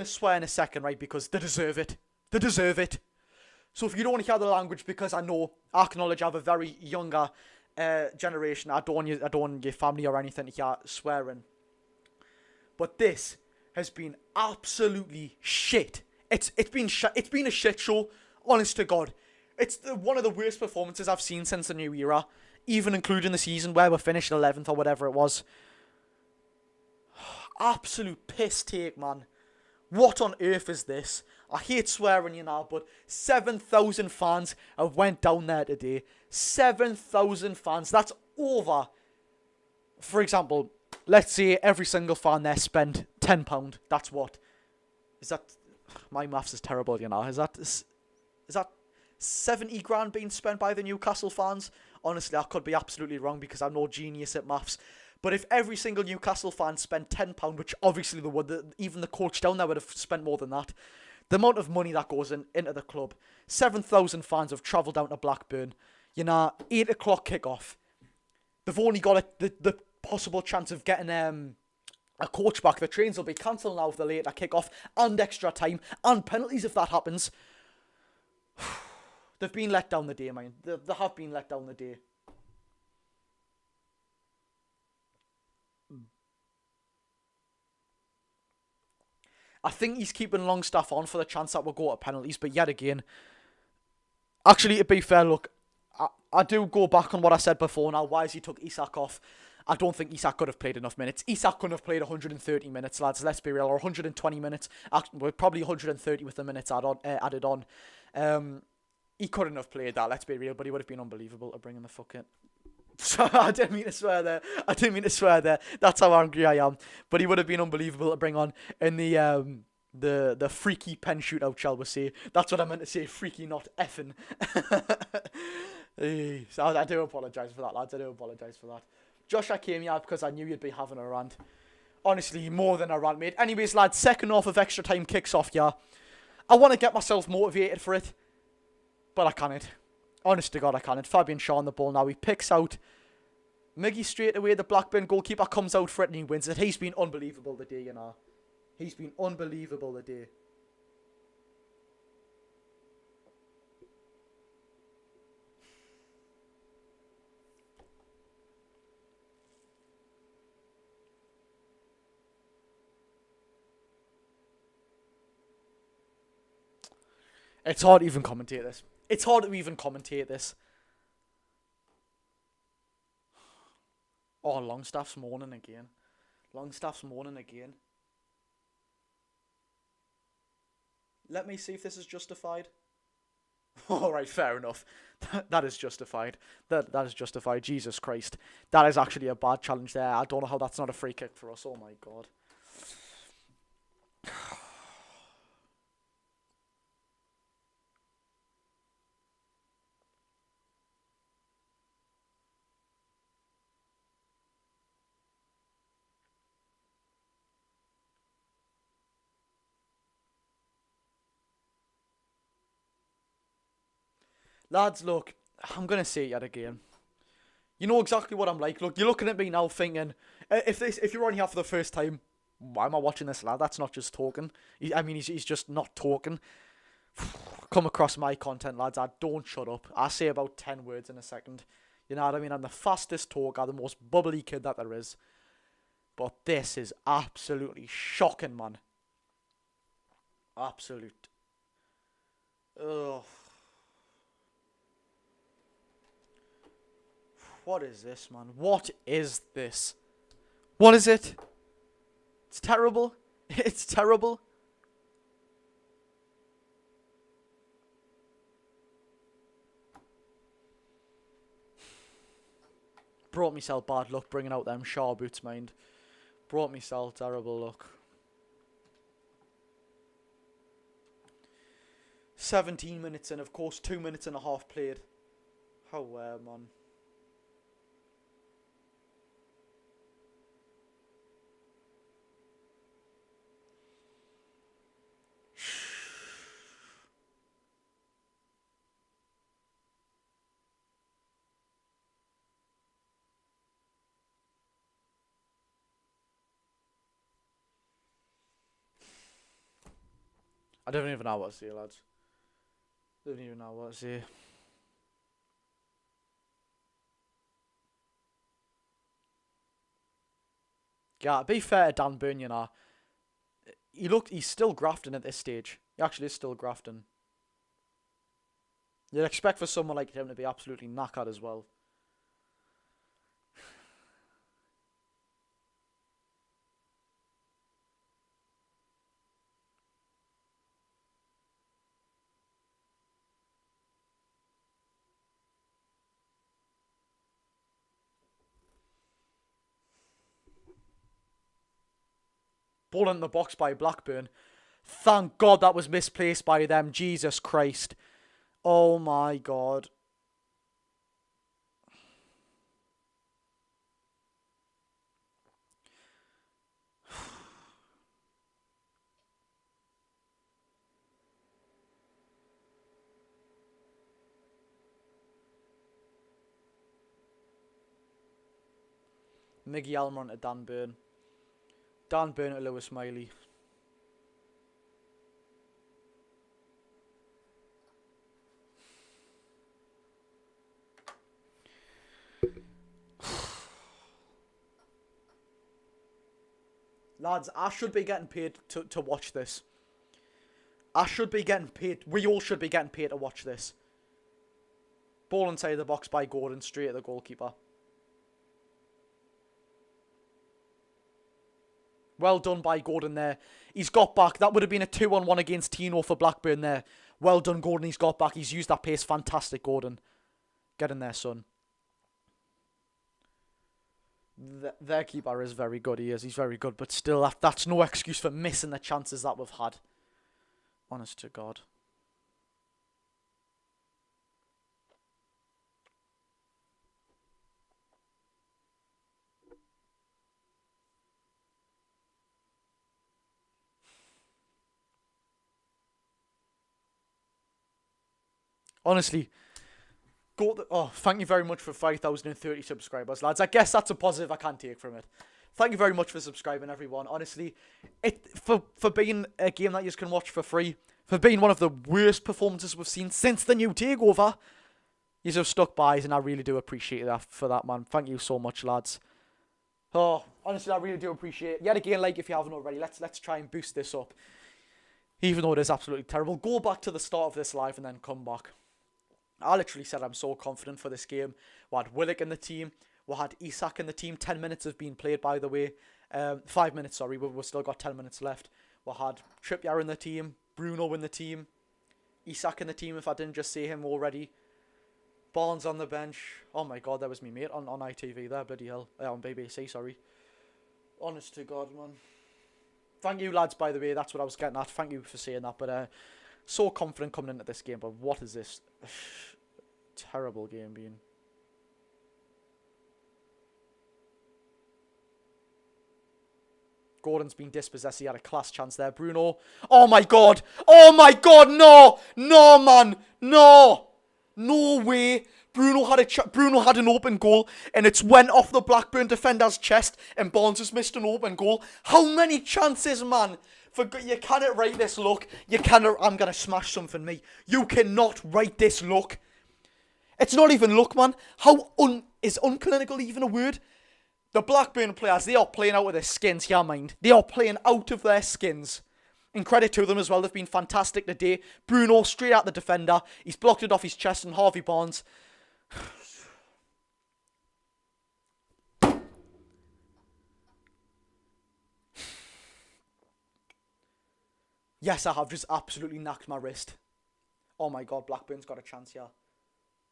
swear in a second, right, because they deserve it. They deserve it. So if you don't want to hear the language, because I acknowledge I have a very younger generation. I don't want your family or anything to hear swearing. But this has been absolutely shit. It's been a shit show, honest to God. It's one of the worst performances I've seen since the new era, even including the season where we finished 11th or whatever it was. Absolute piss take, man. What on earth is this? I hate swearing, you know, but 7,000 fans have went down there today. 7,000 fans. That's over. For example, let's say every single fan there spent £10. That's what? Is that... My maths is terrible, you know. Is that 70 grand being spent by the Newcastle fans? Honestly, I could be absolutely wrong because I'm no genius at maths. But if every single Newcastle fan spent £10, which obviously they would, even the coach down there would have spent more than that, the amount of money that goes into the club, 7,000 fans have travelled down to Blackburn, you know, 8 o'clock kick-off. They've only got the possible chance of getting a coach back. The trains will be cancelled now if they're late at kick-off, and extra time, and penalties if that happens. They've been let down the day, man. They have been let down the day. I think he's keeping Longstaff on for the chance that we'll go to penalties, but yet again, actually, to be fair, look, I do go back on what I said before now. Why has he took Isak off? I don't think Isak could have played enough minutes. Isak couldn't have played 130 minutes, lads, let's be real, or 120 minutes. We're probably 130 with the minutes added on. He couldn't have played that, let's be real, but he would have been unbelievable to bring in the fucking... I didn't mean to swear there. That's how angry I am. But he would have been unbelievable to bring on in the freaky pen shootout, shall we say. That's what I meant to say, freaky, not effing. So I do apologise for that, lads. I do apologise for that. Josh, I came here because I knew you'd be having a rant. Honestly, more than a rant, mate. Anyways, lads, second half of extra time kicks off, yeah. I want to get myself motivated for it, but I can't. Honest to God, I can't. Fabian Shaw on the ball now. He picks out Miggy straight away. The Blackburn goalkeeper comes out for it and he wins it. He's been unbelievable today, you know. He's been unbelievable today. It's hard to even commentate this. Oh, Longstaff's moaning again. Let me see if this is justified. Alright, fair enough. That is justified. That is justified. Jesus Christ. That is actually a bad challenge there. I don't know how that's not a free kick for us. Oh my God. Lads, look, I'm going to say it yet again. You know exactly what I'm like. Look, you're looking at me now thinking, if you're only here for the first time, why am I watching this lad? That's not just talking. He's just not talking. Come across my content, lads. I don't shut up. I say about 10 words in a second. You know what I mean? I'm the fastest talker, the most bubbly kid that there is. But this is absolutely shocking, man. Absolute. Ugh. What is this, man? What is this? What is it? It's terrible. It's terrible. Brought myself bad luck bringing out them Shaw boots, mind. Brought myself terrible luck. 17 minutes in, of course, 2 minutes and a half played. How man. I don't even know what to say, lads. Don't even know what to say. Yeah, to be fair to Dan Burn, you know, He's still grafting at this stage. He actually is still grafting. You'd expect for someone like him to be absolutely knackered as well. Ball in the box by Blackburn. Thank God that was misplaced by them. Jesus Christ. Oh my God. Miggy Almer onto Dan Burn. Dan Burn to Lewis Miley. Lads, I should be getting paid to watch this. I should be getting paid. We all should be getting paid to watch this. Ball inside the box by Gordon, straight at the goalkeeper. Well done by Gordon there. He's got back. That would have been a 2-on-1 against Tino for Blackburn there. Well done, Gordon. He's got back. He's used that pace. Fantastic, Gordon. Get in there, son. Their keeper is very good. He is. He's very good. But still, that's no excuse for missing the chances that we've had. Honest to God. Honestly, thank you very much for 5,030 subscribers, lads. I guess that's a positive I can take from it. Thank you very much for subscribing, everyone. Honestly, for being a game that you can watch for free, for being one of the worst performances we've seen since the new takeover, you have stuck by us, and I really do appreciate that for that, man. Thank you so much, lads. Oh, honestly, I really do appreciate it. Yet again, like if you haven't already, let's try and boost this up. Even though it is absolutely terrible. Go back to the start of this live and then come back. I literally said I'm so confident for this game. We had Willock in the team. We had Isak in the team. 10 minutes have been played, by the way. 5 minutes, sorry. We've still got 10 minutes left. We had Trippier in the team. Bruno in the team. Isak in the team, if I didn't just say him already. Barnes on the bench. Oh my God, that was me mate on ITV there. Bloody hell. On BBC, sorry. Honest to God, man. Thank you, lads, by the way. That's what I was getting at. Thank you for saying that. But so confident coming into this game. But what is this? Terrible game being. Gordon's been dispossessed. He had a class chance there. Bruno. Oh my God. Oh my God. No. No, man. No. No way. Bruno had an open goal and it's went off the Blackburn defender's chest and Barnes has missed an open goal. How many chances, man? You cannot write this, look. You cannot. I'm going to smash something, me. You cannot write this, look. It's not even luck, man. Is unclinical even a word? The Blackburn players, they are playing out of their skins here, mind. They are playing out of their skins. And credit to them as well. They've been fantastic today. Bruno, straight at the defender. He's blocked it off his chest, and Harvey Barnes. Yes, I have just absolutely knocked my wrist. Oh my God, Blackburn's got a chance here.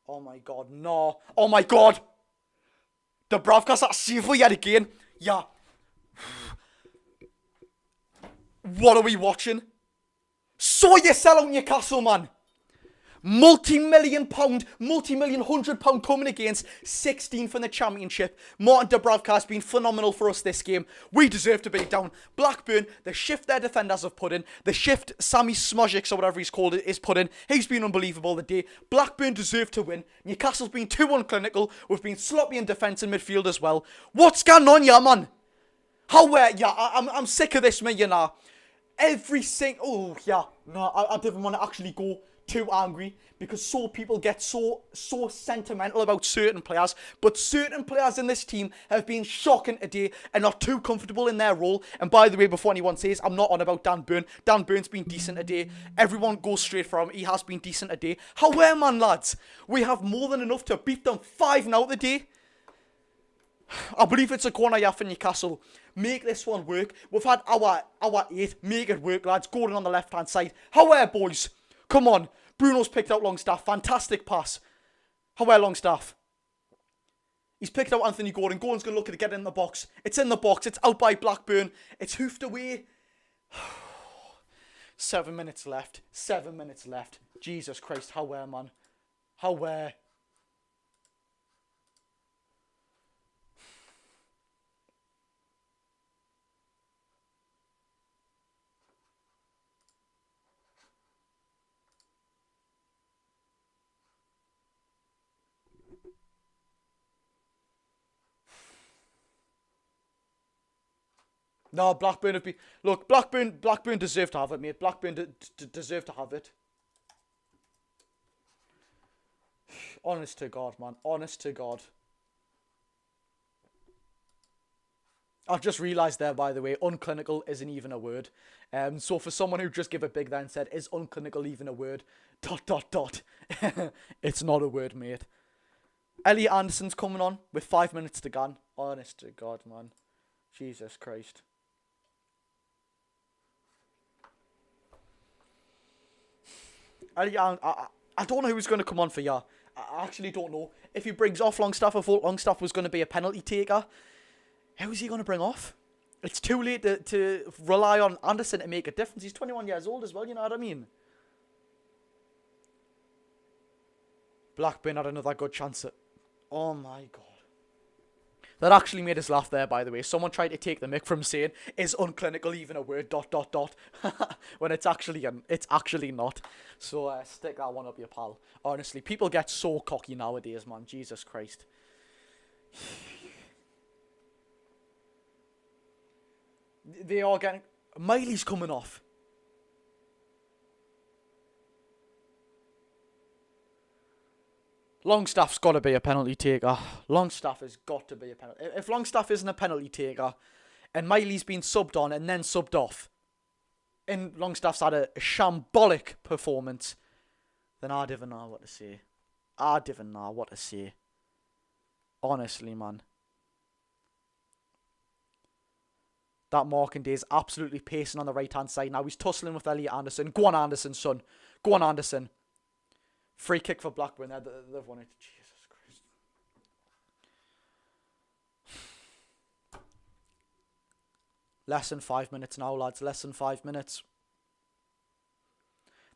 Oh my God, no. Oh my God. The broadcast are safer yet again. Yeah. What are we watching? So you sell out Newcastle, man. Multi-million £100 coming against 16th in the championship. Martin Dubravka has been phenomenal for us this game. We deserve to be down. Blackburn, the shift their defenders have put in, the shift Sammy Smojic or whatever he's called it is put in, he's been unbelievable today. Blackburn deserve to win. Newcastle's been too unclinical. We've been sloppy in defence and midfield as well. What's going on here, man? I'm sick of this, man, you know. Every single... Oh, yeah. No, I didn't want to actually go too angry because so people get so sentimental about certain players, but certain players in this team have been shocking today and not too comfortable in their role. And by the way, before anyone says, I'm not on about Dan Burn. Dan Burn's been decent today. Everyone goes straight for him. He has been decent today. However, man, lads, we have more than enough to beat them 5-0 today. I believe it's a corner here for Newcastle. Make this one work. We've had our 8. Make it work, lads. Gordon on the left-hand side. However, boys, come on. Bruno's picked out Longstaff. Fantastic pass. However, Longstaff. He's picked out Anthony Gordon. Gordon's going to look at it, get it in the box. It's in the box. It's out by Blackburn. It's hoofed away. 7 minutes left. 7 minutes left. Jesus Christ. However, man. However. No, Blackburn have been... Look, Blackburn deserve to have it, mate. Blackburn deserve to have it. Honest to God, man. Honest to God. I've just realised there, by the way, unclinical isn't even a word. So for someone who just gave a big there and said, is unclinical even a word? ... It's not a word, mate. Elliot Anderson's coming on with 5 minutes to go. Honest to God, man. Jesus Christ. I don't know who's going to come on for you. I actually don't know. If he brings off Longstaff, I thought Longstaff was going to be a penalty taker. Who's he going to bring off? It's too late to rely on Anderson to make a difference. He's 21 years old as well, you know what I mean? Blackburn had another good chance at... Oh my God. That actually made us laugh there, by the way. Someone tried to take the mick from saying, is unclinical even a word, ... when it's actually not. So stick that one up your pal. Honestly, people get so cocky nowadays, man. Jesus Christ. They are getting... Miley's coming off. Longstaff's got to be a penalty taker. Longstaff has got to be a penalty. If Longstaff isn't a penalty taker, and Miley's been subbed on and then subbed off, and Longstaff's had a shambolic performance, then I don't even know what to say. I don't even know what to say. Honestly, man. That Marking Day is absolutely pacing on the right-hand side. Now he's tussling with Elliot Anderson. Go on, Anderson, son. Go on, Anderson. Free kick for Blackburn. They've won it. Jesus Christ. Less than 5 minutes now, lads. Less than 5 minutes.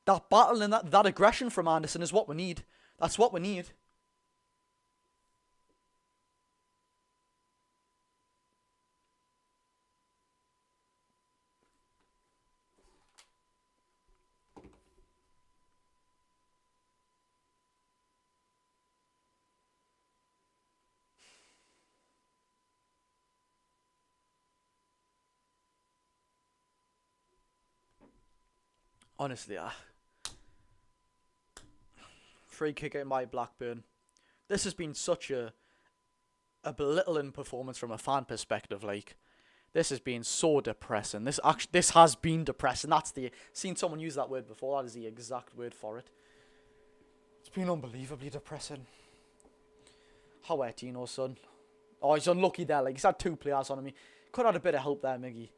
That battle and that aggression from Anderson is what we need. That's what we need. Honestly, free kick in by Blackburn. This has been such a belittling performance from a fan perspective. Like, this has been so depressing. This has been depressing. Seen someone use that word before. That is the exact word for it. It's been unbelievably depressing. How are Tino, son? Oh, he's unlucky there. Like, he's had 2 players on him. He could have had a bit of help there, Miggy.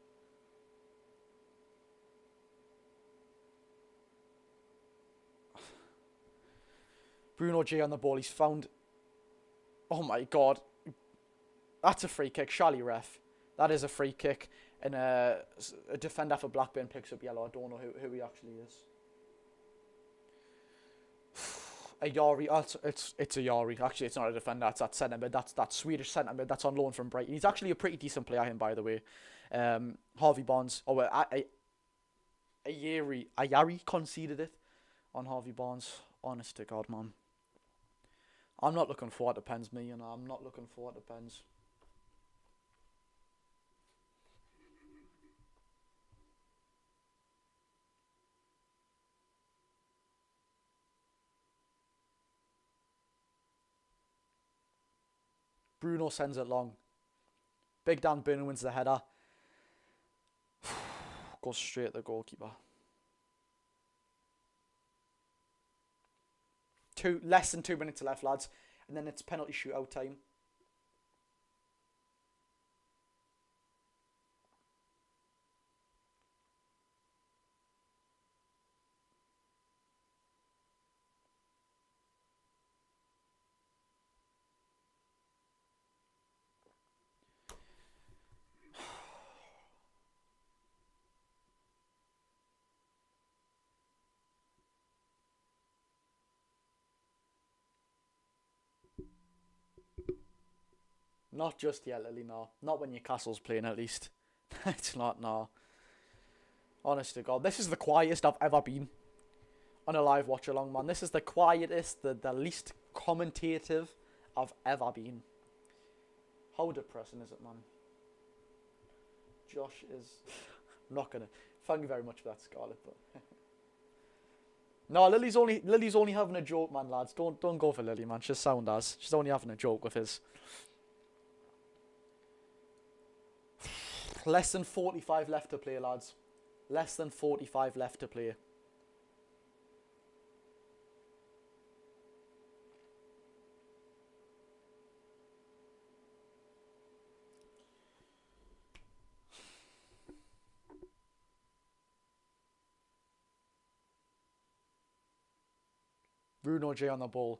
Bruno J on the ball. He's found... Oh my God. That's a free kick. Charlie ref. That is a free kick. And a defender for Blackburn picks up yellow. I don't know who he actually is. A Yari. It's a Yari. Actually, it's not a defender. It's that centre mid. That's that Swedish centre mid that's on loan from Brighton. He's actually a pretty decent player, him, by the way. Harvey Barnes. Oh, Ayari conceded it on Harvey Barnes. Honest to God, man. I'm not looking forward to Pens, me, you know. I'm not looking forward to Pens. Bruno sends it long. Big Dan Burn wins the header. Goes straight at the goalkeeper. Less than 2 minutes left, lads. And then it's penalty shootout time. Not just yet, Lily, no. Not when Newcastle's playing, at least. It's not, no. Honest to God. This is the quietest I've ever been on a live watch-along, man. This is the quietest, the least commentative I've ever been. How depressing is it, man? Josh is... I'm not going to... Thank you very much for that, Scarlett, but... No, Lily's only having a joke, man, lads. Don't go for Lily, man. She's sound as. She's only having a joke with his... Less than 45 left to play, lads. Less than 45 left to play. Bruno J on the ball.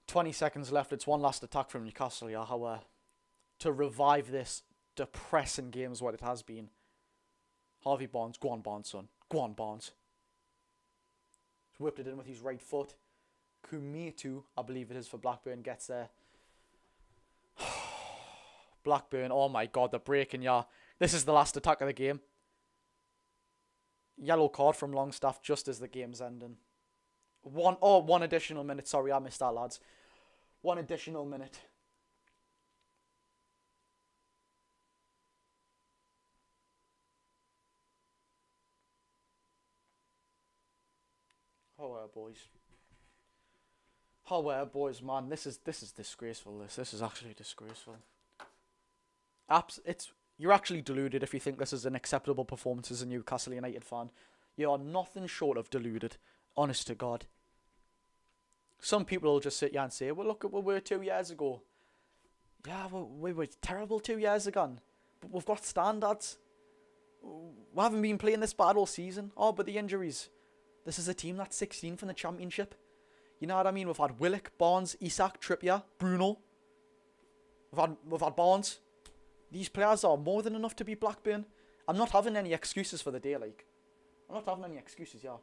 20 seconds left. It's one last attack from Newcastle, yeah. How to revive this depressing game is what it has been. Harvey Barnes. Go on, Barnes, son. Go on, Barnes. He's whipped it in with his right foot. Kumitu, I believe it is for Blackburn, gets there. Blackburn, oh my God, the breaking, yeah. This is the last attack of the game. Yellow card from Longstaff just as the game's ending. One additional minute. Sorry, I missed that, lads. One additional minute. How boys? How boys, man? This is disgraceful. This is actually disgraceful. You're actually deluded if you think this is an acceptable performance as a Newcastle United fan. You are nothing short of deluded. Honest to God. Some people will just sit here and say, well, look at what we were 2 years ago. Yeah, we were terrible 2 years ago. But we've got standards. We haven't been playing this bad all season. Oh, but the injuries. This is a team that's 16th in the Championship. You know what I mean? We've had Willock, Barnes, Isak, Trippier, Bruno. We've had Barnes. These players are more than enough to beat Blackburn. I'm not having any excuses for the day, like. I'm not having any excuses, yeah.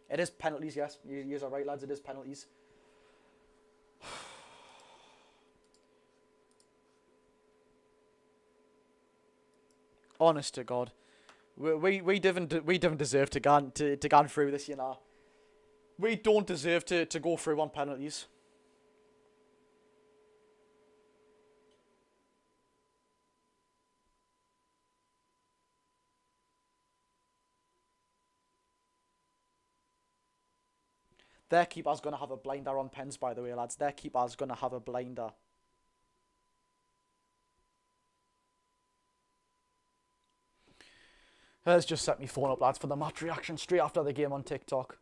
It is penalties, yes. You are right, lads. It is penalties. Honest to God. We didn't deserve to go through this, you know. We don't deserve to go through on penalties. Their keeper's going to have a blinder on pens, by the way, lads. Their keeper's going to have a blinder. Let's just set me phone up, lads, for the match reaction straight after the game on TikTok.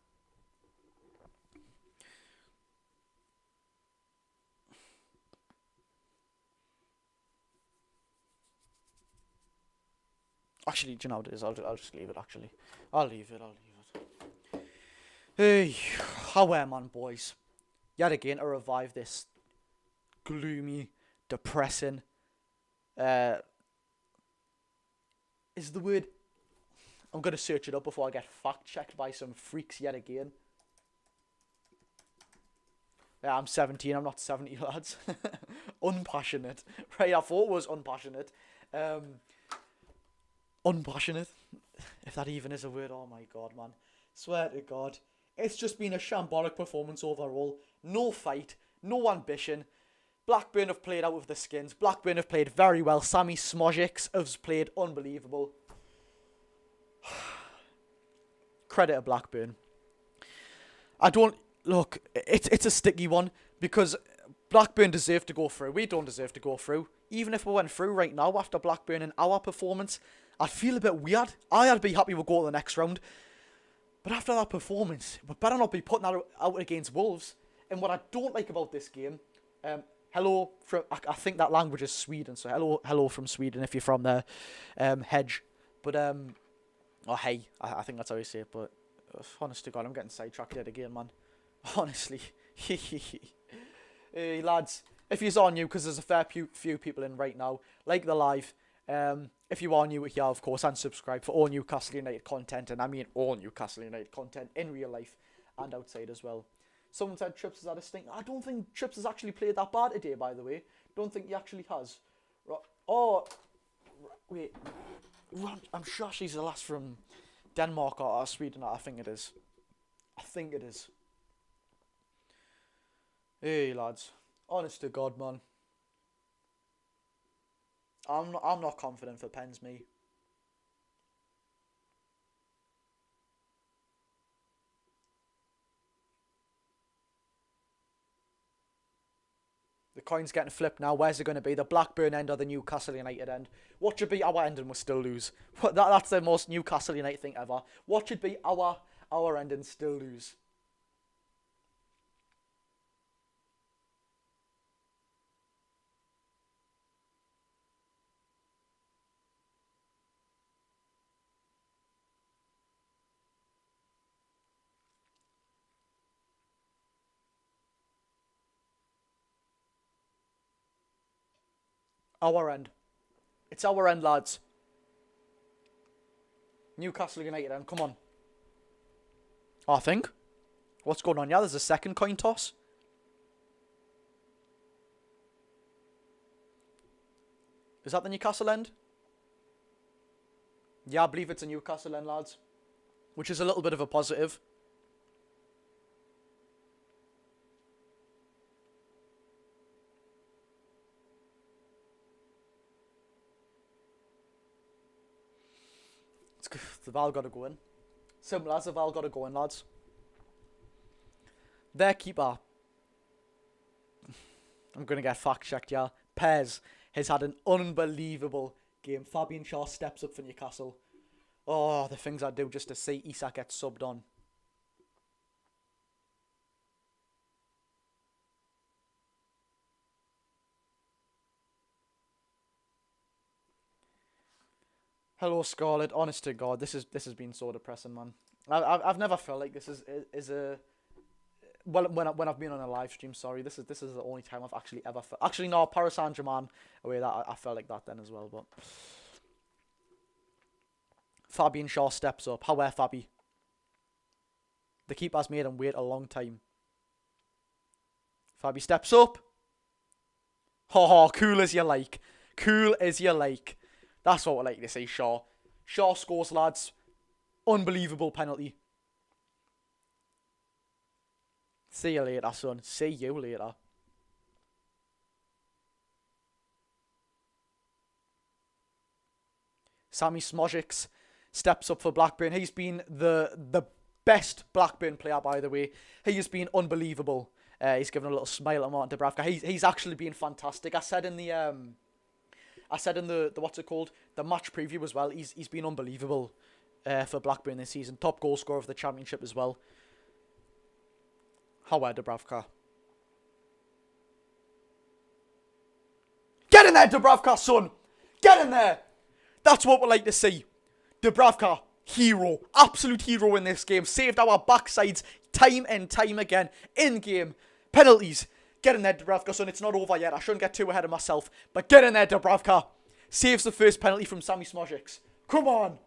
Actually, do you know what it is? I'll just leave it, actually. I'll leave it. Hey, how man, boys. Yet again, to revive this gloomy, depressing, is the word... I'm going to search it up before I get fact-checked by some freaks yet again. Yeah, I'm 17, I'm not 70, lads. Unpassionate. Right, I thought it was unpassionate. Unpassionate. If that even is a word, oh my God, man. Swear to God. It's just been a shambolic performance overall. No fight, no ambition. Blackburn have played out with the skins. Blackburn have played very well. Sammy Smojic has played unbelievable. Credit to Blackburn. I don't... Look, it's a sticky one because Blackburn deserve to go through. We don't deserve to go through. Even if we went through right now after Blackburn and our performance, I'd feel a bit weird. I'd be happy we'll go to the next round. But after that performance, we better not be putting that out against Wolves. And what I don't like about this game, hello from, I think that language is Sweden, so hello from Sweden if you're from there, Hedge. But, or hey, I think that's how you say it, but honest to God, I'm getting sidetracked yet again, man. Honestly. Hey, lads, if you're all new, because there's a fair few people in right now, like the live. If you are new here, of course, and subscribe for all Newcastle United content, and I mean all Newcastle United content in real life and outside as well. Someone said Trips has had a stink. I don't think Trips has actually played that bad today, by the way. Don't think he actually has. Oh, wait. I'm sure she's the last from Denmark or Sweden. I think it is. Hey, lads. Honest to God, man. I'm not confident for pens, me. The coin's getting flipped now. Where's it going to be? The Blackburn end or the Newcastle United end? What should be our end and we'll still lose? That's the most Newcastle United thing ever. What should be our end and still lose? Our end. It's our end, lads. Newcastle United end. Come on. I think. What's going on? Yeah, there's a second coin toss. Is that the Newcastle end? Yeah, I believe it's a Newcastle end, lads. Which is a little bit of a positive. The Val got to go in. Simple as the Val got to go in, lads. Their keeper. I'm going to get fact checked, yeah. Pez has had an unbelievable game. Fabian Shaw steps up for Newcastle. Oh, the things I do just to see Isak get subbed on. Hello, Scarlett. Honest to God, this has been so depressing, man. I've never felt like this is a well when I've been on a live stream. Sorry, this is the only time I've actually ever felt. Actually, no, Paris Saint-Germain away that I felt like that then as well. But Fabian Shaw steps up. How Fabi? The keeper's made him wait a long time. Fabi steps up. Oh, cool as you like. Cool as you like. That's what we like to see, Shaw. Shaw scores, lads. Unbelievable penalty. See you later, son. See you later. Sammy Smojic steps up for Blackburn. He's been the best Blackburn player, by the way. He has been unbelievable. He's given a little smile at Martin Dubravka. He's actually been fantastic. I said in the what's it called? The match preview as well. He's been unbelievable for Blackburn this season. Top goal scorer of the championship as well. How Dubravka. Get in there, Dubravka, son! Get in there! That's what we like to see. Dubravka, hero. Absolute hero in this game. Saved our backsides time and time again. In game. Penalties. Get in there, Dubravka, son. It's not over yet. I shouldn't get too ahead of myself. But get in there, Dubravka. Saves the first penalty from Sammy Smojic. Come on.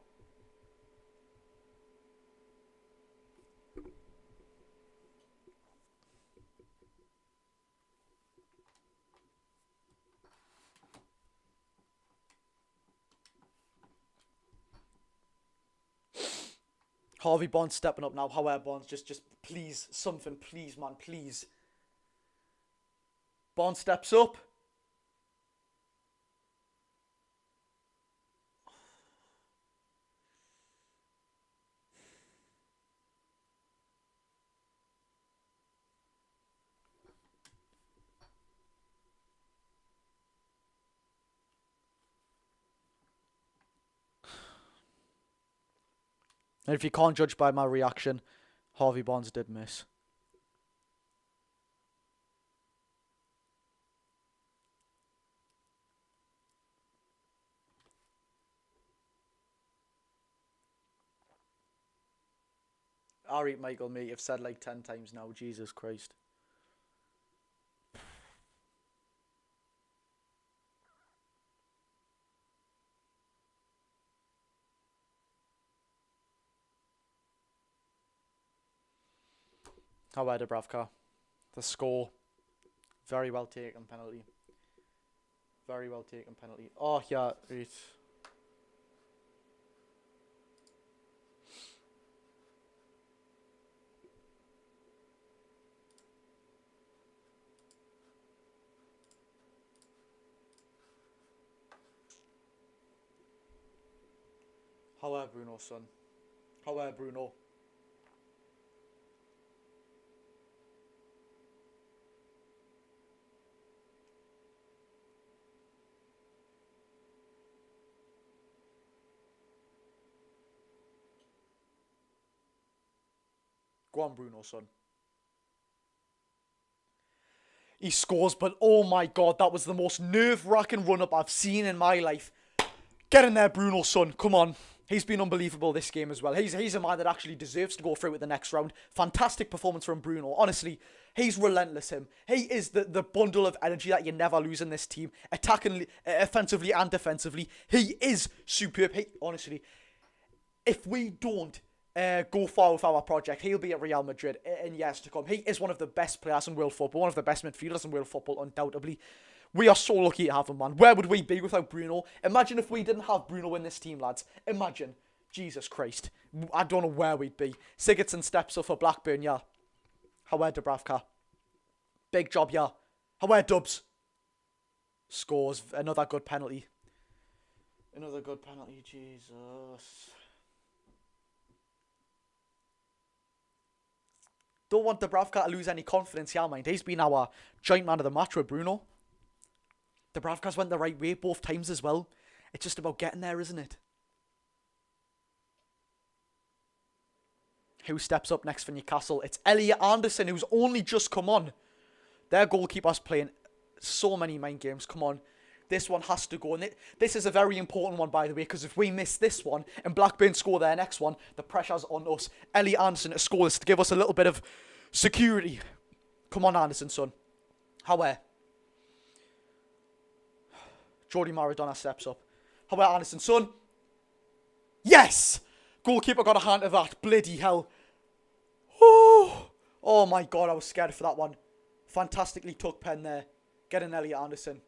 Harvey Barnes stepping up now. However, Barnes, just please, something, please, man, please. Barnes steps up. And if you can't judge by my reaction, Harvey Barnes did miss. Alright, Michael, mate, you've said like 10 times now. Jesus Christ. However, Dubravka, the score, very well taken penalty. Very well taken penalty. Oh, yeah, right. However, Bruno, son. However, Bruno. Go on, Bruno, son. He scores, but oh my god, that was the most nerve-wracking run-up I've seen in my life. Get in there, Bruno, son. Come on. He's been unbelievable this game as well. He's a man that actually deserves to go through with the next round. Fantastic performance from Bruno. Honestly, he's relentless, him. He is the bundle of energy that you never lose in this team. Attacking, offensively and defensively. He is superb. Honestly, if we don't go far with our project, he'll be at Real Madrid in years to come. He is one of the best players in world football. One of the best midfielders in world football, undoubtedly. We are so lucky to have him, man. Where would we be without Bruno? Imagine if we didn't have Bruno in this team, lads. Imagine. Jesus Christ. I don't know where we'd be. Sigurdsson steps up for Blackburn, yeah. However, Dubravka. Big job, yeah. However, Dubs. Scores. Another good penalty. Another good penalty. Jesus. Don't want Dubravka to lose any confidence here, mind. He's been our joint man of the match with Bruno. Dubravka's went the right way both times as well. It's just about getting there, isn't it? Who steps up next for Newcastle? It's Elliot Anderson, who's only just come on. Their goalkeeper's playing so many mind games. Come on. This one has to go. And this is a very important one, by the way, because if we miss this one and Blackburn score their next one, the pressure's on us. Elliot Anderson to score this to give us a little bit of security. Come on, Anderson, son. However, Jordi Maradona steps up. However, Anderson, son. Yes! Goalkeeper got a hand of that. Bloody hell. Oh my god, I was scared for that one. Fantastically took pen there. Get in, Elliot Anderson.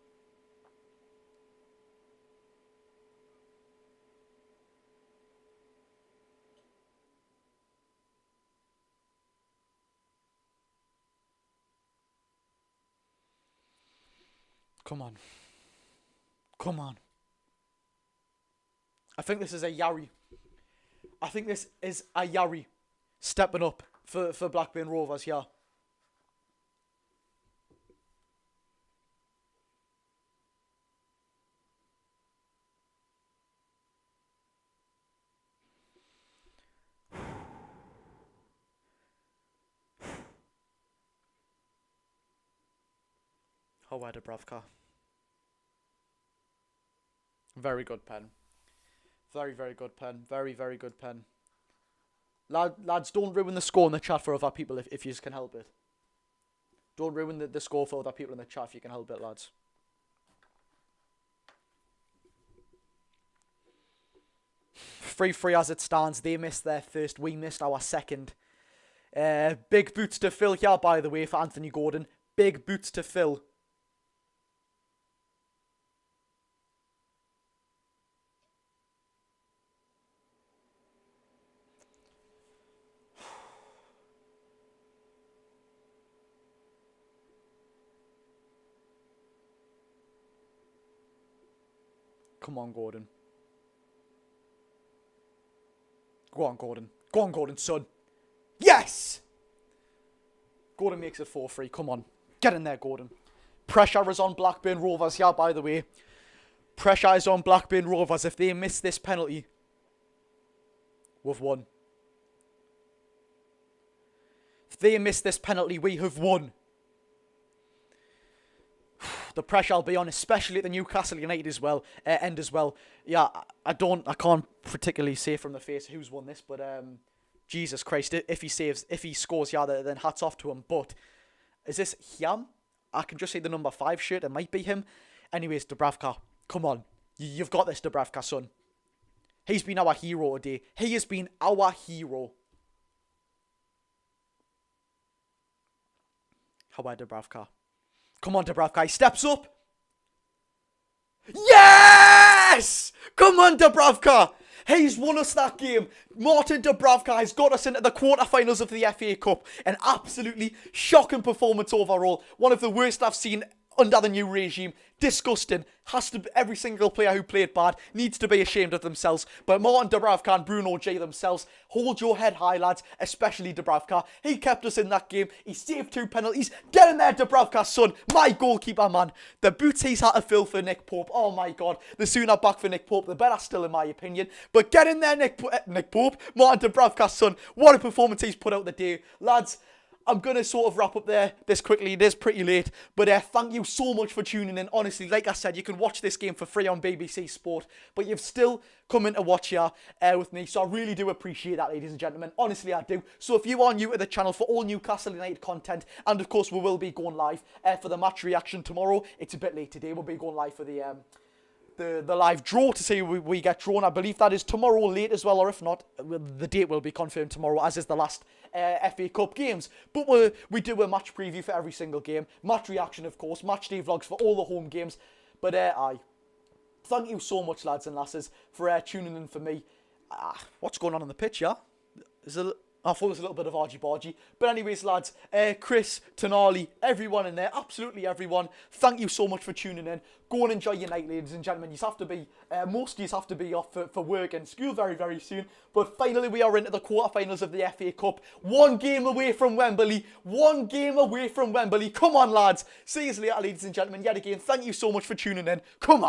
Come on. Come on. I think this is a Yari. I think this is a Yari stepping up for Blackburn Rovers, yeah. However, Dubravka. Very good pen. Very, very good pen. Very, very good pen. Lads, don't ruin the score in the chat for other people if you can help it. Don't ruin the score for other people in the chat if you can help it, lads. Free as it stands. They missed their first. We missed our second. Big boots to fill here, by the way, for Anthony Gordon. Big boots to fill. Come on, Gordon. Go on, Gordon. Go on, Gordon, son. Yes! Gordon makes it 4-3. Come on. Get in there, Gordon. Pressure is on Blackburn Rovers here, by the way. Pressure is on Blackburn Rovers. If they miss this penalty, we've won. they miss this penalty, we have won. The pressure I'll be on, especially at the Newcastle United end as well. Yeah, I can't particularly say from the face who's won this, but Jesus Christ, if he scores, yeah, then hats off to him. But is this him? I can just say the number 5 shirt. It might be him. Anyways, Dubravka, come on, you've got this, Dubravka, son. He's been our hero today. He has been our hero. How about Dubravka? Come on, Dubravka. He steps up. Yes! Come on, Dubravka. He's won us that game. Martin Dubravka has got us into the quarterfinals of the FA Cup. An absolutely shocking performance overall. One of the worst I've seen under the new regime. Disgusting. Every single player who played bad needs to be ashamed of themselves. But Martin Dubravka and Bruno J themselves, hold your head high, lads, especially Dubravka. He kept us in that game. He saved 2 penalties. Get in there, Dubravka, son. My goalkeeper, man. The boots he's had to fill for Nick Pope. Oh, my God. The sooner back for Nick Pope, the better still, in my opinion. But get in there, Nick Pope. Martin Dubravka, son. What a performance he's put out the day. Lads, I'm going to sort of wrap up there this quickly. It is pretty late. But thank you so much for tuning in. Honestly, like I said, you can watch this game for free on BBC Sport. But you've still come in to watch here with me. So I really do appreciate that, ladies and gentlemen. Honestly, I do. So if you are new to the channel for all Newcastle United content, and of course we will be going live for the match reaction tomorrow. It's a bit late today. We'll be going live for the live draw to see we get drawn. I believe that is tomorrow late as well, or if not, the date will be confirmed tomorrow, as is the last FA Cup games. But we do a match preview for every single game, match reaction, of course, match day vlogs for all the home games. But thank you so much, lads and lasses, for tuning in for me. What's going on the pitch, yeah? I thought it was a little bit of argy-bargy. But anyways, lads, Chris, Tonali, everyone in there, absolutely everyone, thank you so much for tuning in. Go and enjoy your night, ladies and gentlemen. You have to be, most of you have to be off for work and school very, very soon. But finally, we are into the quarterfinals of the FA Cup. 1 game away from Wembley. 1 game away from Wembley. Come on, lads. See you later, ladies and gentlemen. Yet again, thank you so much for tuning in. Come on.